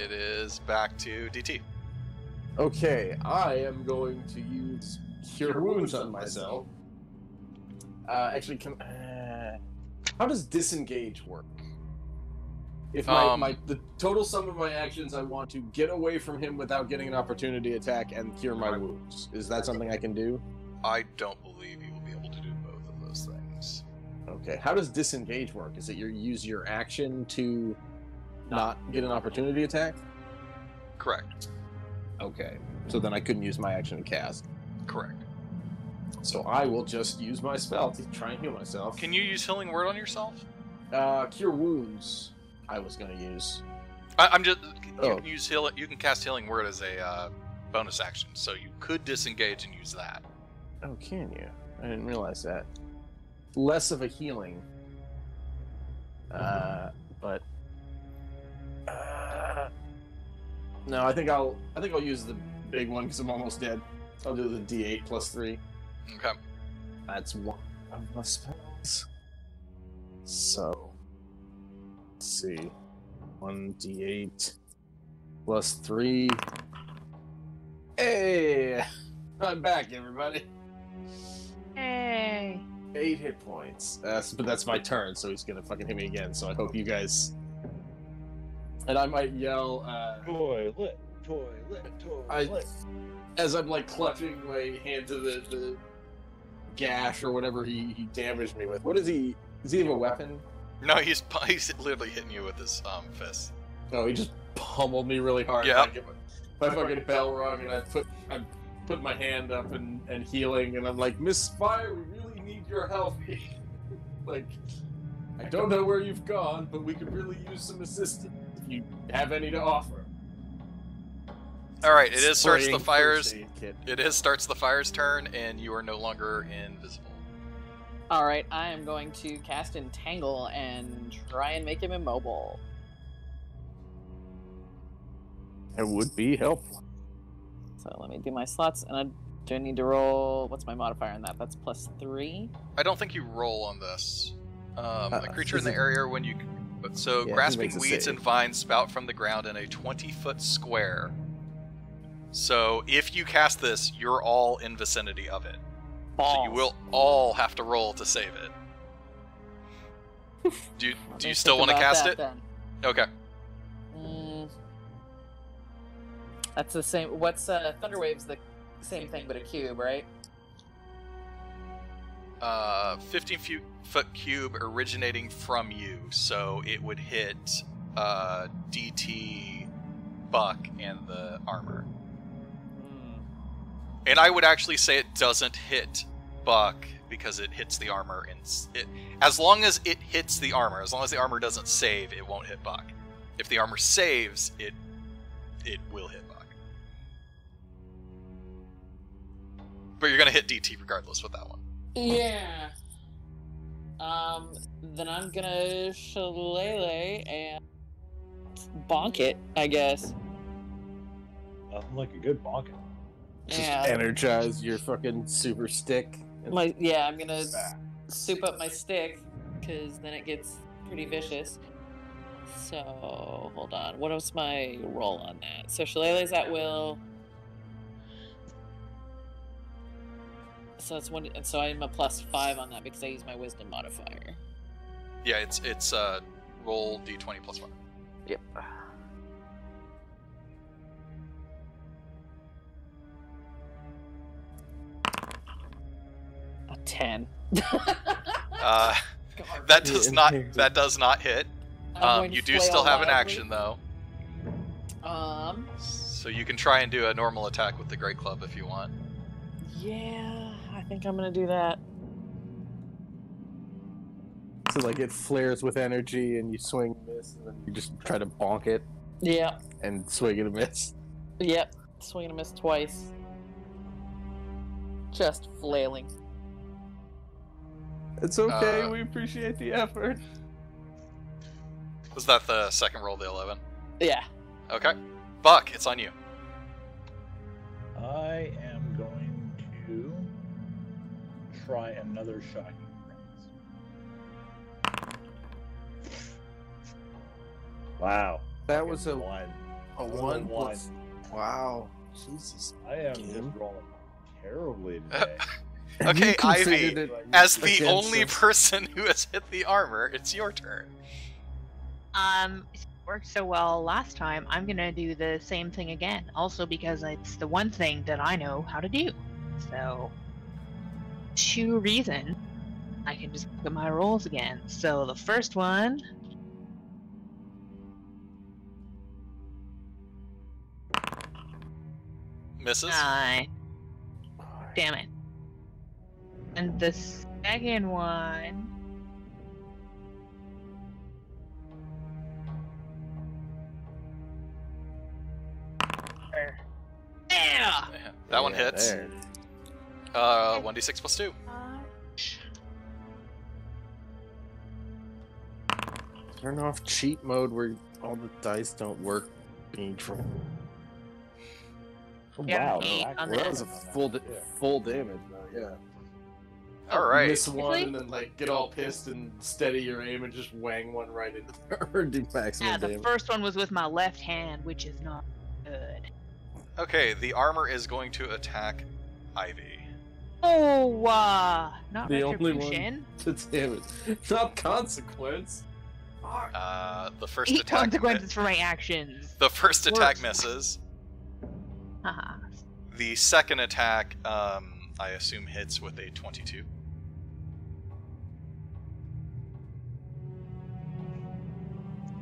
It is back to DT. Okay, I am going to use cure wounds on myself. Actually, how does disengage work? If the total sum of my actions, I want to get away from him without getting an opportunity attack and cure my wounds. Is that something I can do? I don't believe you will be able to do both of those things. Okay. How does disengage work? Is it you use your action to not get an opportunity attack? Correct. Okay. So then I couldn't use my action to cast. Correct. So I will just use my spell to try and heal myself. Can you use Healing Word on yourself? Cure wounds. I was gonna use. I'm just. You Oh. can use heal. You can cast Healing Word as a bonus action, so you could disengage and use that. Oh, can you? I didn't realize that. Less of a healing. But. No, I think I'll use the big one because I'm almost dead. I'll do the D8 plus 3. Okay. That's one of my spells. So, let's see. 1d8 plus 3. Hey, I'm back, everybody. Hey. 8 hit points. But that's my turn, so he's gonna fucking hit me again. So I hope you guys. And I might yell. Toilet. As I'm like clutching my hand to the gash or whatever he damaged me with. What is he? Does he have a weapon? No, he's literally hitting you with his fist. Oh, he just pummeled me really hard. Yeah. My fucking bell rung, and I put my hand up and healing, and I'm like, Miss Fire, we really need your help. Like, I don't know where you've gone, but we could really use some assistance if you have any to offer. All right, it is starts the Spraying fire's. first aid kit. It is starts the fire's turn, and you are no longer invisible. Alright, I am going to cast Entangle and try and make him immobile. It would be helpful. So let me do my slots, and I do need to roll. What's my modifier on that? That's +3. I don't think you roll on this. A creature in the area when you. So Yeah, grasping he makes a weeds save. and vines spout from the ground in a 20-foot square. So if you cast this, you're all in vicinity of it. So you will all have to roll to save it. Do you still want to cast it? Then. Okay. That's the same. What's Thunderwave's the same thing but a cube, right? 15-foot cube originating from you, so it would hit DT, Buck, and the armor. And I would actually say it doesn't hit Buck because it hits the armor, and as long as it hits the armor, as long as the armor doesn't save, it won't hit Buck. If the armor saves, it will hit Buck. But you're gonna hit DT regardless with that one. Yeah. Then I'm gonna shillelagh and bonk it, I guess. Nothing like a good bonk. Just Yeah. energize your fucking super stick. I'm gonna soup up my stick, because then it gets pretty vicious. So, hold on. What was my roll on that? So, shillelagh's at will. So it's one, and so I'm a +5 on that because I use my wisdom modifier. Yeah, it's roll d20 plus 1. Yep. A 10. That does not hit. You do still have an action though. So you can try and do a normal attack with the Great Club if you want. Yeah, I think I'm gonna do that. So like it flares with energy, and you swing and miss, and then you just try to bonk it Yeah. and swing and miss. Yep. Swing and a miss twice. Just flailing. It's okay. We appreciate the effort. Was that the second roll, the 11? Yeah. Okay. Buck, it's on you. I am going to try another shocking grasp. Wow. That was a one. A one plus. Wow. Jesus. I am just rolling terribly today. Okay, Ivy, as the against only us. person who has hit the armor, it's your turn. It worked so well last time, I'm gonna do the same thing again. Also because it's the one thing that I know how to do. So, 2 reasons I can just look at my rolls again. So the first one. Misses. 9. Damn it. And the second one. Yeah! That one hits. There. 1d6 plus 2. Turn off cheat mode where all the dice don't work. Painful. Yeah, Wow. 8 on Well, that that. was a full damage, though. Yeah. Alright. Miss one and then like get all pissed and steady your aim and just wang one right into her. Do maximum Yeah, the damage. first one was with my left hand, which is not good. Okay, the armor is going to attack Ivy. Oh, not The only retribution. one to damage. Not consequence. The first Eight attack. consequences for my actions. The first attack misses. Haha. The second attack, I assume, hits with a 22.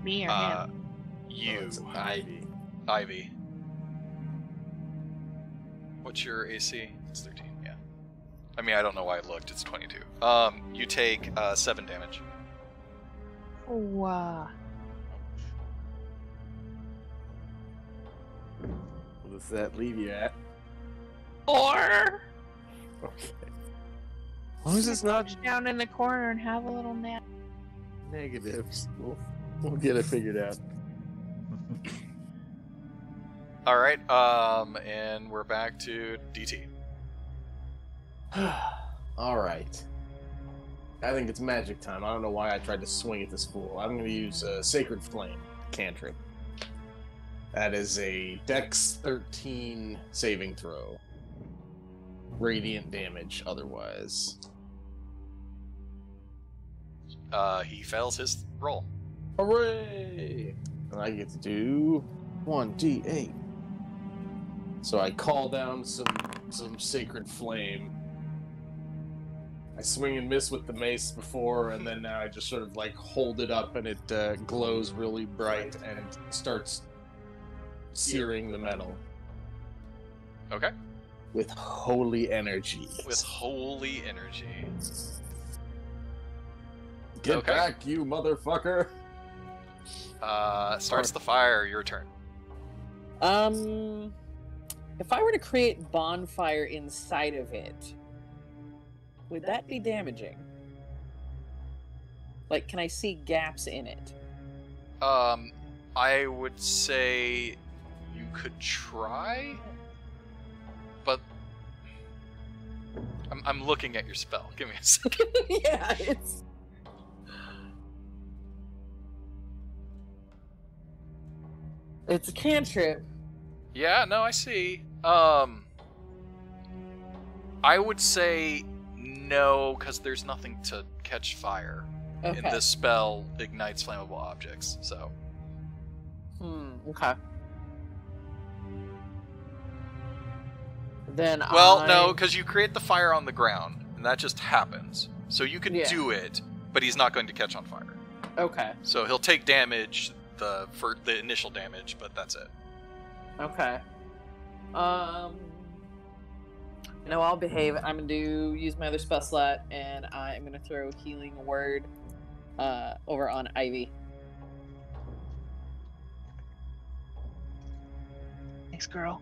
Me or him? You, Oh, it's Ivy. Ivy. What's your AC? It's 13, yeah. I mean, I don't know why I looked. It's 22. You take 7 damage. Oh, What does that leave you at? 4. Okay. As long as it's not Crouch down in the corner and have a little nap. negatives, we'll get it figured out. All right, and we're back to DT. All right. I think it's magic time. I don't know why I tried to swing at this fool. I'm going to use a Sacred Flame cantrip. That is a Dex 13 saving throw. Radiant damage otherwise. He fails his roll. Hooray! And I get to do 1d8. So I call down some Sacred Flame. I swing and miss with the mace before, and then now I just sort of like hold it up and it glows really bright and starts searing the metal. Okay. With holy energy. With holy energy. Get Okay. back, you motherfucker! Starts the fire. Your turn. If I were to create bonfire inside of it, would that be damaging? Like, can I see gaps in it? I would say you could try, but I'm looking at your spell. Give me a second. Yeah, it's... It's a cantrip. Yeah, no, I see. I would say no, because there's nothing to catch fire. Okay. And this spell ignites flammable objects, so. Okay. Then Well, no, because you create the fire on the ground, and that just happens. So you could Yeah. do it, but he's not going to catch on fire. Okay. So he'll take damage, for the initial damage, but that's it. Okay. No, I'll behave. I'm gonna use my other spell slot, and I'm gonna throw Healing Word over on Ivy. Thanks, girl.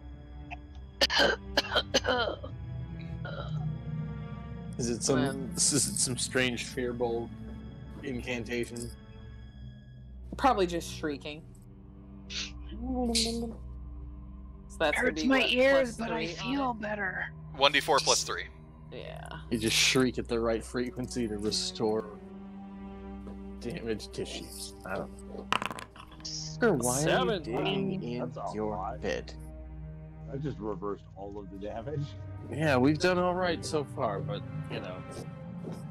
Is it some strange Fearbolt incantation? Probably just shrieking. So that's gonna Hurts be, my what, ears, plus but I 3 on feel it? better. 1d4 plus 3. Yeah. You just shriek at the right frequency to restore damaged tissues. I don't know. Sir, why are you 17. digging in That's a your lot. bed? I I just reversed all of the damage. Yeah, we've done all right so far, but you know,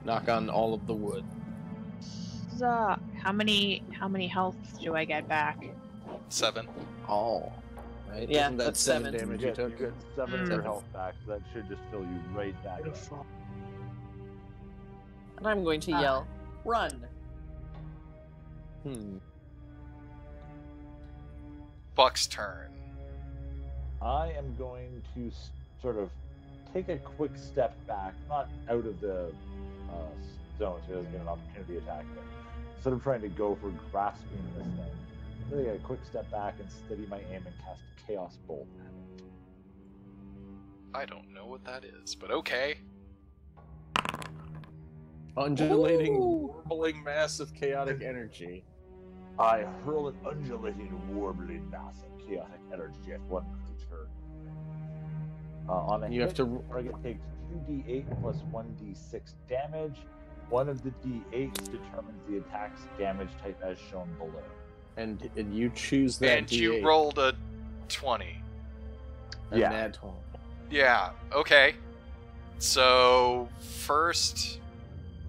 knock on all of the wood. How many health do I get back? 7. All. Right? Yeah, Isn't that that's 7 7. damage You you get, took? you get 7 of Mm. your health back. So that should just fill you right back up. And I'm going to yell, "Run!" Buck's turn. I am going to sort of take a quick step back, not out of the zone, so he doesn't get an opportunity attack, but instead of trying to go for grasping this thing, I'm going to take a quick step back and steady my aim and cast Chaos Bolt at it. I don't know what that is, but okay. Undulating, Ooh. warbling mass of chaotic energy. I hurl an undulating, warbling mass of chaotic energy at one creature. On a You hit, have to. target takes 2d8 plus 1d6 damage. One of the d8s determines the attack's damage type as shown below. And you choose that And D8. you rolled a 20. A nat 20. Yeah. Okay. So first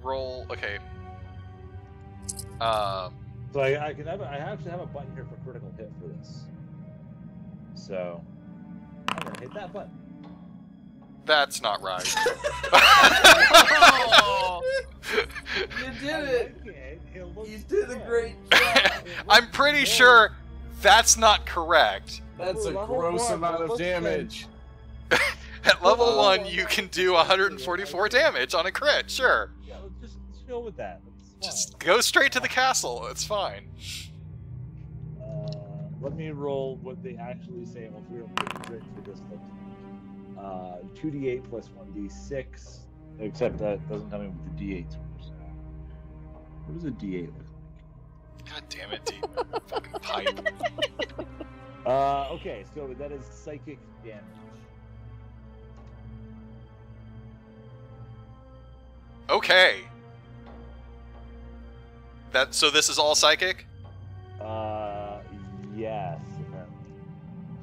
roll. Okay. So I actually have a button here for critical hit for this. So I'm gonna hit that button. That's not right. Oh, you did it. You did a great job. I'm pretty sure that's not correct. That's a gross amount of damage. At level 1, you can do 144 damage on a crit. Sure. Yeah, let's go with that. Just go straight to the castle. It's fine. Let me roll what they actually say. Well, we're going for this thing. 2d8 plus 1d6. Except that doesn't tell me what the d8s were. So. What does a d8 look like? God damn it, deep fucking pipe. Okay, so that is psychic damage. Okay. So this is all psychic? Yes, apparently.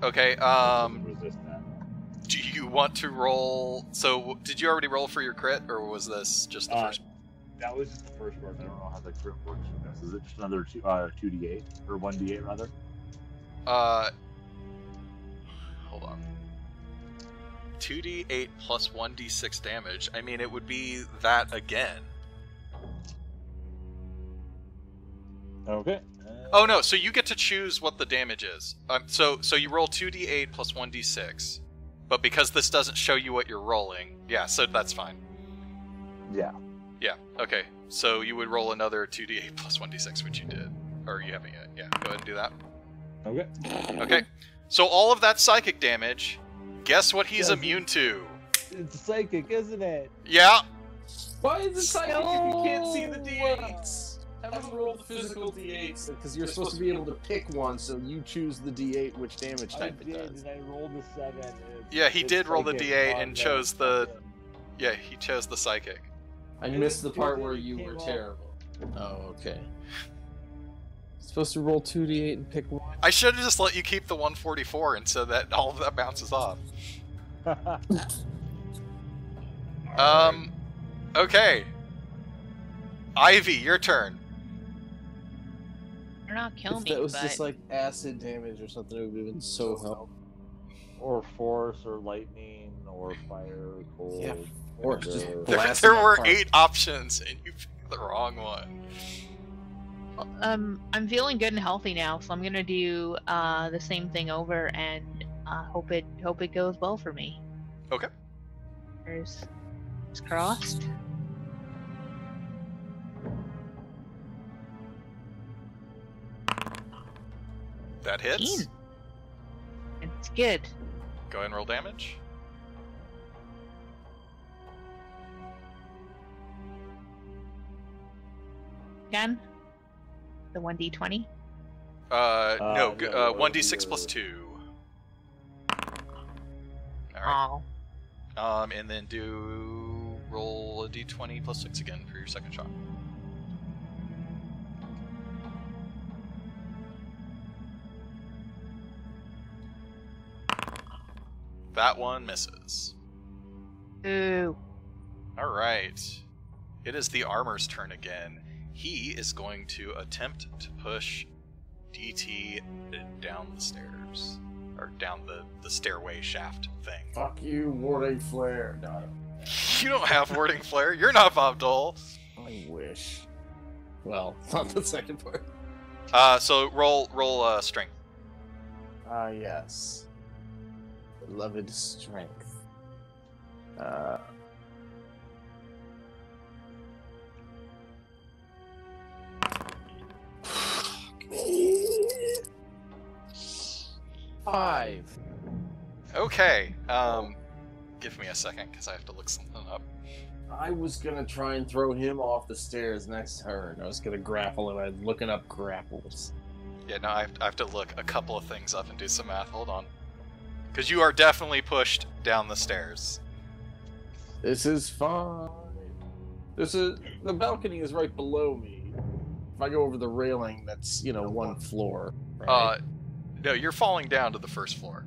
Okay, Resist that. do you want to roll... So, did you already roll for your crit, or was this just the first? That was just the first one. I don't know how the crit works for this. Is it just another 2d8? Or 1d8, rather? Hold on. 2d8 plus 1d6 damage. I mean, it would be that again. Okay. Oh no, so you get to choose what the damage is. So you roll 2d8 plus 1d6. But because this doesn't show you what you're rolling, yeah, so that's fine. Yeah. Yeah, okay. So you would roll another 2d8 plus 1d6, which you did. Or you haven't yet. Yeah, go ahead and do that. Okay. Okay. So all of that psychic damage, guess what he's immune to? It's psychic, isn't it? Yeah. Why is it psychic if you can't see the d8s? Have him roll the physical d8s, because you're supposed to be able to pick one, so you choose the d8 which damage type it does. And I rolled a 7. Yeah, he did roll the psychic d8 on and chose the... Yeah, he chose the psychic. I missed the part where you were terrible. Oh, okay. Supposed to roll 2d8 and pick one. I should have just let you keep the 144 and so that all of that bounces off. Okay. Ivy, your turn. They're not killing me, If that was but just like acid damage or something, it would have been so helpful. Or force, or lightning, or fire, cold. Yeah, force, just thunder. blast There them were apart. 8 options and you picked the wrong one. I'm feeling good and healthy now, so I'm gonna do the same thing over and hope it goes well for me. Okay. Fingers crossed. That hits. 18. It's good. Go ahead and roll damage. Again, the 1d20. No, no, 1d6 plus 2. Alright. Oh, And then roll a d20 plus 6 again for your second shot. That one misses. ooh. Alright. It is the armor's turn again. He is going to attempt to push DT down the stairs. Or down the stairway shaft thing. Fuck you, warding flare. No, You don't have warding flare. You're not Bob Dole. I wish. Well, not the second part. So roll strength. Yes. Beloved strength. 5. Okay. Give me a second because I have to look something up. I was gonna try and throw him off the stairs next turn. I was gonna grapple him. I'm looking up grapples. Yeah, no, I have to look a couple of things up and do some math. Hold on. Because you are definitely pushed down the stairs. This is fine. The balcony is right below me. If I go over the railing, that's, one floor. Right? No, you're falling down to the first floor.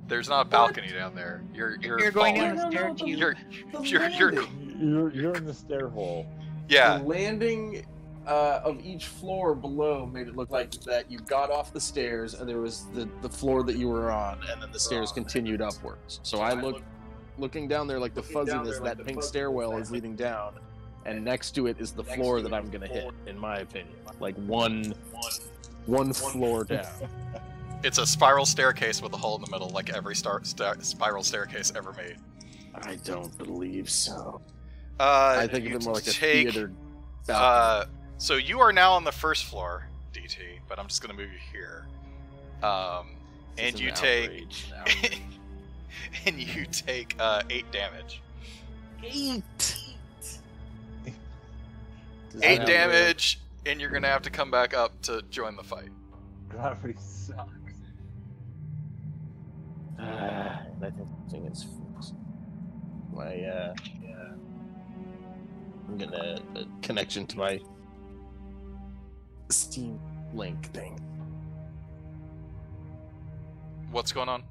There's not a balcony down there. You're going falling. down the stair tube. You're in the stair hole. Yeah. The landing of each floor below made it look like that you got off the stairs and there was the floor that you were on, and then the stairs continued upwards. So I looking down there, like the fuzziness, that pink stairwell is leading down, and next to it is the floor that I'm gonna hit, in my opinion. Like one floor down. It's a spiral staircase with a hole in the middle, like every spiral staircase ever made. I don't believe so. I think of it more like a take, theater. So you are now on the first floor, DT, but I'm just gonna move you here. And you take and you take 8 damage. 8 damage, and you're gonna have to come back up to join the fight. Gravity sucks. I think it's my I'm gonna connection to my Steam Link thing. What's going on?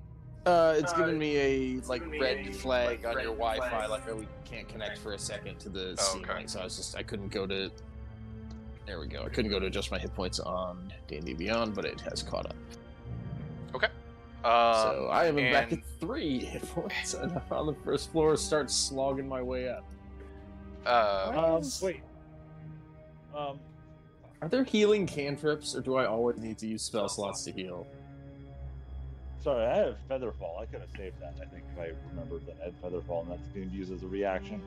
It's giving me a red flag on your Wi-Fi, like we can't connect for a second to the Steam Link. So I couldn't go to. There we go. I couldn't go to adjust my hit points on D&D Beyond, but it has caught up. Okay. So I am back at 3 hit points, and on the first floor, start slogging my way up. Wait. Are there healing cantrips, or do I always need to use spell slots to heal? Sorry, I have Featherfall. I could have saved that, I think, if I remembered that I had Featherfall, and that's being used as a reaction.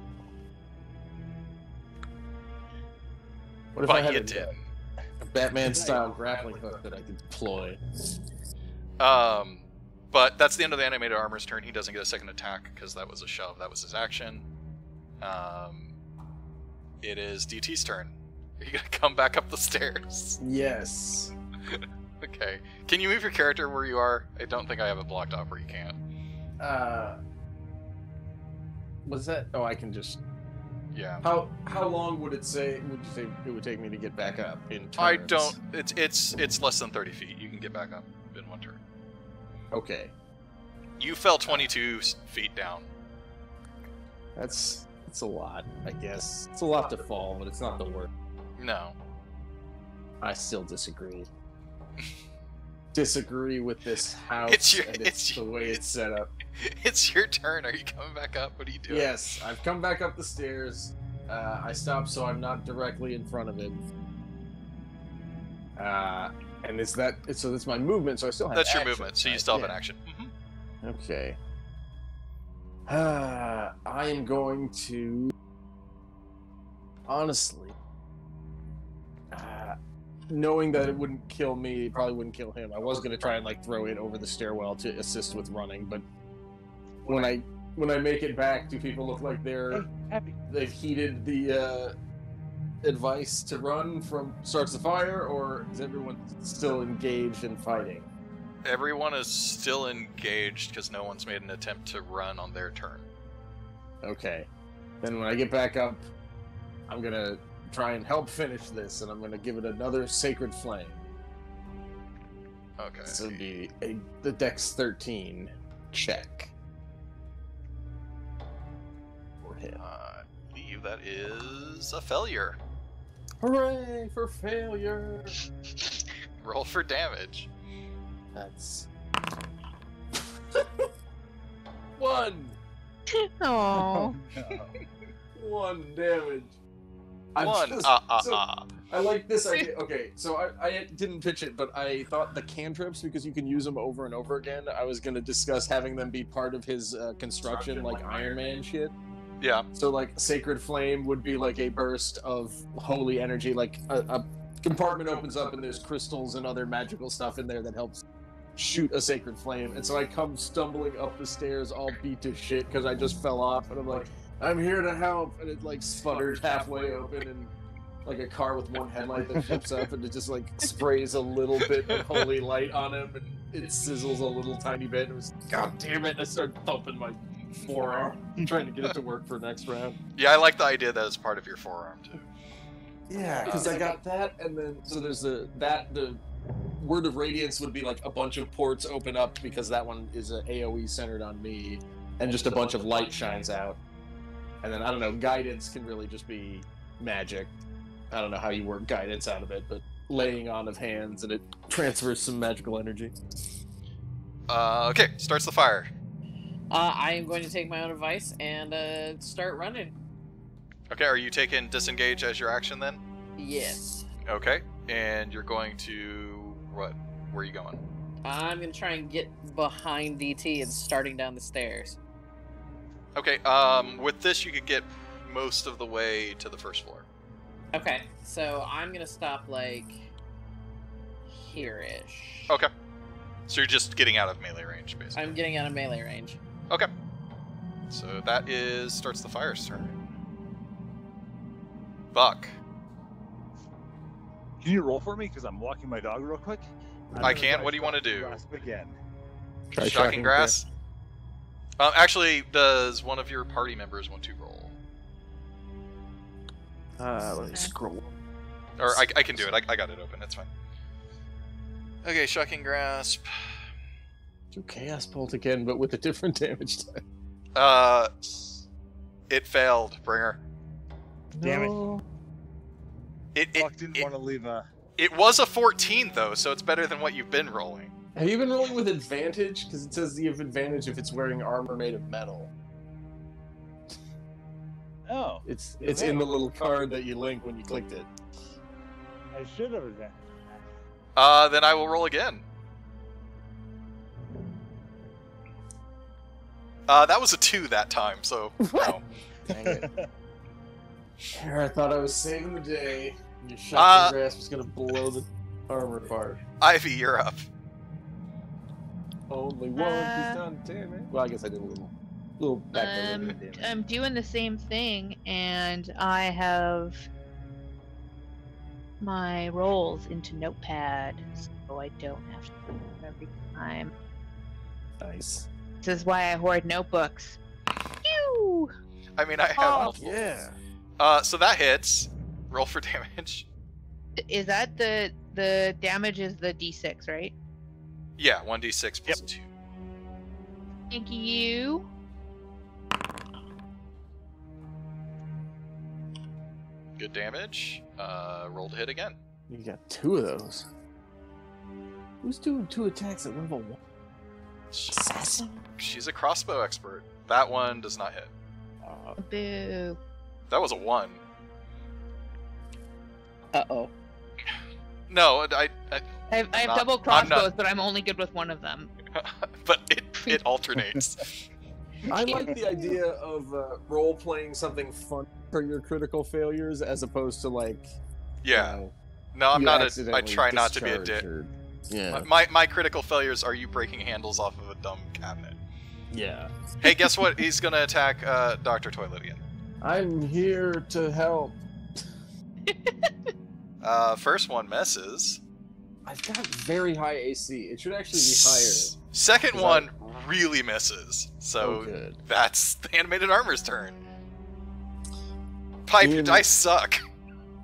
What if I had a Batman-style grappling hook that I could deploy? But that's the end of the animated armor's turn. He doesn't get a second attack because that was a shove. That was his action. It is DT's turn. Are you gonna come back up the stairs? Yes. Okay. Can you move your character where you are? I don't think I have it blocked off where you can't. Was that? Oh, I can just. Yeah. How long would it say? Would you say it would take me to get back up in turns? I don't. It's less than 30 feet. You can get back up in one turn. Okay. You fell 22 feet down. That's a lot, I guess. It's a lot to fall, but it's not the worst. No. I still disagree. Disagree with this house it's the way it's set up. It's your turn. Are you coming back up? What are you doing? Yes, I've come back up the stairs. I stopped so I'm not directly in front of him. And so that's my movement, so I still have That's action, your movement, so you still have an action. Mm-hmm. Okay. I am going to... Honestly... knowing that it wouldn't kill me, it probably wouldn't kill him. I was going to try and throw it over the stairwell to assist with running, but when I make it back, do people look like they've heeded the advice to run from starts the fire, or is everyone still engaged in fighting? Everyone is still engaged because no one's made an attempt to run on their turn. Okay. Then when I get back up, I'm going to try and help finish this, and I'm going to give it another Sacred Flame. Okay. This would be the Dex 13 check. For him. I believe that is a failure. Hooray for failure! Roll for damage. That's... 1! Oh. No. 1 damage. I like this idea. Okay, so I didn't pitch it, but I thought the cantrips, because you can use them over and over again, I was going to discuss having them be part of his construction, like Iron Man shit. Yeah. So, Sacred Flame would be a burst of holy energy, a compartment opens up and there's crystals and other magical stuff in there that helps shoot a Sacred Flame. And so I come stumbling up the stairs all beat to shit because I just fell off, and I'm like, I'm here to help, and it sputters halfway open, and like a car with one headlight that flips up, and it just sprays a little bit of holy light on him, and it sizzles a little tiny bit. It was, God damn it! I started thumping my forearm, trying to get it to work for next round. Yeah, I like the idea that it's part of your forearm too. Yeah, because I got that, and then so there's the Word of Radiance would be like a bunch of ports open up because that one is a AoE centered on me, and just a bunch of light shines out. And then, I don't know, Guidance can really just be magic. I don't know how you work Guidance out of it, but laying on of hands and it transfers some magical energy. Okay, starts the fire. I am going to take my own advice and start running. Okay, are you taking disengage as your action then? Yes. Okay, and you're going to what? Where are you going? I'm going to try and get behind DT and starting down the stairs. Okay, with this you could get most of the way to the first floor. Okay, so I'm going to stop, like, here-ish. Okay. So you're just getting out of melee range, basically. I'm getting out of melee range. Okay. So that starts the fire's turn. Buck. Can you roll for me? Because I'm walking my dog real quick. I can. What do you want to do? Grasp again. Try Shocking Grass? Actually, does one of your party members want to roll? Let me scroll. Or I can do it. I got it open. It's fine. Okay, Shocking Grasp. Do Chaos Bolt again, but with a different damage type. It failed, Bringer. Damn it. Buck didn't want to leave a... It was a 14, though, so it's better than what you've been rolling. Have you been rolling with advantage? Because it says you have advantage if it's wearing armor made of metal. Oh. It's in the little card that you link when you clicked it. I should have advantage. Then I will roll again. That was a 2 that time, so no. Dang it. Here, I thought I was saving the day. Your Shocking Grasp was going to blow the armor apart. Ivy, you're up. Only one is done, damn it. Well, I guess I did a little back there. I'm doing the same thing, and I have my rolls into Notepad, so I don't have to do them every time. Nice. This is why I hoard notebooks. Pew! I mean, I have multiple. Yeah. So that hits. Roll for damage. Is that the damage is the D6, right? Yeah, 1d6 plus 2. Thank you. Good damage. Roll to hit again. You got 2 of those. Who's doing 2 attacks at level 1? Assassin? She's a crossbow expert. That one does not hit. Boo. That was a 1. Uh-oh. No, I have not- double I'm crossbows, not- but I'm only good with one of them. but it alternates. I like the idea of role-playing something fun for your critical failures as opposed to, like... Yeah. You know, No, I'm you not I accidentally try not to be a discharge dick. or- Yeah. My critical failures are you breaking handles off of a dumb cabinet. Yeah. Hey, guess what? He's gonna attack Dr. Toilet again. I'm here to help. First one misses. I've got very high AC. It should actually be higher. Second one really misses. So good. that's the animated armor's turn. Pipe, your dice suck.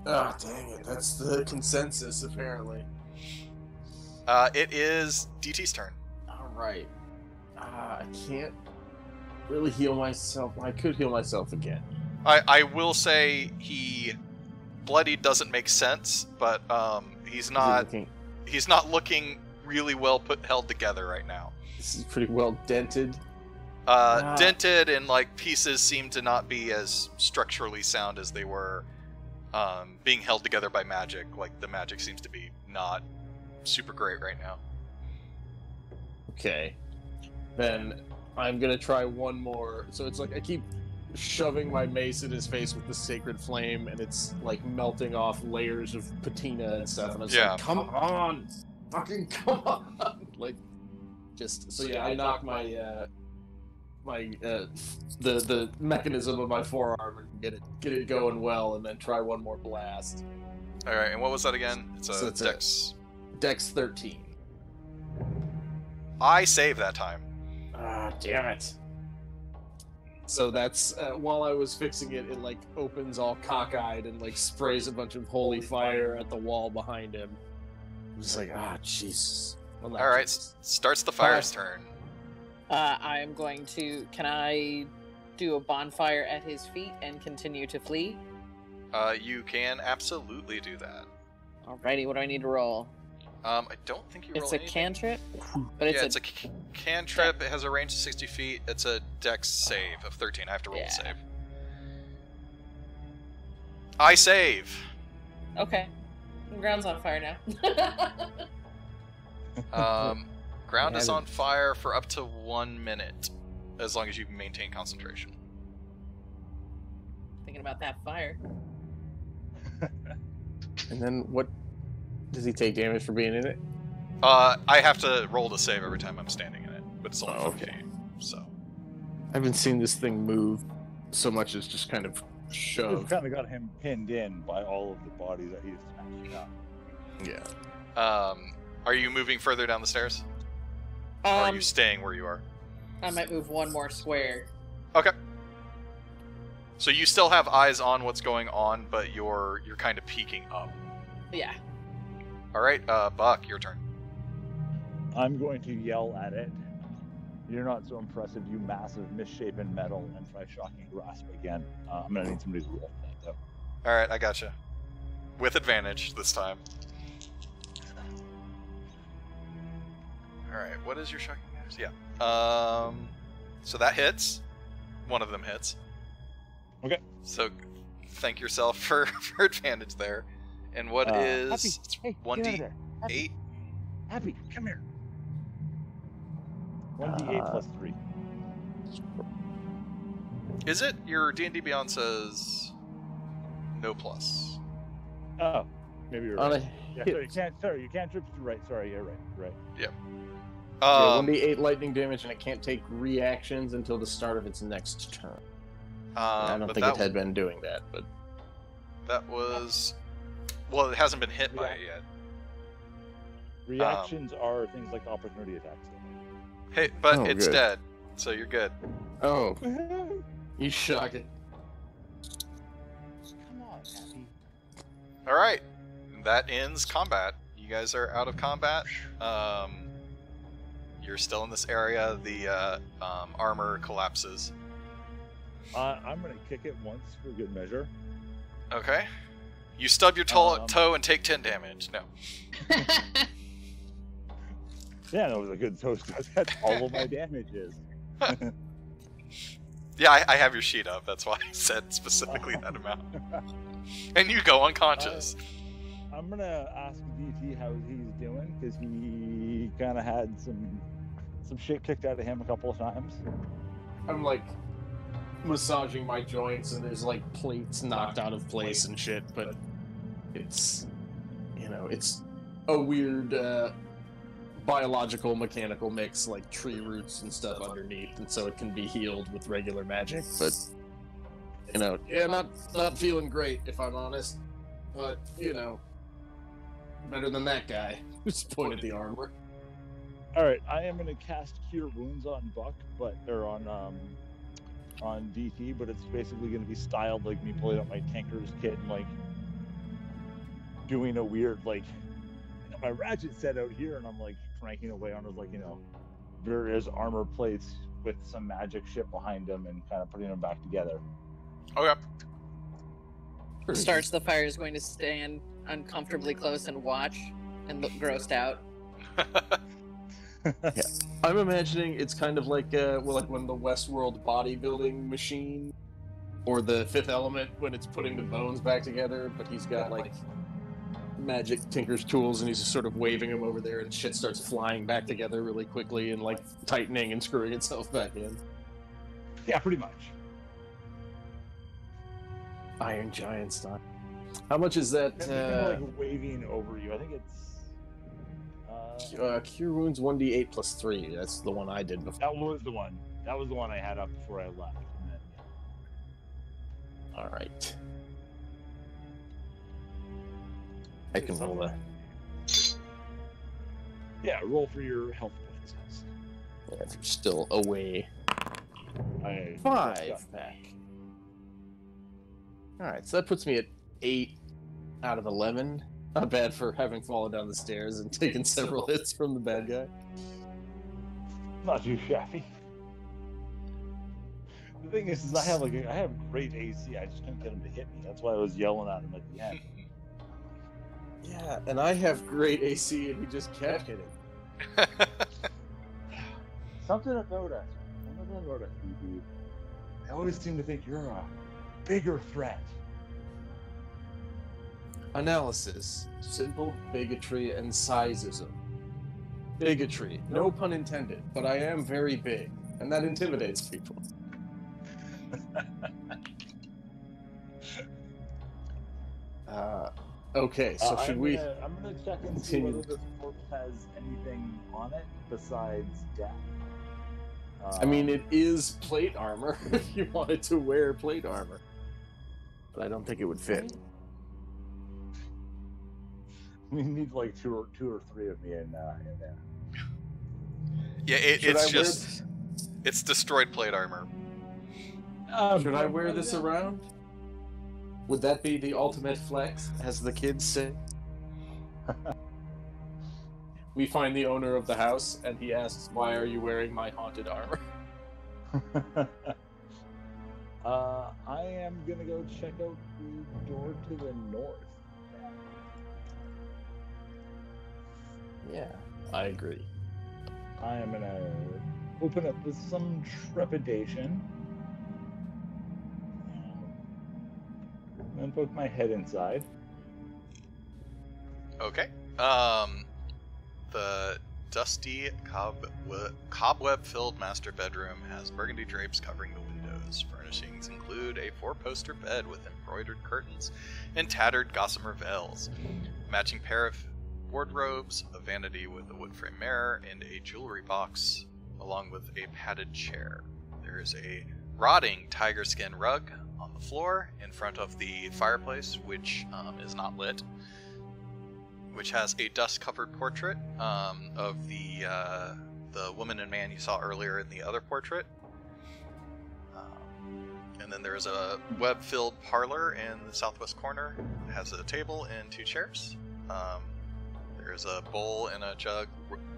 Oh, dang it. That's the consensus, apparently. It is DT's turn. Alright. I can't really heal myself. I could heal myself again. I will say bloody doesn't make sense, but he's not looking really well held together right now. This is pretty well dented. Dented, and like pieces seem to not be as structurally sound as they were being held together by magic. Like the magic seems to be not super great right now. Okay. Then I'm gonna try one more. So it's like I keep shoving my mace in his face with the sacred flame, and it's like melting off layers of patina and stuff. And I was like, "Come on, fucking come on!" Like, just so yeah, I knock my the mechanism of my forearm and get it going well, and then try one more blast. All right, and what was that again? It's a Dex. Dex 13. I save that time. Ah, damn it. So that's, while I was fixing it, it like opens all cockeyed and like sprays a bunch of holy fire at the wall behind him. It's like, ah, jeez. Well, All right, starts the fire's turn. I am going to. Can I do a bonfire at his feet and continue to flee? You can absolutely do that. Alrighty, what do I need to roll? I don't think you roll It's a anything. cantrip? But It's a cantrip. It has a range of 60 feet. It's a dex save of 13. I have to roll a save. I save. Okay. Ground's on fire now. Ground is on fire for up to 1 minute, as long as you maintain concentration. Thinking about that fire. And then what? Does he take damage for being in it? I have to roll to save every time I'm standing in it, but it's only 15, so. I haven't seen this thing move so much as just kind of We've shove. kind of got him pinned in by all of the bodies that he's smashing up. Yeah. Are you moving further down the stairs? Or are you staying where you are? I might move one more square. Okay. So you still have eyes on what's going on, but you're kind of peeking up. Yeah. All right, Buck, your turn. I'm going to yell at it. You're not so impressive, you massive misshapen metal, and try shocking grasp again. I'm gonna need somebody to roll for that though. All right, I gotcha. With advantage this time. All right, what is your shocking grasp? Yeah. So that hits. One of them hits. Okay. So thank yourself for advantage there. And what is Happy, hey, 1d8? Happy, come here. 1d8 plus 3. Is it? Your D&D Beyond says no plus. Oh, maybe you're right. Yeah, you can't trip. Right, sorry, you're right. Yeah. 1d8 lightning damage, and it can't take reactions until the start of its next turn. I don't think it had been doing that, but that was. Well, it hasn't been hit by it yet. Reactions are things like opportunity attacks. Hey, but it's dead, so you're good. Oh, you shock it. Come on, Happy. All right, that ends combat. You guys are out of combat. You're still in this area. The armor collapses. I'm gonna kick it once for good measure. Okay. You stub your toe and take 10 damage. No. Yeah, that was a good toast. That's all of my damage is. Yeah, I have your sheet up. That's why I said specifically that amount. And you go unconscious. I'm gonna ask DT how he's doing, because he kind of had some shit kicked out of him a couple of times. I'm like massaging my joints, and there's like plates knocked out of place and shit, but it's, it's a weird biological mechanical mix, like tree roots and stuff underneath, and so it can be healed with regular magic, but not feeling great, if I'm honest, but better than that guy who's pointed the armor. All right, I am gonna cast Cure Wounds on Buck, but they're on DT, but it's basically gonna be styled like me pulling out my Tanker's kit and like doing a weird my ratchet set out here, and I'm like cranking away on those various armor plates with some magic shit behind them, and kind of putting them back together. Okay. Starts the Fire is going to stand uncomfortably close and watch and look grossed out. Yeah. I'm imagining it's kind of like when the Westworld bodybuilding machine, or the Fifth Element when it's putting the bones back together, but he's got magic tinker's tools, and he's just sort of waving them over there, and shit starts flying back together really quickly and tightening and screwing itself back in. Yeah, pretty much. Iron Giant style. How much is that? It's kind of waving over you. I think it's Cure Wounds 1d8 plus 3. That's the one I did before. That was the one. That was the one I had up before I left. And then, All right. I can roll that. Yeah, roll for your health points. Yeah, if you're still away. 5 back. Alright, so that puts me at 8 out of 11. Not bad for having fallen down the stairs and taken several hits from the bad guy. Not too shabby. The thing is I have great AC. I just couldn't get him to hit me. That's why I was yelling at him at the end. Yeah, and I have great AC, and he just kept hitting. Something about us, you dude. I always seem to think you're a bigger threat. Analysis. Simple bigotry and sizeism. Bigotry. No pun intended, but I am very big, and that intimidates people. Okay, so should we... I'm gonna check and see whether this corpse has anything on it besides death. I mean, it is plate armor, if you wanted to wear plate armor. But I don't think it would fit. We need like two or three of me in there. Yeah, it's destroyed plate armor. Should I wear this around? Would that be the ultimate flex, as the kids say? We find the owner of the house, and he asks, "Why are you wearing my haunted armor?" I am gonna go check out the door to the north. Yeah, I agree. I am gonna open up with some trepidation. And poke my head inside. Okay. The dusty cobweb-filled master bedroom has burgundy drapes covering the windows. Furnishings include a 4-poster bed with embroidered curtains and tattered gossamer veils, a matching pair of wardrobes, a vanity with a wood frame mirror, and a jewelry box, along with a padded chair. There is a rotting tiger skin rug on the floor in front of the fireplace, which is not lit, which has a dust-covered portrait of the woman and man you saw earlier in the other portrait. And then there's a web-filled parlor in the southwest corner. It has a table and 2 chairs. There's a bowl and a jug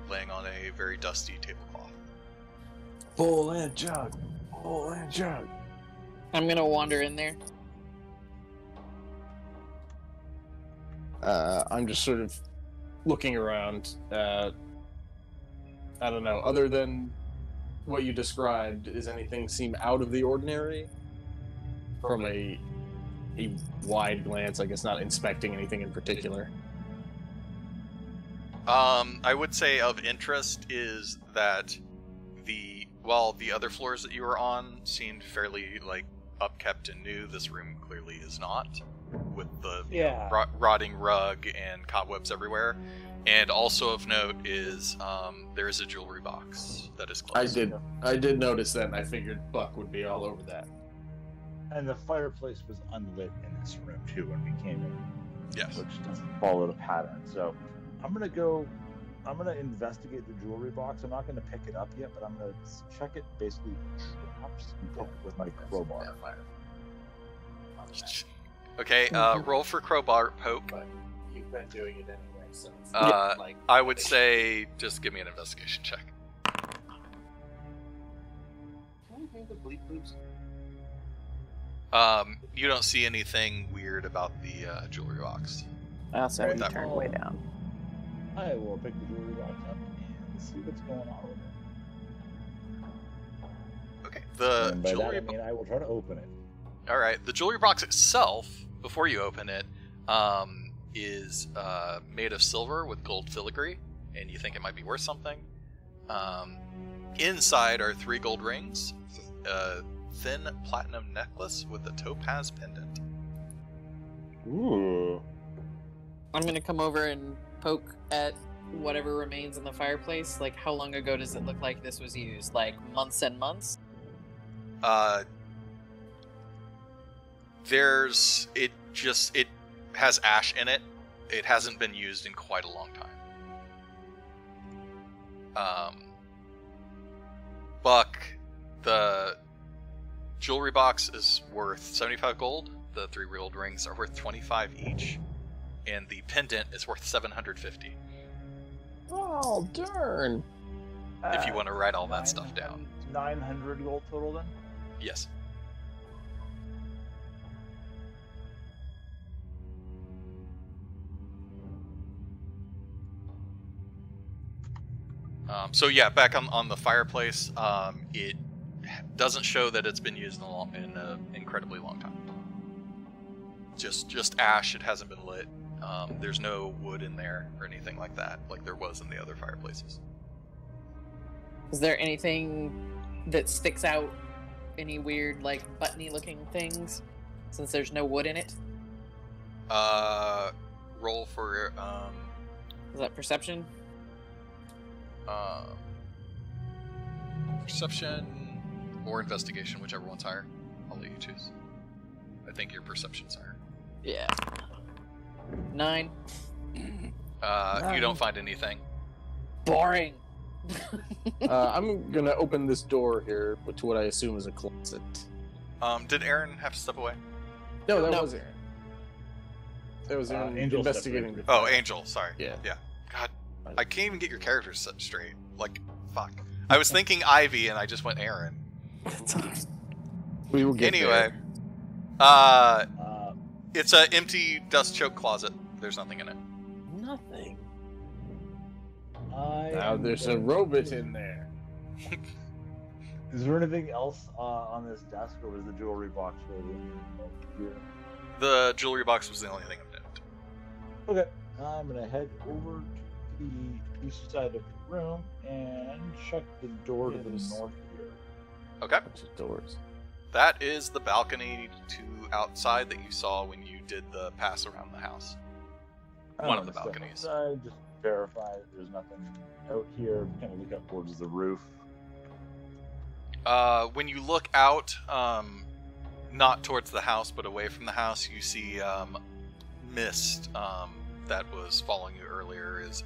laying on a very dusty tablecloth. Bowl and jug. Bowl and jug. I'm gonna wander in there. I'm just sort of looking around. I don't know. Other than what you described, does anything seem out of the ordinary? From a wide glance, I guess, not inspecting anything in particular. I would say of interest is that while the other floors that you were on seemed fairly upkept and new, this room clearly is not, with the rotting rug and cobwebs everywhere. And also of note is there is a jewelry box that is closed. I did notice that, and I figured Buck would be all over that. And the fireplace was unlit in this room too when we came in. Yes. Which doesn't follow the pattern. So I'm gonna investigate the jewelry box. I'm not gonna pick it up yet, but I'm gonna check it basically with my crowbar. Okay, roll for crowbar poke. But you've been doing it anyway, so it's I would say just give me an investigation check. You don't see anything weird about the jewelry box. I also have to turn way down. I will pick the jewelry box up and see what's going on with it. Okay, And by that, I mean I will try to open it. All right, the jewelry box itself, before you open it, is made of silver with gold filigree, and you think it might be worth something. Inside are 3 gold rings, a thin platinum necklace with a topaz pendant. Ooh. I'm gonna come over and poke at whatever remains in the fireplace. Like, how long ago does it look like this was used? Like, months and months? It has ash in it. It hasn't been used in quite a long time. Buck, the jewelry box is worth 75 gold. The 3 gold rings are worth 25 each. and the pendant is worth 750. Oh, darn. If you want to write all that stuff down. 900 gold total then? Yes. So yeah, back on the fireplace, it doesn't show that it's been used in an incredibly long time. Just ash. It hasn't been lit. There's no wood in there or anything like that, like there was in the other fireplaces. Is there anything that sticks out? Any weird, like, buttony looking things? Since there's no wood in it? Roll for, Is that perception? Perception or investigation, whichever one's higher. I'll let you choose. I think your perception's higher. Yeah. 9. You don't find anything. Boring! I'm gonna open this door here to what I assume is a closet. Did Aaron have to step away? No, that was Aaron. That was Aaron Angel investigating. Oh, Angel, sorry. Yeah. God, I can't even get your characters set straight. Like, fuck. I was thinking Ivy, and I just went Aaron. We will get anyway, there. It's an empty dust choke closet. There's nothing in it. Nothing. Now there's a robot in there. Is there anything else on this desk, or was the jewelry box really here? The jewelry box was the only thing of note. Okay, I'm gonna head over to the east side of the room and check the door to the north here. Okay. Bunch of doors. That is the balcony to outside that you saw when you did the pass around the house. One of the balconies. I just verify that there's nothing out here. Kind of look up towards the roof. When you look out, not towards the house, but away from the house, you see mist that was following you earlier is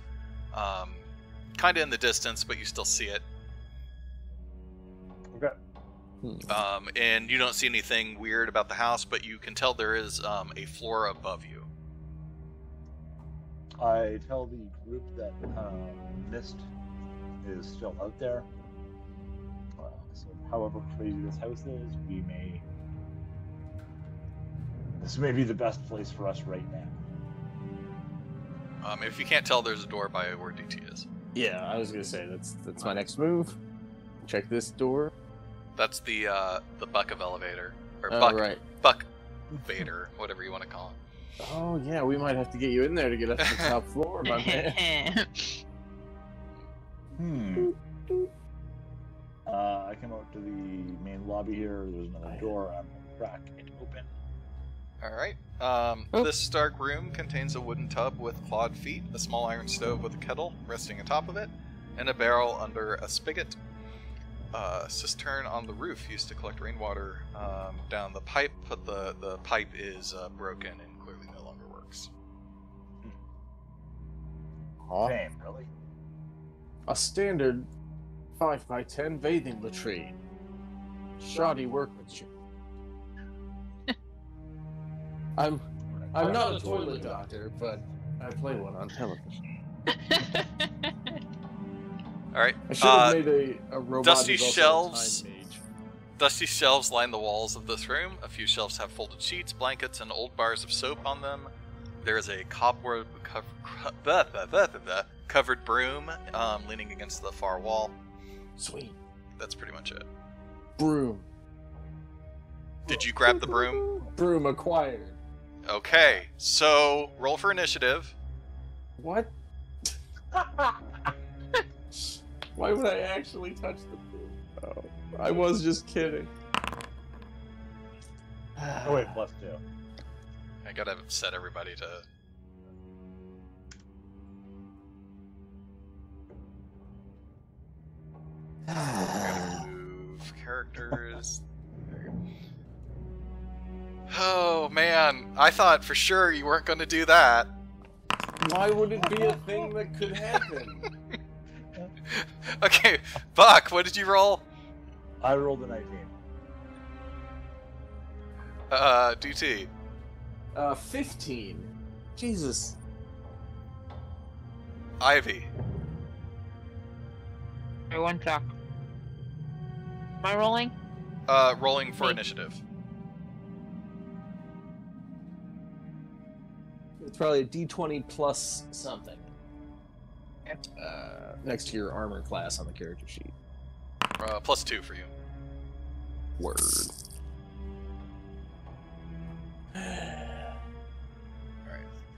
kind of in the distance, but you still see it. Okay. And you don't see anything weird about the house, but you can tell there is a floor above you. I tell the group that mist is still out there. So however crazy this house is, this may be the best place for us right now. If you can't tell, there's a door by where DT is. Yeah, I was gonna say that's my next move. Check this door. That's the Buck-of elevator, or right. Buck Vader, whatever you want to call it. Oh yeah, we might have to get you in there to get up to the top floor, my man. I come out to the main lobby here. There's another door. I'm gonna crack it open. Alright. This dark room contains a wooden tub with clawed feet, a small iron stove with a kettle resting atop of it, and a barrel under a spigot. Cistern on the roof used to collect rainwater down the pipe, but the pipe is broken and clearly no longer works. Damn, really? A standard 5x10 bathing latrine. Shoddy workmanship. I'm not a toilet doctor, but I play one on television. Alright. I should have made a robot Dusty who's also a shelves. time mage. Dusty shelves line the walls of this room. A few shelves have folded sheets, blankets, and old bars of soap on them. There is a cobweb covered broom leaning against the far wall. Sweet. That's pretty much it. Broom. Did you grab the broom? Broom acquired. Okay, so roll for initiative. What? Why would I actually touch the broom? Oh, I was just kidding. Oh wait, +2. I gotta set everybody to... I gotta move characters. Oh man, I thought for sure you weren't going to do that. Why would it be a thing that could happen? Okay, Buck, what did you roll? I rolled a 19. DT. 15. Jesus. Ivy. Everyone talk. Am I rolling? Rolling for Me. initiative. It's probably a D20 plus something. Okay. Next to your armor class on the character sheet. +2 for you. Word. Alright,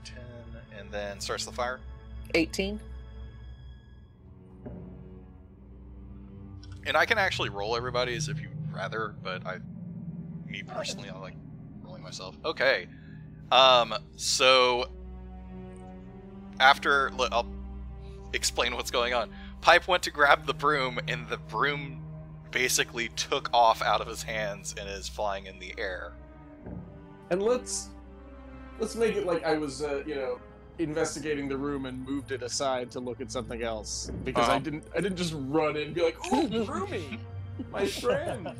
10, and then starts the fire. 18. And I can actually roll everybody's if you'd rather, but me personally, I like rolling myself. Okay. So after, I'll explain what's going on. Pipe went to grab the broom, and the broom basically took off out of his hands and is flying in the air. And let's make it like I was, investigating the room and moved it aside to look at something else because I didn't just run in and be like, "Oh, Broomy, my friend."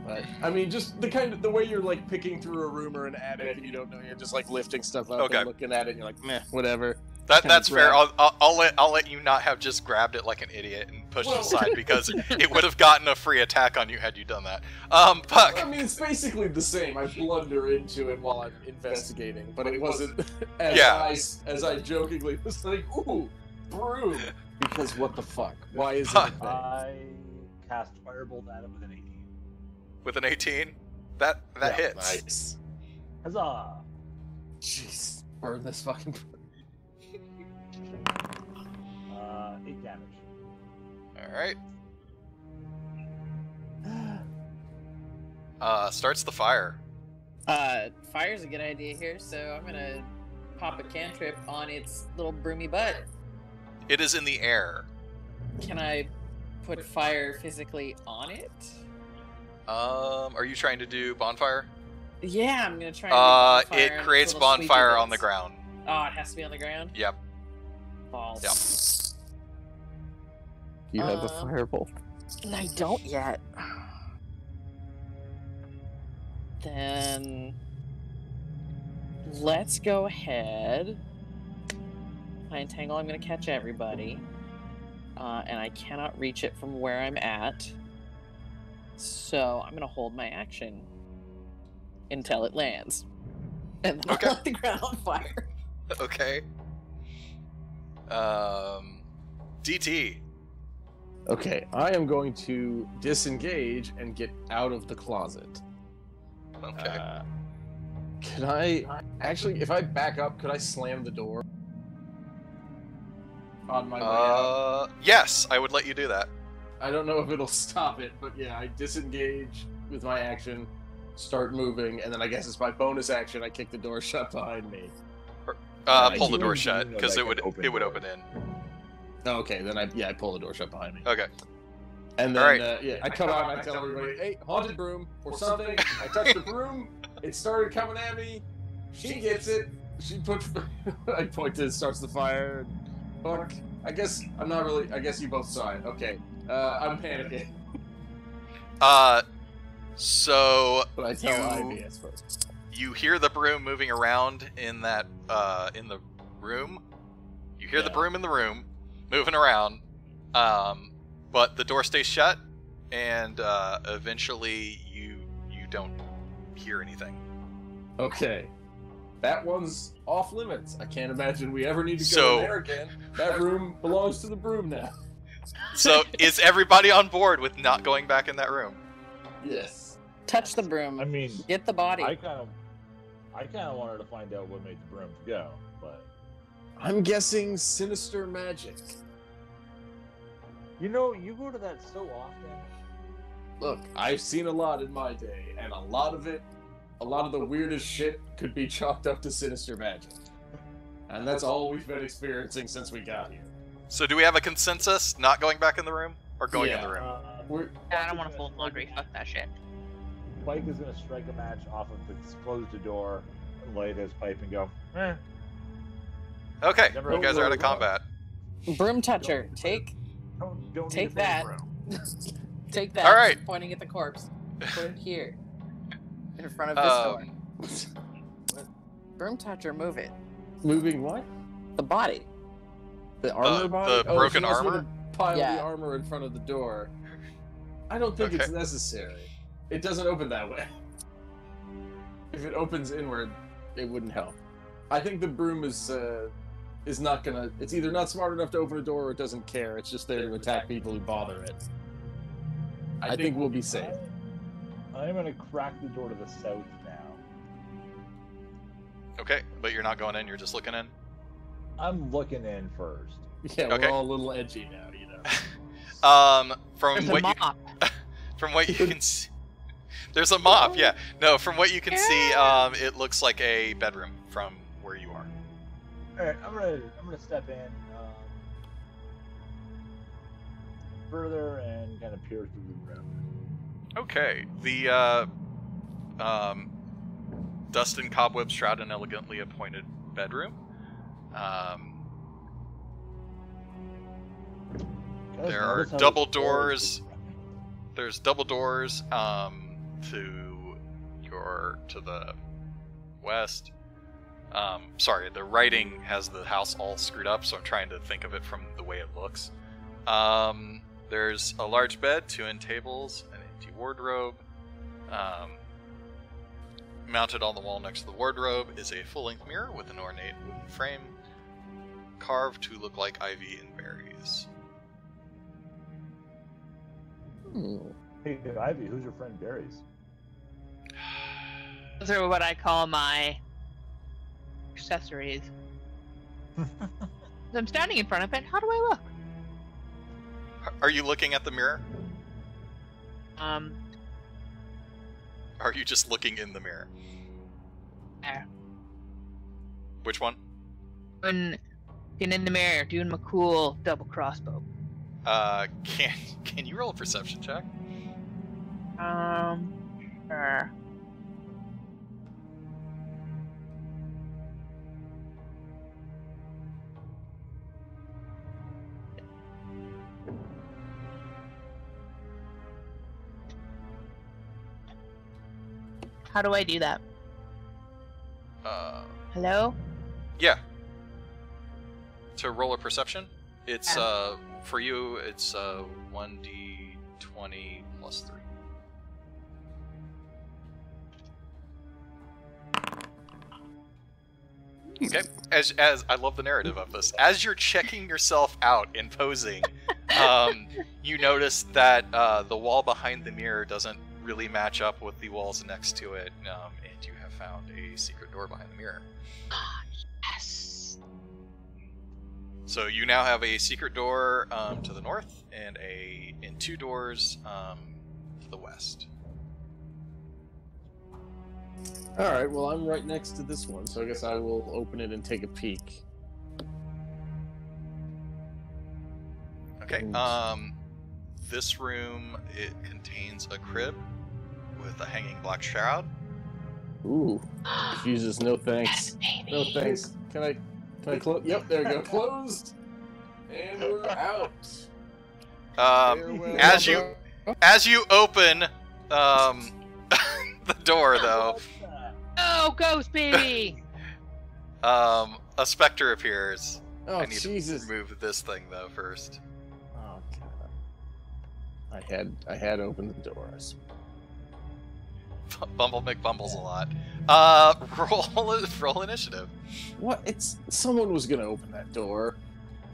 But I mean, just the way you're like picking through a room or an attic and you don't know, you're just like lifting stuff up and looking at it and you're like, meh, whatever. That's fair. I'll let you not have just grabbed it like an idiot and pushed it aside because it would have gotten a free attack on you had you done that. Puck. I mean, it's basically the same. I blunder into it while I'm investigating, but it wasn't as I jokingly was like, "Ooh, broom," because what the fuck? Why is it? I cast Firebolt at him with an 18. With an 18, that hits. Nice. Huzzah! Jeez, burn this fucking. 8 damage. Alright. Starts the fire. Fire's a good idea here, so I'm gonna pop a cantrip on its little broomy butt. It is in the air. Can I put fire physically on it? Are you trying to do bonfire? Yeah, I'm gonna try and do bonfire. It creates bonfire on the ground. Oh, it has to be on the ground? Yep. Balls. Yep. You have a firebolt. I don't yet. Then let's go ahead. My entangle, I'm going to catch everybody. And I cannot reach it from where I'm at. So I'm going to hold my action until it lands. And then I'll let the ground on fire. Okay. DT. Okay, I am going to disengage and get out of the closet. Okay. Can I actually, if I back up, could I slam the door on my way out? Yes, I would let you do that. I don't know if it'll stop it, but yeah, I disengage with my action, start moving, and then I guess it's my bonus action. I kick the door shut behind me. Pull the door shut because it would open in. Oh, okay, then I pull the door shut behind me. Okay. And then I come out and I tell everybody, "Hey, haunted broom or something." I touch the broom. It started coming at me. She gets it. She puts. I point to it, starts the fire. Fuck. I guess I'm not really. I guess you both saw it. Okay. I'm panicking. So but I tell IBS first. You hear the broom moving around in that in the room. You hear the broom in the room moving around. But the door stays shut, and eventually you don't hear anything. Okay. That one's off limits. I can't imagine we ever need to go there again. That room belongs to the broom now. So is everybody on board with not going back in that room? Yes. Touch the broom. I mean, get the body. I kind of wanted to find out what made the broom go, but I'm guessing sinister magic. You know, you go to that so often. Look, I've seen a lot in my day, and a lot of the weirdest shit could be chalked up to sinister magic. And that's all we've been experiencing since we got here. So do we have a consensus not going back in the room or going in the room? I don't want to fold laundry. Fuck that shit. Spike is going to strike a match off of the closed door, light his pipe, and go, eh. Okay, you guys are out of combat. Broom toucher, take that. Take that. All right. Pointing at the corpse. Put it here, in front of this door. Broom toucher, move it. Moving what? The body. The armor body? The broken she wants me armor? to pile the armor in front of the door. I don't think it's necessary. It doesn't open that way. If it opens inward, it wouldn't help. I think the broom is not gonna. It's either not smart enough to open a door or it doesn't care. It's just there to attack people who bother it. I think we'll be safe. I'm gonna crack the door to the south now. Okay, but you're not going in. You're just looking in. I'm looking in first. Yeah, we're all a little edgy now, you know. From what you can see, there's a mop. Yeah, no. From what you can see, it looks like a bedroom from where you are. All right, I'm gonna step in further and kind of peer through the room. Okay, the dust and cobwebs shroud an elegantly appointed bedroom. There are double doors. There's double doors to the west. Sorry, the writing has the house all screwed up, so I'm trying to think of it from the way it looks. There's a large bed, 2 end tables, an empty wardrobe. Mounted on the wall next to the wardrobe is a full-length mirror with an ornate wooden frame, carved to look like ivy and berries. Hey, Ivy, who's your friend Berries? Those are what I call my accessories. So I'm standing in front of it. How do I look? Are you looking at the mirror? Are you just looking in the mirror? Which one? Looking in the mirror, doing my cool double crossbow. Can you roll a perception check? Sure. How do I do that? Hello? Yeah. To roll a perception, it's for you. It's 1d20 plus 3. Okay. As I love the narrative of this. As you're checking yourself out and posing, you notice that the wall behind the mirror doesn't really match up with the walls next to it, and you have found a secret door behind the mirror. Yes. So you now have a secret door to the north and 2 doors to the west. Alright, well I'm right next to this one, so I guess I will open it and take a peek. Okay, this room, it contains a crib with a hanging black shroud. Ooh, Jesus, no thanks. No thanks. Can I close? Yep, there we go. Closed. And we're out. As you open the door, though, Oh, ghost baby! a specter appears. Oh, I need Jesus. to remove this thing though first. Oh God. I had opened the doors. Bumble McBumbles a lot. Roll initiative. What? Someone was gonna open that door.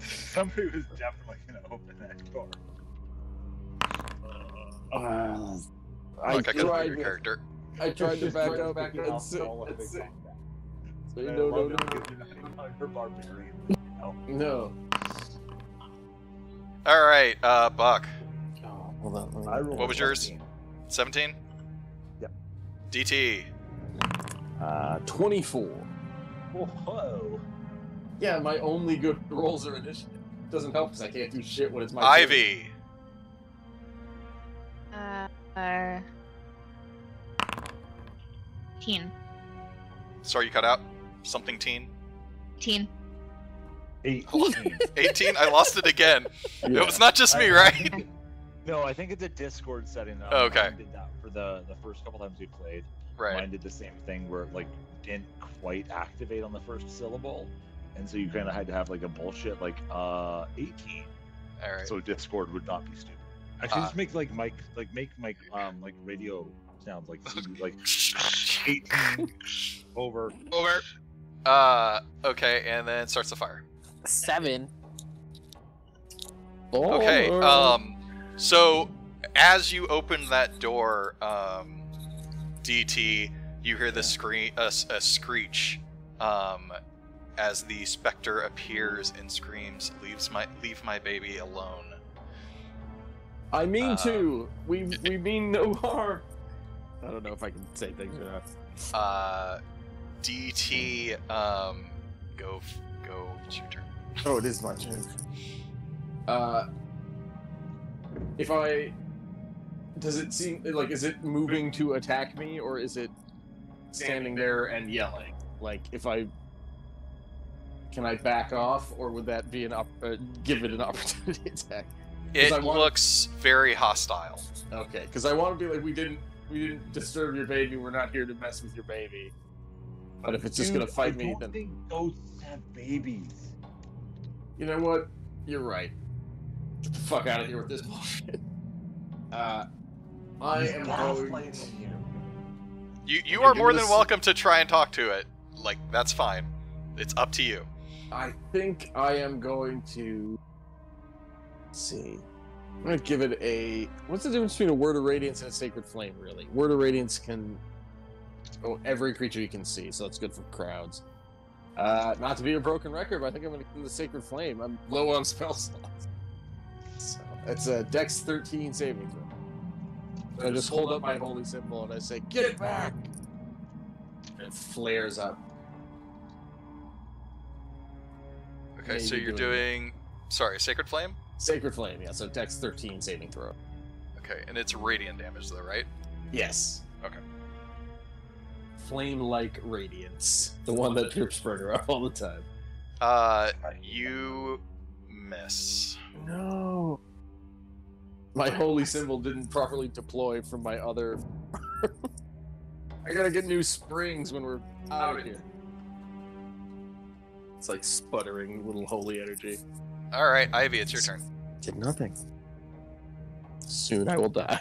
Somebody was definitely gonna open that door. I tried to back up. No. All right, Buck. Oh, hold on. What was yours? 17? Yep. DT. 24. Whoa. Yeah, my only good rolls are initiative. Doesn't help because I can't do shit when it's my Ivy. Teen. Sorry, you cut out. Something teen. Teen. 18. 18? I lost it again. Yeah. It was not just me, right? No, I think it's a Discord setting. Okay. I did that for the first couple times we played. Right. Mine did the same thing where it like didn't quite activate on the first syllable, and so you kind of had to have like a bullshit like 18. All right. So Discord would not be stupid. Actually, just make like Mike like radio sounds like 18 over. Okay, and then starts the fire. 7. Okay. So as you open that door, DT, you hear the a screech, as the specter appears and screams, "Leave my baby alone." I mean to. We mean no harm. I don't know if I can say things or not. DT, go. It's your turn. Oh, it is my turn. Does it seem like, is it moving to attack me, or is it standing there and yelling? Like, can I back off, or would that be give it an opportunity attack? It looks very hostile. Okay, because I want to be like, we didn't disturb your baby. We're not here to mess with your baby. But if it's just gonna fight me, then I think ghosts have babies. You know what? You're right. Get the fuck out of here with this bullshit. I am going. You are more than welcome to try and talk to it. Like, that's fine. It's up to you. I think I am going to. Let's see. I'm going to give it a. What's the difference between a Word of Radiance and a Sacred Flame, really? Word of Radiance can. Oh, every creature you can see, so it's good for crowds. Not to be a broken record, but I think I'm going to do the Sacred Flame. I'm low on spell slots. So it's a Dex 13 saving throw. So I just hold up my holy symbol and I say, "Get it back!" And it flares up. Okay, so you're doing... Sorry, Sacred Flame? Sacred Flame, yeah, so Dex 13 saving throw. Okay, and it's radiant damage though, right? Yes. Okay. Flame-like radiance. The one that trips Burger up all the time. You miss. No. My holy symbol didn't properly deploy from my other... I gotta get new springs when we're out of here. It's like sputtering little holy energy. Alright, Ivy, it's your turn. Did nothing. Soon I will die.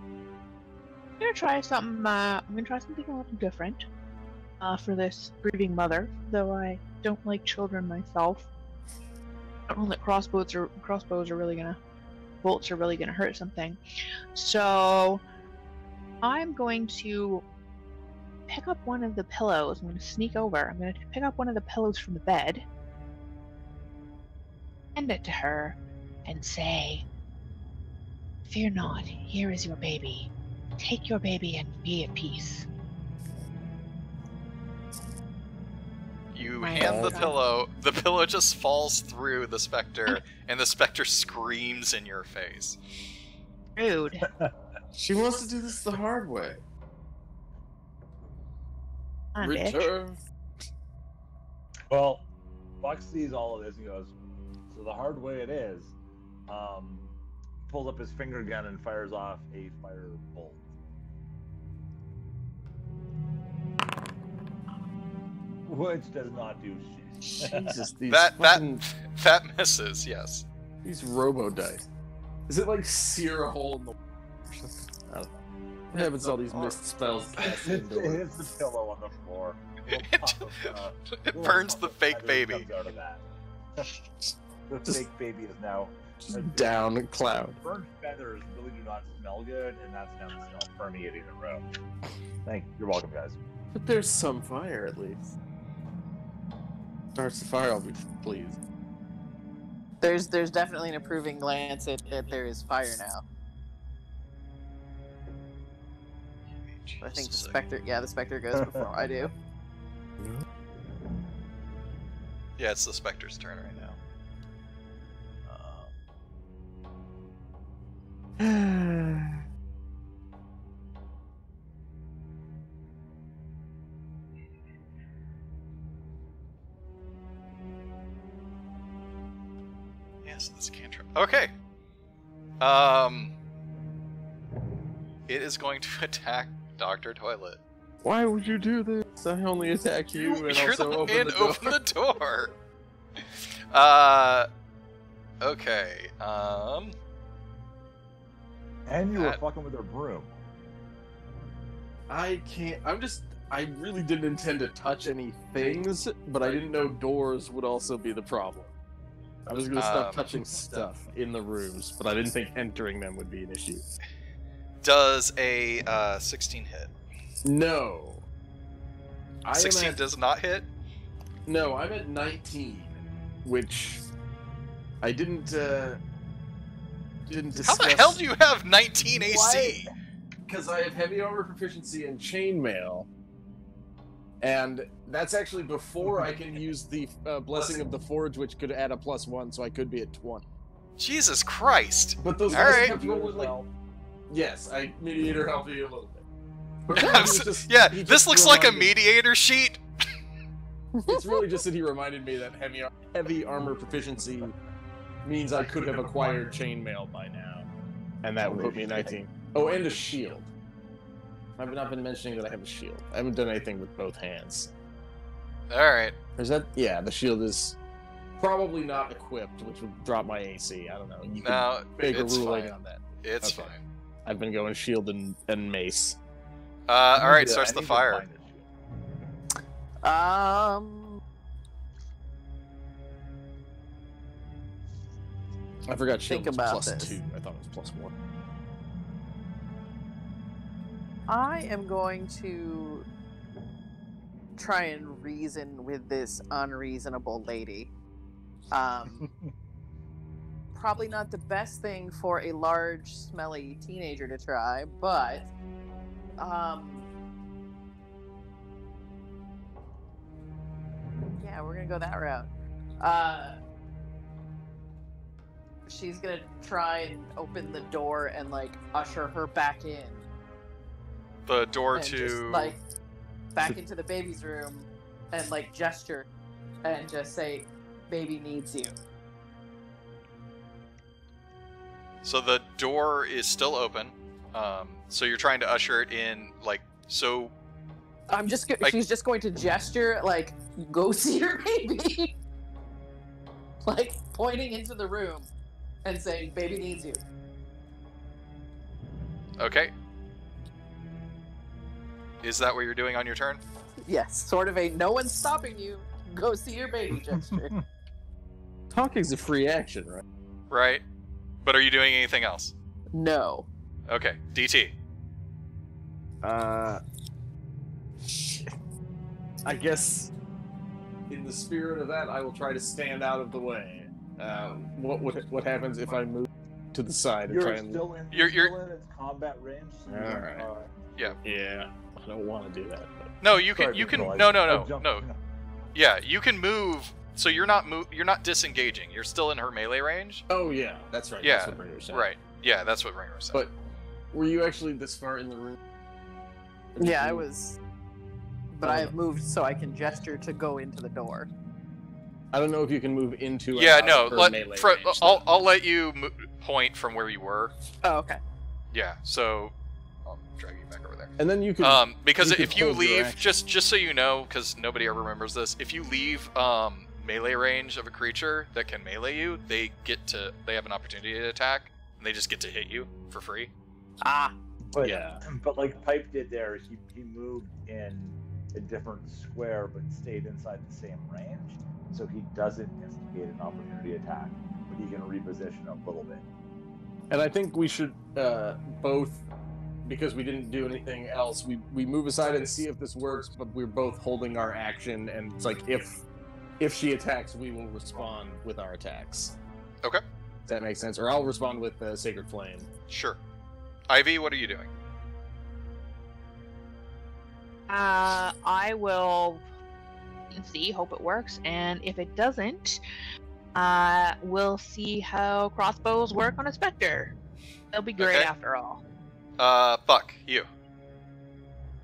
I'm gonna try something. I'm gonna try something a little different for this grieving mother. Though I don't like children myself, I don't know that bolts are really gonna hurt something. So I'm going to pick up one of the pillows. I'm gonna sneak over. I'm gonna pick up one of the pillows from the bed, hand it to her, and say, "Fear not. Here is your baby. Take your baby and be at peace." You hand the pillow just falls through the specter, and the specter screams in your face. Rude. She wants to do this the hard way. Return. Well, Buck sees all of this and goes, "So the hard way it is." Pulls up his finger gun and fires off a fire bolt. Which does not do shit. Jesus, these that misses, yes. These robo dice. Is it like sear a hole in the... I don't know. What happens to all these missed spells cast It into it? hits the pillow on the floor. It burns the fake baby. Out of that. The fake baby is now Just down cloud. Burnt feathers really do not smell good, and that's now the smell permeating the room. You're welcome, guys. But there's some fire at least. Starts the fire, I'll be pleased. There's definitely an approving glance at there is fire now. I think the specter goes before I do. Yeah, it's the specter's turn right now. Yes, this cantrip. Okay. it is going to attack Dr. Toilet. Why would you do this? I only attack you and You're also the open man, the door. open the door. Okay. And you were fucking with her broom. I can't. I really didn't intend to touch any things, but I didn't know doors would also be the problem. I was gonna stop touching stuff in the rooms, but I didn't think entering them would be an issue. Does a 16 hit? No. 16 does not hit? No, I'm at 19, which I didn't discuss. How the hell do you have 19 AC? Because I have heavy armor proficiency and chainmail, and that's actually before I can use the Blessing of the Forge, which could add a +1, so I could be at 20. Jesus Christ! But those All guys right. kept rolling like... Yes, Mediator helped you a little bit. But Yeah, he this just looks like a reminded- mediator sheet. It's really just that he reminded me that heavy armor proficiency means I could have acquired chainmail by now, and that would put me 19. Oh, and a shield. I've not been mentioning that I have a shield. I haven't done anything with both hands. Alright. Is that... Yeah, the shield is probably not equipped, which would drop my AC. I don't know. You can No, make a it's ruling fine. on that. It's Okay. fine. I've been going shield and mace. Alright, Yeah, starts I the need to fire. find a shield. I forgot shield Think was about +2. this. I thought it was +1. I am going to try and reason with this unreasonable lady. Probably not the best thing for a large, smelly teenager to try, but yeah, we're gonna go that route. She's gonna try and open the door and like usher her back in. The door And to... just, like back into the baby's room and like gesture and just say, "Baby needs you." So the door is still open. So you're trying to usher it in, like, so... I'm just Like- she's just going to gesture like, "Go see your baby." Like pointing into the room and saying, "Baby needs you." Okay. Is that what you're doing on your turn? Yes, sort of a "no one's stopping you. Go see your baby" gesture. Talking's a free action, right? Right. But are you doing anything else? No. Okay. DT. I guess in the spirit of that, I will try to stand out of the way. What happens if I move to the side and try You're and... still in, You're- still in its combat range. So you Alright. Yeah, I don't want to do that. But... No, you can... sorry, You can... Nicholas. No. Oh, jump. Yeah, you can move... So you're not you're not disengaging. You're still in her melee range. Oh yeah, that's right. Yeah, That's what Ringer said. Right. Yeah, that's what Ringer said. But were you actually this far in the room? Or Yeah, did I you- was. But I have moved so I can gesture to go into the door. I don't know if you can move into. and Yeah, out no. of her melee range, though. I'll let you point from where you were. Oh, okay. Yeah. So I'll drag you back over there. And then you can. Because you could if you hold your leave, action. just so you know, because nobody ever remembers this, if you leave melee range of a creature that can melee you, they have an opportunity to attack, and they just get to hit you for free. Ah. But, Yeah. but like Pipe did there, he moved in a different square but stayed inside the same range, so he doesn't instigate an opportunity attack, but he can reposition a little bit. And I think we should both, because we didn't do anything else, we move aside and see if this works, but we're both holding our action, and it's like if she attacks, we will respond with our attacks. Okay. Does that make sense? Or I'll respond with Sacred Flame. Sure. Ivy, what are you doing? I will see, hope it works, and if it doesn't, we'll see how crossbows work on a specter. They'll be great Okay. after all. Buck, you.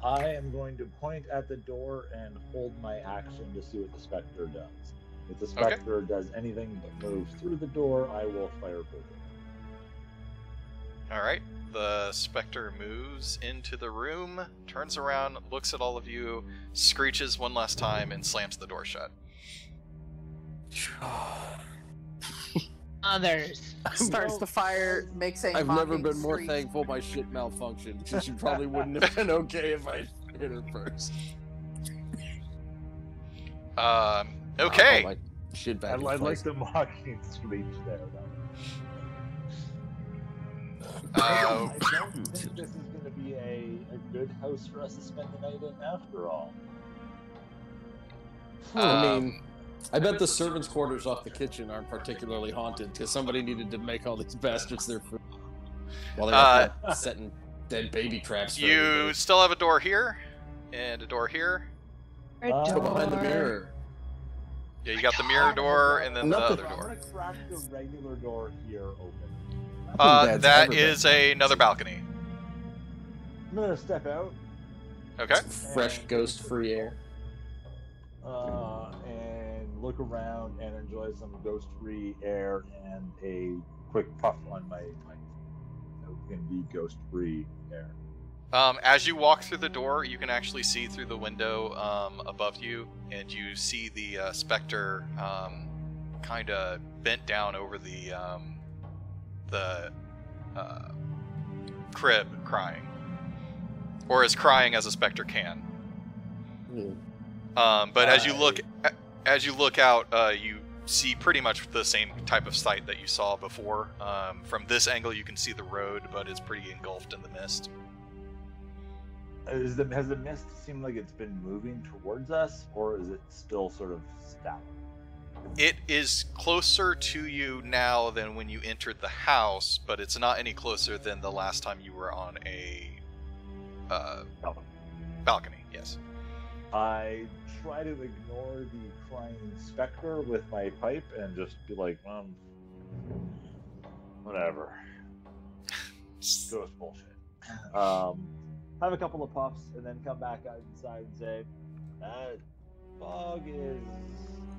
I am going to point at the door and hold my action to see what the specter does. If the specter does anything but moves through the door, I will fire bolt. Alright. The specter moves into the room, turns around, looks at all of you, screeches one last time, and slams the door shut. Others. Starts the fire, makes a I've never mocking been more screech. thankful my shit malfunctioned, because she probably wouldn't have been okay if I hit her first. Okay. My shit back I in like place. the mocking screech there. I don't think this is going to be a good house for us to spend the night in after all. I mean, I bet the servants' quarters off the kitchen aren't particularly haunted, because somebody needed to make all these bastards their food. While they're setting dead baby traps for You everybody. still have a door here, and a door here. Go behind the mirror. Yeah, you got the mirror door, and then the Nothing. other I'm door. going to crack the regular door here open. That's That ever is been. another balcony. I'm going to step out Okay. Fresh, ghost-free air. and look around and enjoy some ghost-free air and a quick puff on my in the ghost-free air. As you walk through the door, you can actually see through the window above you, and you see the specter kind of bent down over the crib, crying, or as crying as a specter can. But as you look out, you see pretty much the same type of sight that you saw before. From this angle, you can see the road, but it's pretty engulfed in the mist. Has the mist seemed like it's been moving towards us, or is it still sort of static? It is closer to you now than when you entered the house, but it's not any closer than the last time you were on a balcony. Yes. I try to ignore the crying specter with my pipe and just be like, whatever. Ghost bullshit. Have a couple of puffs and then come back outside and say, that fog is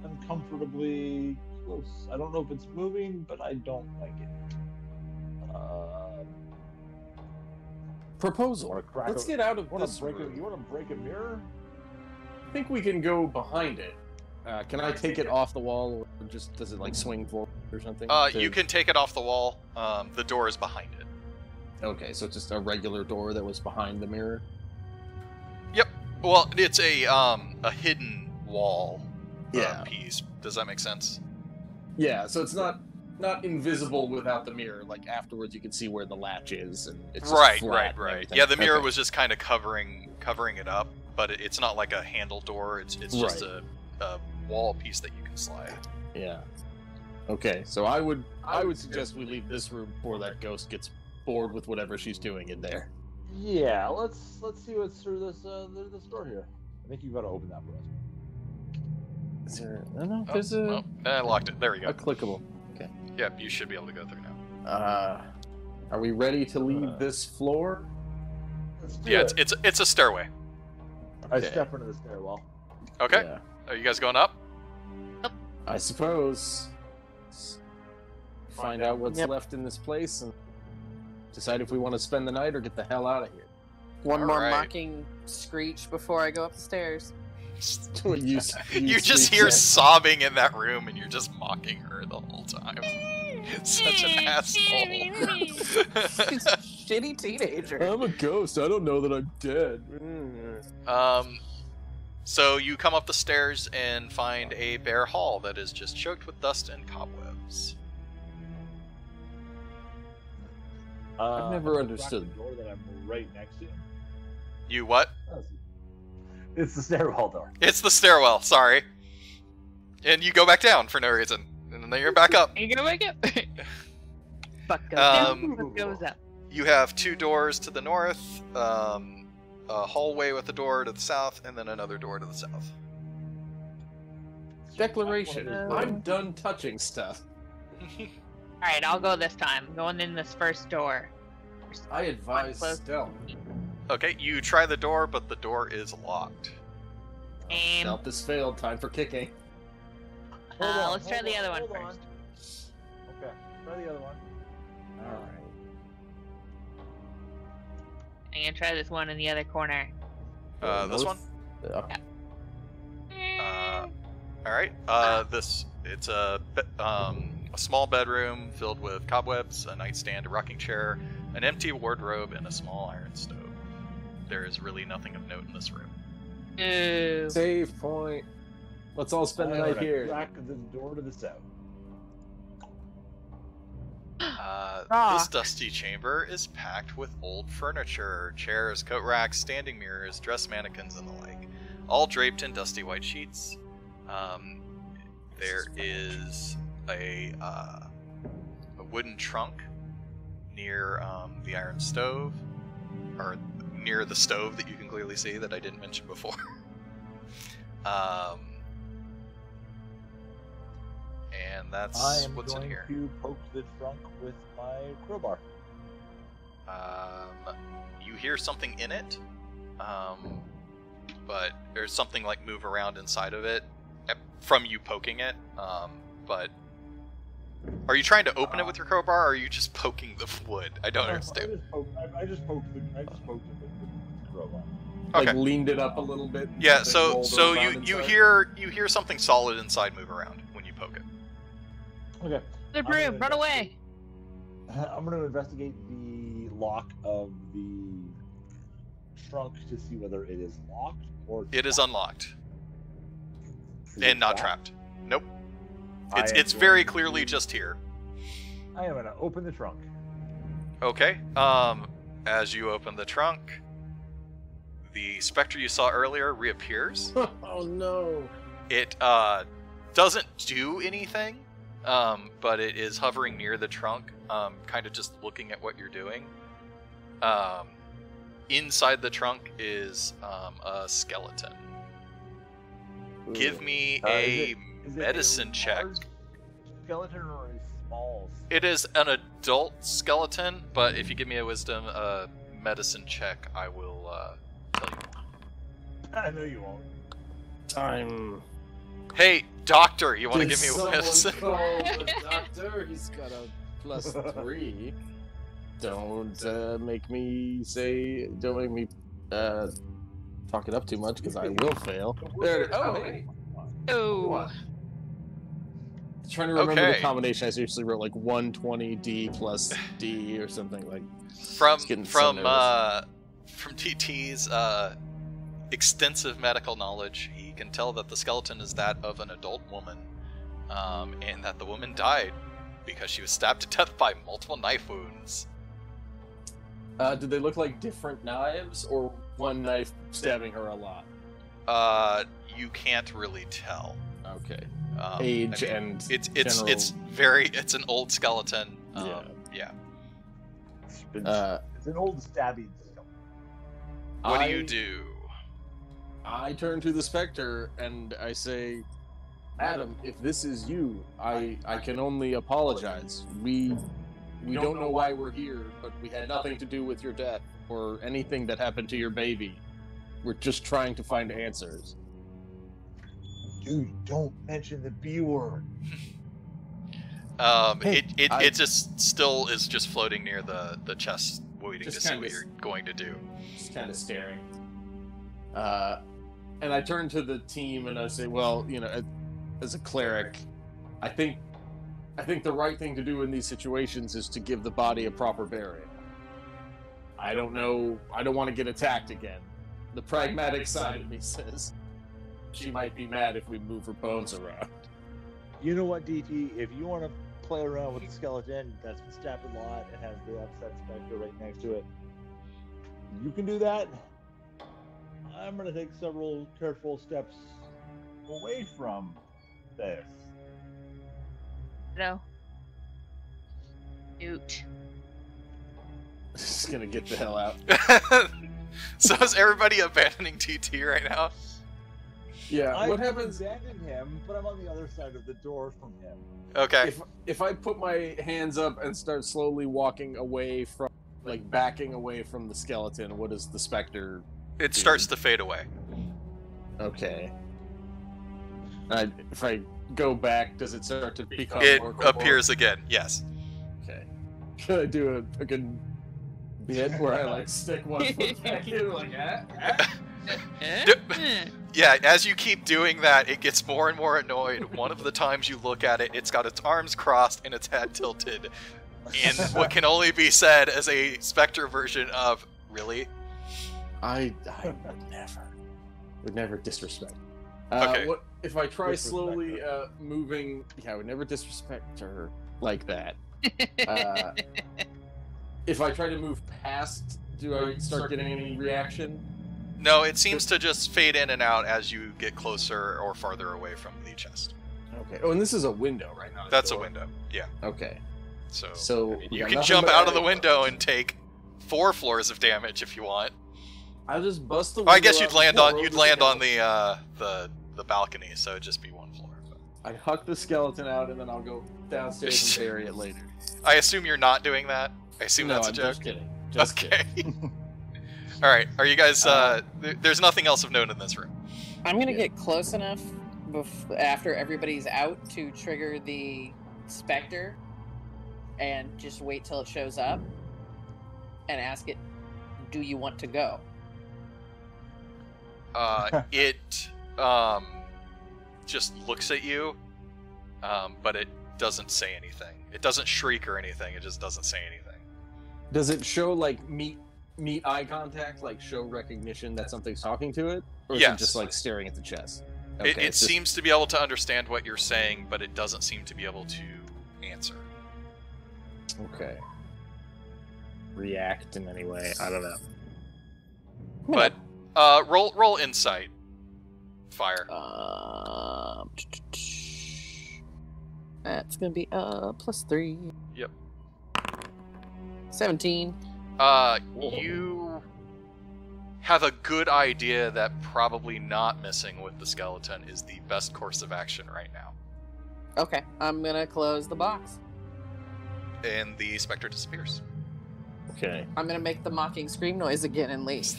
uncomfortably close. I don't know if it's moving, but I don't like it. Proposal. Let's get out of this room. You want to break a mirror? I think we can go behind it. Can I take it off the wall, or just does it like swing forward or something? You can take it off the wall. The door is behind it. Okay, so it's just a regular door that was behind the mirror. Yep. Well, it's a hidden wall Yeah. piece. Does that make sense? Yeah, so it's not invisible without the mirror. Like afterwards, you can see where the latch is, and it's just Right. flat and everything. Yeah, the mirror Okay. was just kind of covering it up, but it's not like a handle door. It's just a wall piece that you can slide. Yeah. Okay, so I would suggest we leave this room before that ghost gets bored with whatever she's doing in there. Yeah, let's see what's through this door here. I think you've got to open that for us. Is there? I don't know. There's I locked it. There we go. a clickable. Okay. Yep, you should be able to go through now. Are we ready to leave this floor? Let's do Yeah, it. it's a stairway. I Okay. step into the stairwell. Okay. Yeah. Are you guys going up? I suppose. Let's find out what's left in this place and decide if we want to spend the night or get the hell out of here. One more Alright. mocking screech before I go up the stairs. You just sleep hear check. sobbing in that room, and you're just mocking her the whole time. Such an asshole. Shitty teenager. I'm a ghost. I don't know that I'm dead. So you come up the stairs and find a bare hall that is just choked with dust and cobwebs. I've never I'm gonna crack understood. The door that I'm right next to. You what? It's the stairwell door. It's the stairwell, sorry. And you go back down for no reason. And then you're back up. You gonna wake up? Fuck goes Um, down, fuck goes up. You have two doors to the north, a hallway with a door to the south, and then another door to the south. Declaration. Uh, I'm done touching stuff. Alright, I'll go this time. Going in this first door. I advise Close. stealth. Okay, you try the door, but the door is locked. Aim. Stealth has failed. Time for kicking. Let's try the other one hold on. first. Okay, try the other one. Alright. I'm gonna try this one in the other corner. This one? Yeah. All right. It's a small bedroom filled with cobwebs, a nightstand, a rocking chair, an empty wardrobe, and a small iron stove. There is really nothing of note in this room. Ooh. Save point. Let's all spend the night here. Crack the door to the south. This dusty chamber is packed with old furniture, chairs, coat racks, standing mirrors, dress mannequins, and the like, all draped in dusty white sheets. There is a wooden trunk near the iron stove, or near the stove that you can clearly see that I didn't mention before. And that's what's in here. I am going to poke the trunk with my crowbar. You hear something in it, but there's something like move around inside of it from you poking it. But are you trying to open it with your crowbar, or are you just poking the wood? I don't understand. I just poked it with the crowbar. Okay. Like leaned it up a little bit. Yeah. So you hear something solid inside move around when you poke it. Okay. The broom, run away! I'm going to investigate the lock of the trunk to see whether it is locked or trapped. It is unlocked Is and it not trapped. Nope. It's very clearly just here. I am going to open the trunk. Okay. As you open the trunk, the specter you saw earlier reappears. Oh no! It doesn't do anything. But it is hovering near the trunk, kind of just looking at what you're doing. Inside the trunk is a skeleton. Ooh. Give me a medicine check. Skeleton or a small? It is an adult skeleton, but if you give me a wisdom medicine check, I will tell you. I know you won't. Time. Hey, doctor, you want to give me a medicine? Call the doctor. He's got a +3. Don't make me talk it up too much because I will fail. There. Oh, hey. Oh. What? Trying to remember the combination. I seriously wrote like 120D plus D or something like. From TT's extensive medical knowledge, he can tell that the skeleton is that of an adult woman, and that the woman died because she was stabbed to death by multiple knife wounds. Did they look like different knives, or one knife stabbing her a lot? You can't really tell. Okay. Age and it's an old skeleton. Yeah. It's an old stabbing skeleton. What do you do? I turn to the specter and I say, Adam, if this is you, I can only apologize. We don't know why we're here, but we had nothing to do with your death or anything that happened to your baby. We're just trying to find answers. Dude, don't mention the B word. It just still is just floating near the chest, waiting to see what you're going to do. Just kind of staring. And I turn to the team and I say, well, as a cleric, I think the right thing to do in these situations is to give the body a proper burial. I don't know. I don't want to get attacked again. The pragmatic side of me says she might be mad if we move her bones around. You know what, DT? If you want to play around with the skeleton that's been stabbed a lot and has the upset specter right next to it, you can do that. I'm going to take several careful steps away from this. No. Oot. Just gonna get the hell out. So is everybody abandoning TT right now? Yeah. What happens? I abandoned him, but I'm on the other side of the door from him. Okay. If I put my hands up and start slowly walking away from, backing away from the skeleton, what does the specter? It starts to fade away. Okay. If I go back, does it start to become It more appears again, yes. Okay. Should I do a good bit where I like stick one foot back in, like Yeah, as you keep doing that, it gets more and more annoyed. One of the times you look at it, it's got its arms crossed and its head tilted in what can only be said as a Spectre version of, really? I would never disrespect. Okay. What if I try slowly moving? Yeah, I would never disrespect her like that. If I try to move past, do I start getting any reaction? No, it seems to just fade in and out as you get closer or farther away from the chest. Okay. Oh, and this is a window right now. That's a window. Yeah. Okay. So I mean, you can jump out of the window and take 4 floors of damage if you want. I'll just bust the window. I guess you'd land on the balcony, so it'd just be 1 floor. But. I'd huck the skeleton out and then I'll go downstairs and bury it later. I assume you're not doing that. I assume that's a joke. Just kidding. Just kidding. All right. Are you guys? There's nothing else of note in this room. I'm gonna get close enough after everybody's out to trigger the Spectre, and just wait till it shows up, and ask it, "Do you want to go?" It just looks at you, but it doesn't say anything. It doesn't shriek or anything. It just doesn't say anything. Does it show like meet eye contact, like show recognition that something's talking to it, or is it just like staring at the chest? Okay, it seems to be able to understand what you're saying, but it doesn't seem to be able to answer. Okay. React in any way? I don't know. But roll insight. Fire. That's gonna be +3. Yep. 17. You have a good idea that probably not messing with the skeleton is the best course of action right now. Okay, I'm gonna close the box. And the Spectre disappears. Okay. I'm gonna make the mocking scream noise again and leave.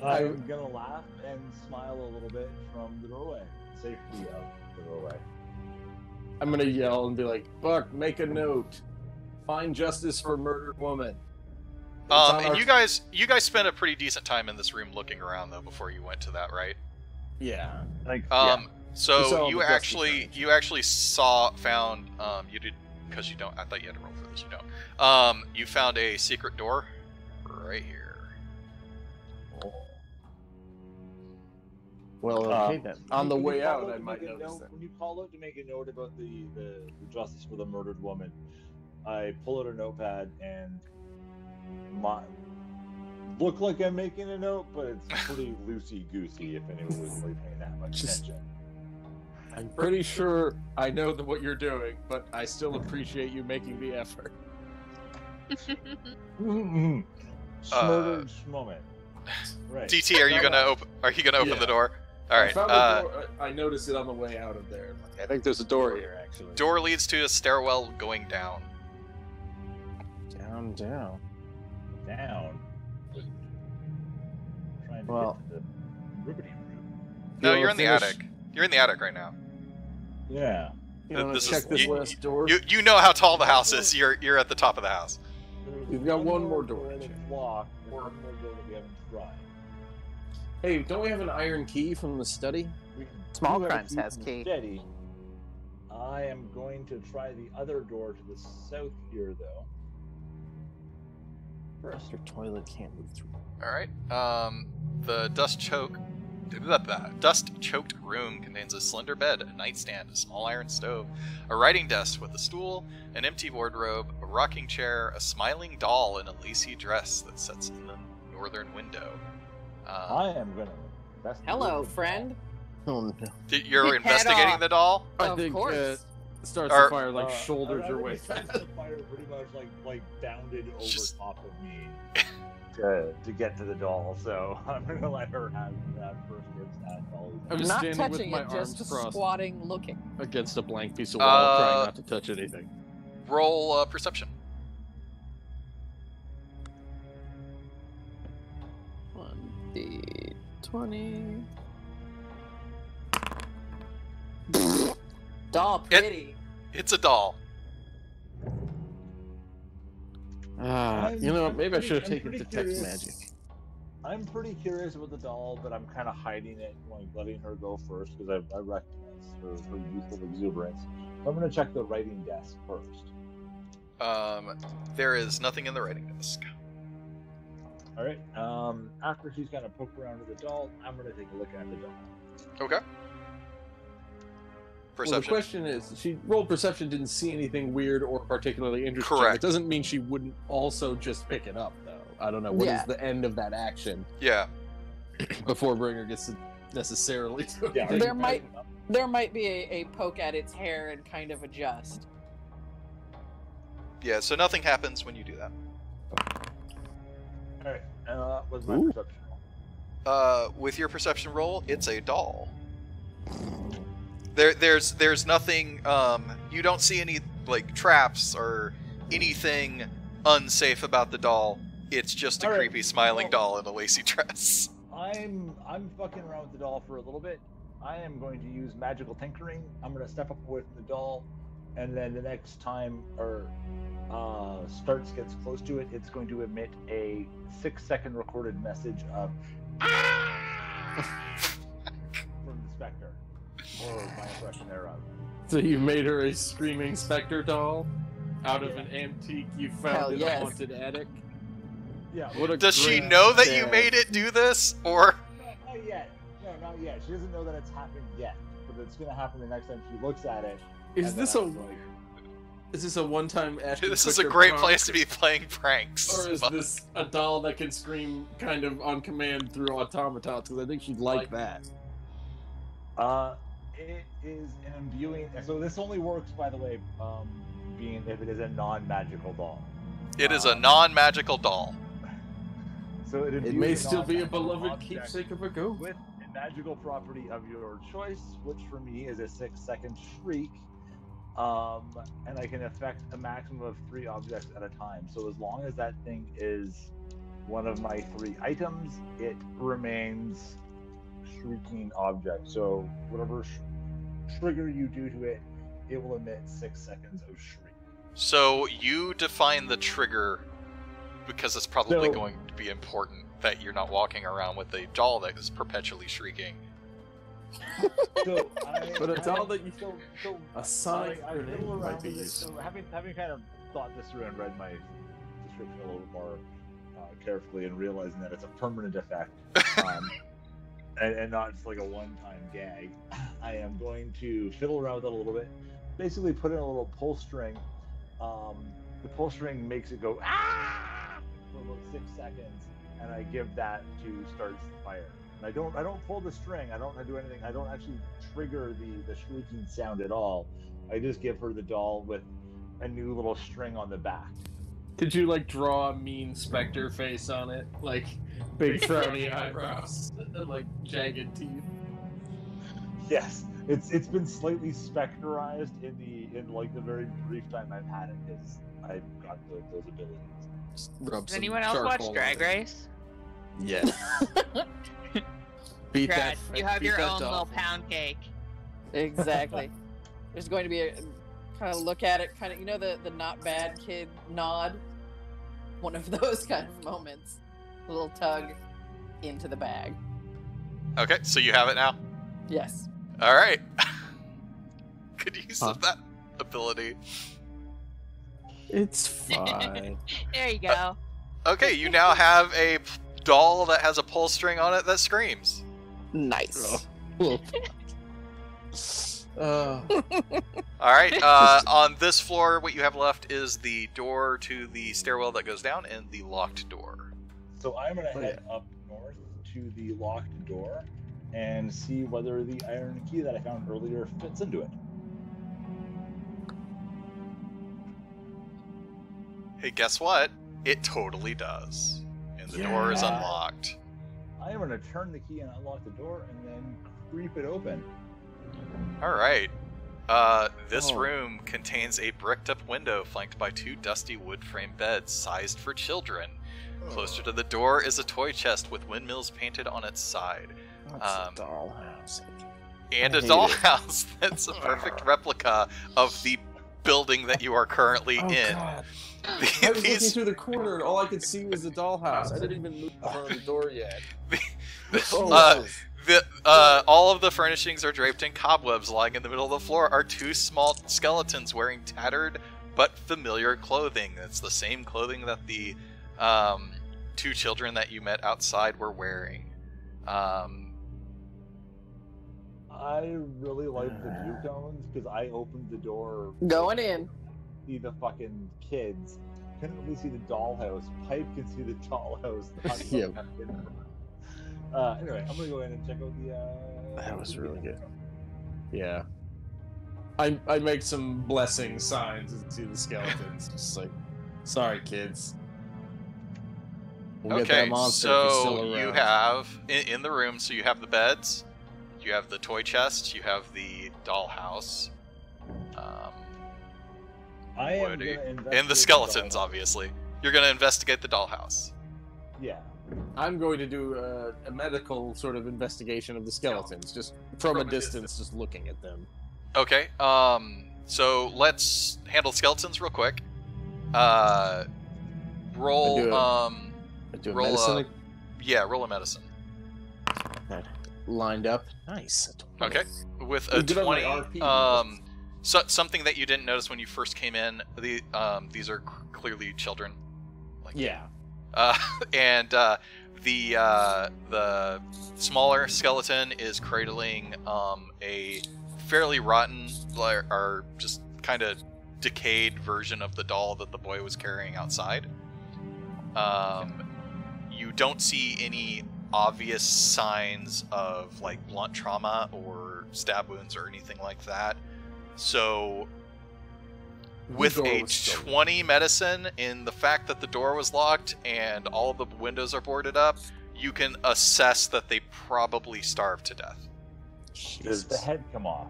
I'm gonna laugh and smile a little bit from the doorway. Safety of the doorway. I'm gonna yell and be like, "Buck, make a note. Find justice for murdered woman." And you guys spent a pretty decent time in this room looking around though before you went to that, right? Yeah. So you actually found you did, because you don't. I thought you had to roll for this. You don't. You found a secret door right here. Well, okay then. On the way out, I might notice that. When you call out to make a note about the justice for the murdered woman, I pull out a notepad and look like I'm making a note, but it's pretty loosey-goosey if anyone was really paying that much attention. I'm pretty sure I know what you're doing, but I still appreciate you making the effort. Murdered moment. Right. DT, are you gonna open the door? All right. I noticed it on the way out of there. I think there's a door here, actually. Door leads to a stairwell going down. Down. Trying to get to the riveting room. No, you're in the attic. You're in the attic right now. Yeah. You want to check this last door? You know how tall the house is. You're at the top of the house. We've got one more door. It's locked. One more door that we haven't tried. Hey, don't we have an iron key from the study? Small Crimes has key. Steady. I am going to try the other door to the south here, though. Your toilet can't move through. All right. The dust-choked room contains a slender bed, a nightstand, a small iron stove, a writing desk with a stool, an empty wardrobe, a rocking chair, a smiling doll in a lacy dress that sits in the northern window. I am gonna. Hello, friend. Oh no! You're investigating the doll? Of course. Starts the fire like shoulders your way. Starts the fire pretty much like bounded over top of me to get to the doll. So I'm gonna let her have that first dibs at all. I'm just Not standing touching with my it, arms just crossed squatting, looking against a blank piece of wall, trying not to touch anything. Roll perception. 1d20. Doll, pretty. It's a doll. You know, maybe I should have taken detect magic. I'm pretty curious about the doll, but I'm kind of hiding it, like letting her go first because I recognize her youthful exuberance. So I'm going to check the writing desk first. There is nothing in the writing desk. All right. After she's kind of poked around with the doll, I'm going to take a look at the doll. Okay. Perception. Well, the question is, she rolled perception, didn't see anything weird or particularly interesting. Correct. It doesn't mean she wouldn't also just pick it up, though. I don't know. What is the end of that action? Yeah. Before Bringer gets to necessarily... Yeah, there might be a poke at its hair and kind of adjust. Yeah, so nothing happens when you do that. Alright, what's my perception roll? With your perception roll, it's a doll. There's nothing, you don't see any, like, traps or anything unsafe about the doll. It's just a creepy smiling doll in a lacy dress. I'm fucking around with the doll for a little bit. I am going to use magical tinkering. I'm going to step up away from the doll, and then the next time Starts gets close to it, it's going to emit a 6-second recorded message of from the Spectre. Or my impression thereof. So you made her a screaming Spectre doll out of an antique you found in a haunted attic? Yeah. Does she know that you made it do this, or? No, not yet. No, not yet. She doesn't know that it's happened yet, but it's going to happen the next time she looks at it. Is this a one-time Ashton This is a great place to be playing pranks. Or is this a doll that can scream kind of on command through automatons? Because I think she'd like that. It is an imbuing. So this only works, by the way, being if it is a non-magical doll. It is a non-magical doll. So it may still be a beloved keepsake of a ghost. With a magical property of your choice, which for me is a 6-second shriek. And I can affect a maximum of 3 objects at a time. So as long as that thing is one of my 3 items, it remains shrieking object. So whatever trigger you do to it, it will emit 6 seconds of shriek. So you define the trigger because it's probably going to be important that you're not walking around with a doll that is perpetually shrieking. But a doll that you a sonic grenade might be used. So having kind of thought this through and read my description a little more carefully and realizing that it's a permanent effect and not just like a one-time gag, I am going to fiddle around with it a little bit. Basically put in a little pull string. The pull string makes it go for about 6 seconds, and I give that to Starts fire. And I don't pull the string. I don't do anything. I don't actually trigger the shrieking sound at all. I just give her the doll with a new little string on the back. Did you like draw a mean Spectre face on it, like big frowny eyebrows and like jagged teeth? Yes, it's been slightly specterized in like the very brief time I've had it, because I've got those abilities. Does anyone else watch Drag Race? Yeah. Strahd, you have your own little pound cake. Exactly. There's going to be a kind of look at it, kind of, you know, the not bad kid nod. One of those kind of moments. A little tug into the bag. Okay, so you have it now? Yes. All right. Good use of that ability. It's fine. There you go. Okay, you now have a doll that has a pull string on it that screams. Nice. All right. On this floor, what you have left is the door to the stairwell that goes down and the locked door. So I'm gonna head up north to the locked door and see whether the iron key that I found earlier fits into it. Hey, guess what? It totally does. And the door is unlocked. I am gonna turn the key and unlock the door and then creep it open. Alright. This room contains a bricked up window flanked by 2 dusty wood frame beds sized for children. Closer to the door is a toy chest with windmills painted on its side. That's a dollhouse. And a dollhouse that's a perfect replica of the building that you are currently in. God. I was looking through the corner and all I could see was the dollhouse. I didn't even move in front of the door yet. All of the furnishings are draped in cobwebs. Lying in the middle of the floor are two small skeletons wearing tattered but familiar clothing. It's the same clothing that the two children that you met outside were wearing. I really like the view cones because I opened the door. Going in. See the fucking kids. Couldn't really see the dollhouse. Pipe can see the dollhouse. Yeah. Anyway, I'm gonna go in and check out the. That was really good. Yeah. I make some blessing signs and see the skeletons. Just like, sorry, kids. We'll get that monster if he's still so you around. have in the room. So you have the beds, you have the toy chest, you have the dollhouse. I am and investigate the skeletons, dollhouse. obviously. You're going to investigate the dollhouse. Yeah. I'm going to do a medical sort of investigation of the skeletons, just from a distance, just looking at them. Okay, so let's handle skeletons real quick. Roll, Do a roll medicine. roll a medicine. Lined up. Nice. Okay, with a Good on my 20, RP. something that you didn't notice when you first came in, these are clearly children. Yeah. And the smaller skeleton is cradling a fairly rotten, or just kind of decayed version of the doll that the boy was carrying outside. You don't see any obvious signs of like blunt trauma or stab wounds or anything like that. So with a 20 medicine in the fact that the door was locked and all of the windows are boarded up, you can assess that they probably starved to death. Does the head come off?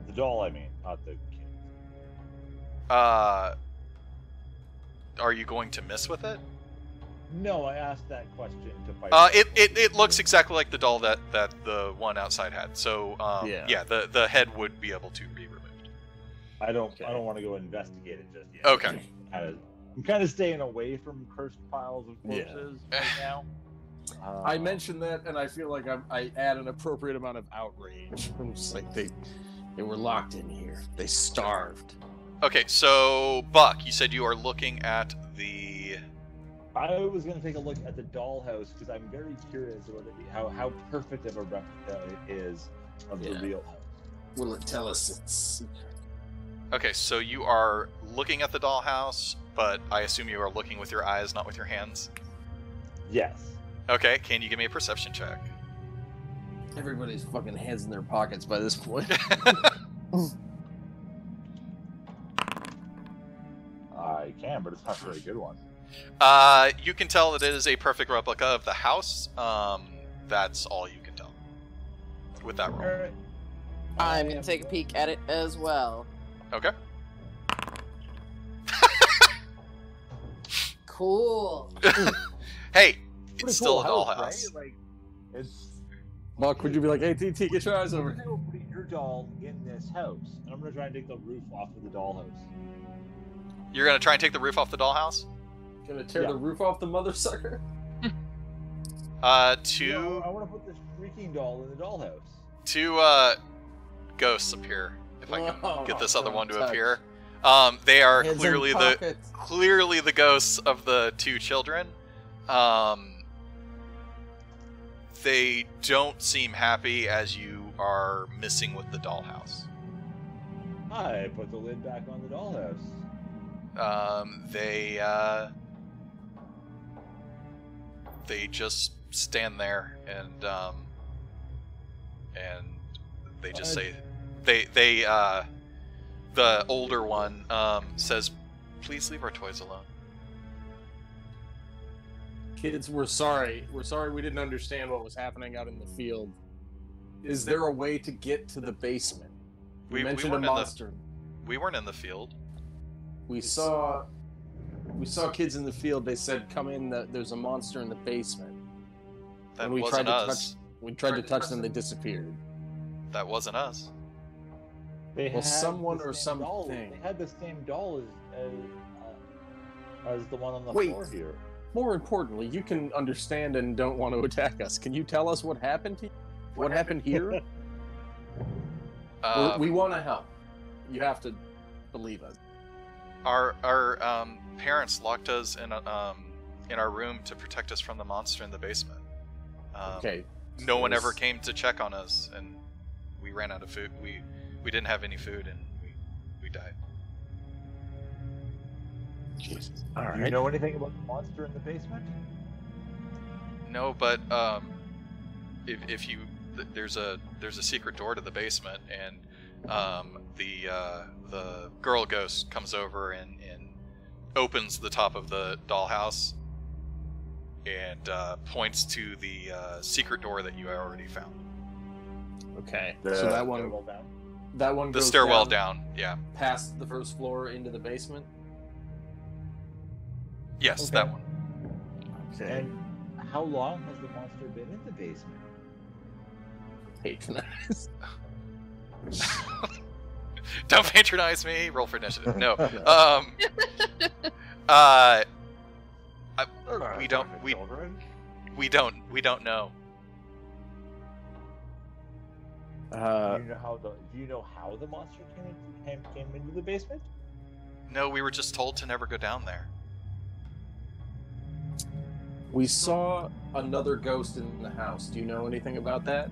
The doll, I mean, not the kid. Are you going to miss with it? No, I asked that question to fight. It looks exactly like the doll that the one outside had. So yeah, the head would be able to be removed. I don't want to go investigate it just yet. Okay. I'm kind of staying away from cursed piles of corpses right now. I mentioned that, and I feel like I add an appropriate amount of outrage. I'm just like, they were locked in here. They starved. Okay, so Buck, you said you are looking at the. I was going to take a look at the dollhouse because I'm very curious about how perfect of a replica it is of the real house. Will it tell us it's... Okay, so you are looking at the dollhouse, but I assume you are looking with your eyes, not with your hands? Yes. Okay, can you give me a perception check? Everybody's fucking hands in their pockets by this point. I can, but it's not a very good one. You can tell that it is a perfect replica of the house. That's all you can tell with that roll. Alright. I'm gonna take a peek at it as well. Okay. Cool. Hey, Pretty it's still cool a dollhouse. house, right? Like, it's... Buck, would you be like, hey, TT, get your eyes over I'm here? gonna put your doll in this house, and I'm going to try and take the roof off of the dollhouse. You're gonna try and take the roof off the dollhouse? Gonna tear the roof off the mother sucker? I Two want to put this freaking doll in the dollhouse. Ghosts appear. If I can Oh, get this other one to touch. appear. They are Hands in clearly pockets. the ghosts of the two children. They don't seem happy as you are missing with the dollhouse. I put the lid back on the dollhouse. They just stand there and they just say the older one says, "Please leave our toys alone." Kids, we're sorry. We're sorry we didn't understand what was happening out in the field. Is there a way to get to the basement? We mentioned a weren't in the- monster. We weren't in the field. We saw kids in the field. They said, "Come in. There's a monster in the basement." That And we wasn't tried to us. touch. We tried to touch them. They disappeared. That wasn't us. They Well, had someone the or same doll. something. They had the same doll as the one on the Wait. floor here. More importantly, you can understand and don't want to attack us. Can you tell us what happened to you? What happened here? We want to help. You have to believe us. Our parents locked us in our room to protect us from the monster in the basement. Okay. No one ever came to check on us, and we ran out of food. We didn't have any food, and we died. Jesus. All Do right. you know anything about the monster in the basement? No, but if you there's a secret door to the basement, and the girl ghost comes over and opens the top of the dollhouse and points to the secret door that you already found. Okay. So that one Stairwell down? That one The goes stairwell down, yeah. past the first floor into the basement. Yes, Okay. that one. Okay. And how long has the monster been in the basement? Patronize. Don't patronize me. Roll for initiative. No. We don't know. Do you know how the monster came into the basement? No, we were just told to never go down there. We saw another ghost in the house. Do you know anything about that?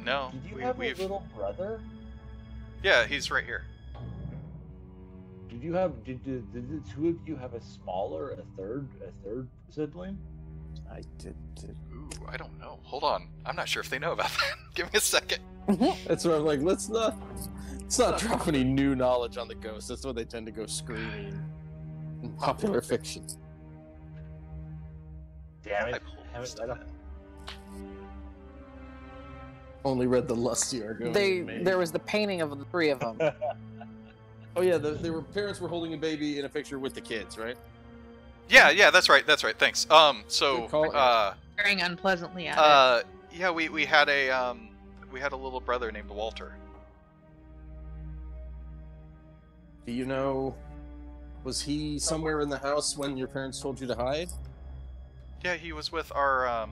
No. Did you have a little brother? Yeah, he's right here. Did the two of you have a third sibling? I did. Ooh, I don't know. Hold on. I'm not sure if they know about that. Give me a second. That's why I'm like, let's not drop any new knowledge on the ghosts. That's why they tend to go screaming in popular fiction. Damn I it! pulled Haven't stuff read up. Only read the lusty Argonian There was the painting of the three of them. Oh yeah, parents were holding a baby in a picture with the kids, right? Yeah, that's right. Thanks. Good call. Staring unpleasantly at it. Yeah, we had a little brother named Walter. Do you know, was he somewhere in the house when your parents told you to hide? Yeah, he was with our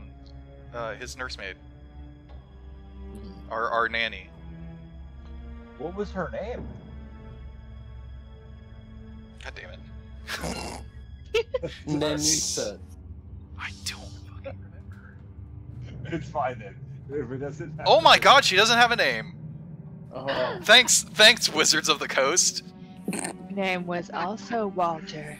his nursemaid. Our nanny. What was her name? God damn it. Nanisa. I don't fucking remember. It's fine then. If it doesn't. Oh my god, she doesn't have a name. Oh. Thanks, Wizards of the Coast. Name was also Walter.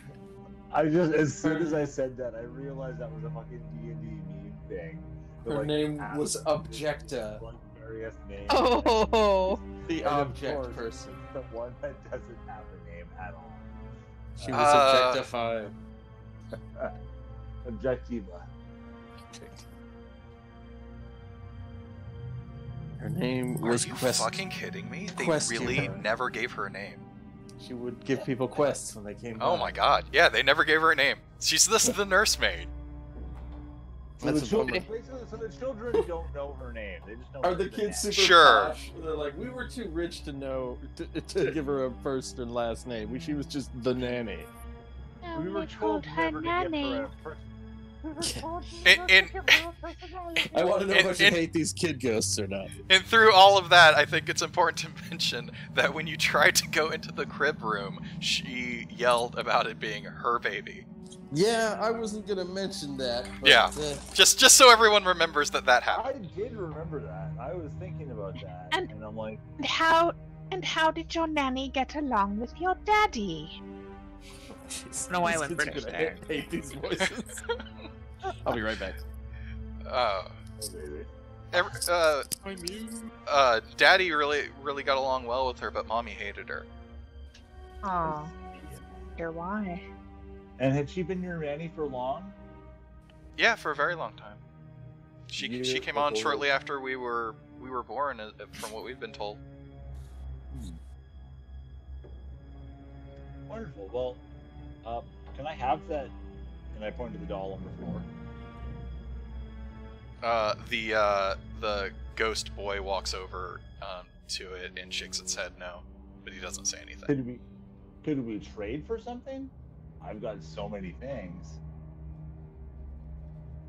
As soon as I said that, I realized that was a fucking D&D meme thing. Her name was Objecta. Like various names. Oh, The And of object course, person. The one that doesn't have a name at all. She was objectified. Objectiva. Her name Are was you Quest. fucking kidding me? They Questioner. really never gave her a name. She would give people quests when they came. Oh by. my god. Yeah, they never gave her a name. She's the nursemaid. So That's the, a children, bummer. so the children don't know her name. They just know. Are her the name. kids super Sure. posh? They're like, we were too rich to know to give her a first and last name. She was just the nanny. We were told never to give her a first. And I want to know if I should and- hate these kid ghosts or not. And through all of that, I think it's important to mention that when you tried to go into the crib room, she yelled about it being her baby. Yeah, I wasn't gonna mention that. But, Yeah. Just so everyone remembers that I happened. did remember that. I was thinking about that, And- and I'm like, how did your nanny get along with your daddy? Jeez, No, I these went kids are British gonna there. hate these voices. I'll be right back. oh baby. Daddy really got along well with her, but Mommy hated her. Oh, dear, why? And had she been your nanny for long? Yeah, for a very long time. She came on shortly after we were born, from what we've been told. Wonderful. Well, can I have that? Can I point to the doll on the floor? The ghost boy walks over to it and shakes its head no, but he doesn't say anything. Could we trade for something? I've got so many things.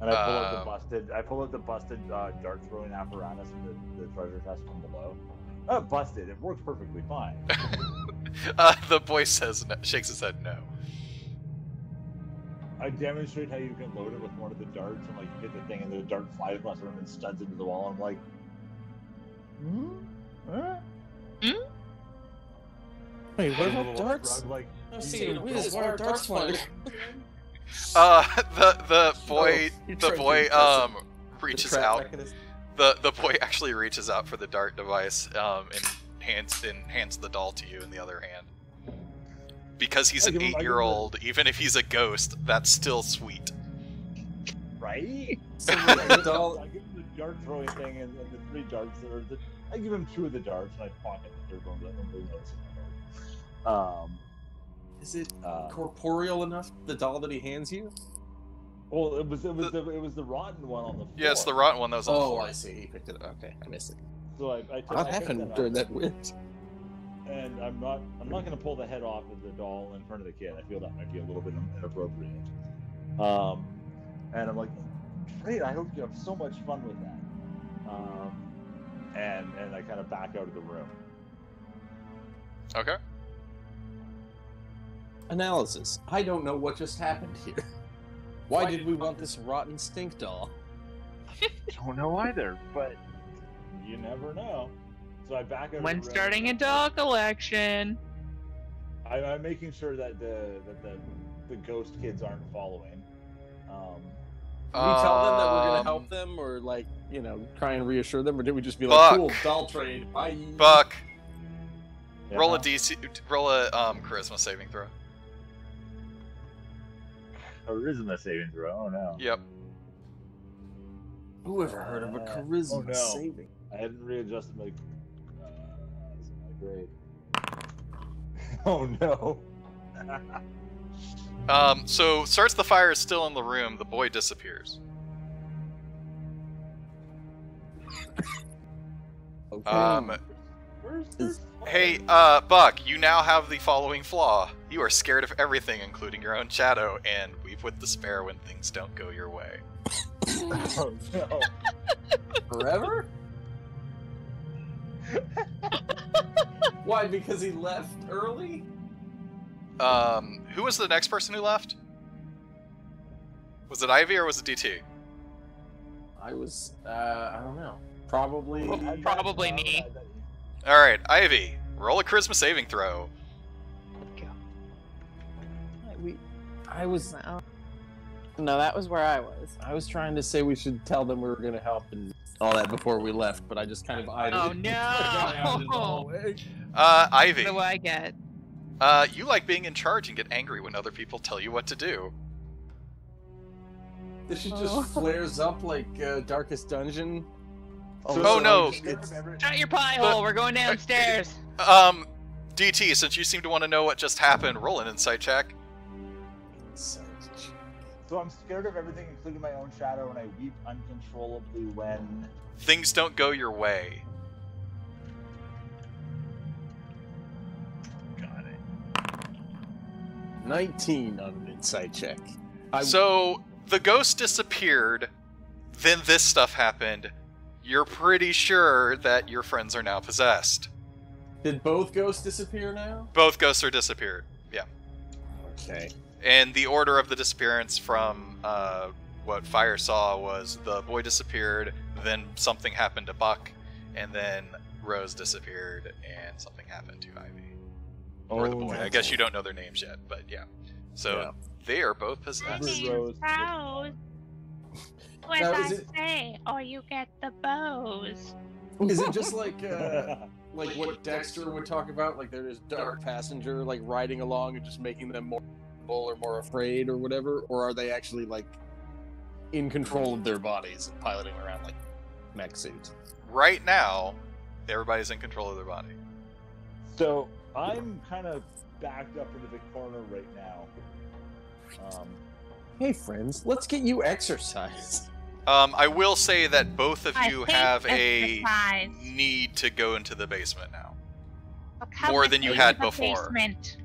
And I pull out the busted dart throwing apparatus from the treasure chest from below. Not busted. It works perfectly fine. The boy says no, shakes his head no. I demonstrate how you can load it with one of the darts and like hit the thing and the dart flies across the room and studs into the wall. I'm like, Wait, what about darts? Shrug, like, Why are darts flying? The boy reaches out. The boy actually reaches out for the dart device and hands the doll to you in the other hand. Because he's an 8-year-old, even if he's a ghost, that's still sweet. Right? So I give him the dart throwing thing and the 3 darts. I give him 2 of the darts and I pocket the third one. Is it corporeal enough? The doll that he hands you? Well, it was the rotten one on the floor. Yeah, it's the rotten one that was on the floor. Oh, I see. He picked it up. Okay, I missed it. So What happened during that wind? And I'm not going to pull the head off of the doll in front of the kid. I feel that might be a little bit inappropriate. And I'm like, great, I hope you have so much fun with that. And I kind of back out of the room. Okay. Analysis. I don't know what just happened here. Why did we want this rotten stink doll? Don't know either, but you never know. So I back out. When starting a doll collection, I'm making sure that the ghost kids aren't following. Did we tell them that we're gonna help them, or like, you know, try and reassure them, or did we just be like, cool, doll trade, bye? Buck, Yeah. roll a charisma saving throw. Charisma saving throw. Oh no. Yep. Who ever heard of a charisma saving? I hadn't readjusted my. That's not great. Oh no. So starts the fire is still in the room. The boy disappears. Okay. Hey, Buck, you now have the following flaw. You are scared of everything, including your own shadow, and weep with despair when things don't go your way. Oh no. Forever? Why? Because he left early? Who was the next person who left? Was it Ivy or was it DT? I was, I don't know. Probably me. Alright, Ivy, roll a charisma saving throw. I was... No, that was where I was. I was trying to say we should tell them we were going to help and all that before we left, but I just kind of eyed Oh it. no! Ivy. What do I get? You like being in charge and get angry when other people tell you what to do. This shit just flares up like Darkest Dungeon. Oh no! Shut your pie hole, we're going downstairs. DT, since you seem to want to know what just happened, roll an insight check. So I'm scared of everything, including my own shadow, and I weep uncontrollably when Things don't go your way. got it. 19 on an insight check. So, the ghost disappeared, then this stuff happened. You're pretty sure that your friends are now possessed. Did both ghosts disappear now? Both ghosts are disappeared, yeah. Okay. And the order of the disappearance from what Fire saw was the boy disappeared, then something happened to Buck, and then Rose disappeared, and something happened to Ivy. Or the boy. I guess you don't know their names yet, but yeah. So they are both possessed. Rose. What I say, or you get the bows. Is it just like what Dexter would talk about? Like there's dark passenger like riding along and just making them more or more afraid or whatever? Or are they actually like in control of their bodies and piloting around like mech suits? Right now, everybody's in control of their body. So I'm kind of backed up into the corner right now. Hey friends, let's get you exercise. I will say that both of you have a exercise. need to go into the basement now. So come More with than you me had to the before. basement.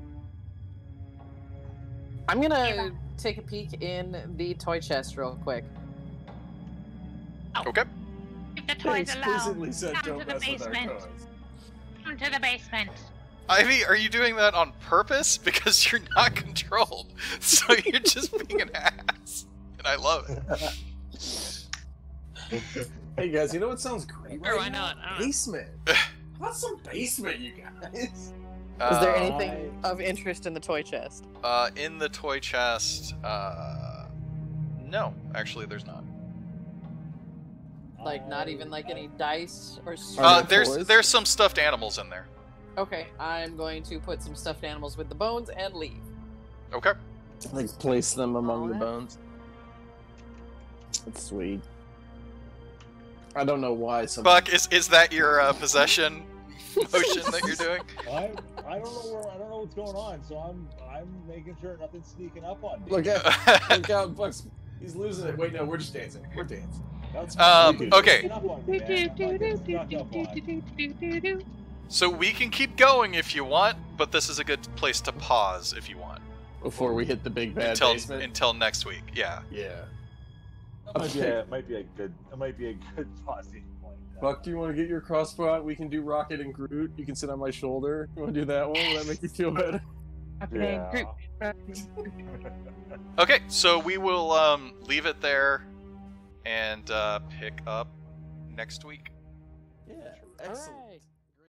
I'm gonna take a peek in the toy chest real quick. Okay. Leave the They toys alone. explicitly said Come don't to the mess with our basement. toys. Come to the basement. Ivy, are you doing that on purpose? Because you're not controlled, so you're just being an ass, and I love it. Hey guys, you know what sounds great Sure, right why now? not? I don't know. Basement. How about some basement, you guys? Is there Um, anything of interest in the toy chest? In the toy chest, no, actually, there's not. Like, not even like any dice or Are There's some stuffed animals in there. Okay, I'm going to put some stuffed animals with the bones and leave. Okay. Like place them among the Alright. bones. That's sweet. I don't know why some. Buck, is that your possession motion that you're doing? I don't know what's going on, so I'm making sure nothing's sneaking up on me. Look out, Bucks. He's losing it. Wait, no, we're just dancing. We're dancing. That's okay. sneaking up on me, man. I'm not getting snuck up on. So we can keep going if you want, but this is a good place to pause if you want. Before we hit the big bad basement. Until next week. Yeah. Yeah. It might be a good pausing point. Buck, do you want to get your crossbow out? We can do Rocket and Groot. You can sit on my shoulder. You want to do that one? Will that make you feel better? Yeah. Okay, so we will leave it there and pick up next week. Yeah. Excellent.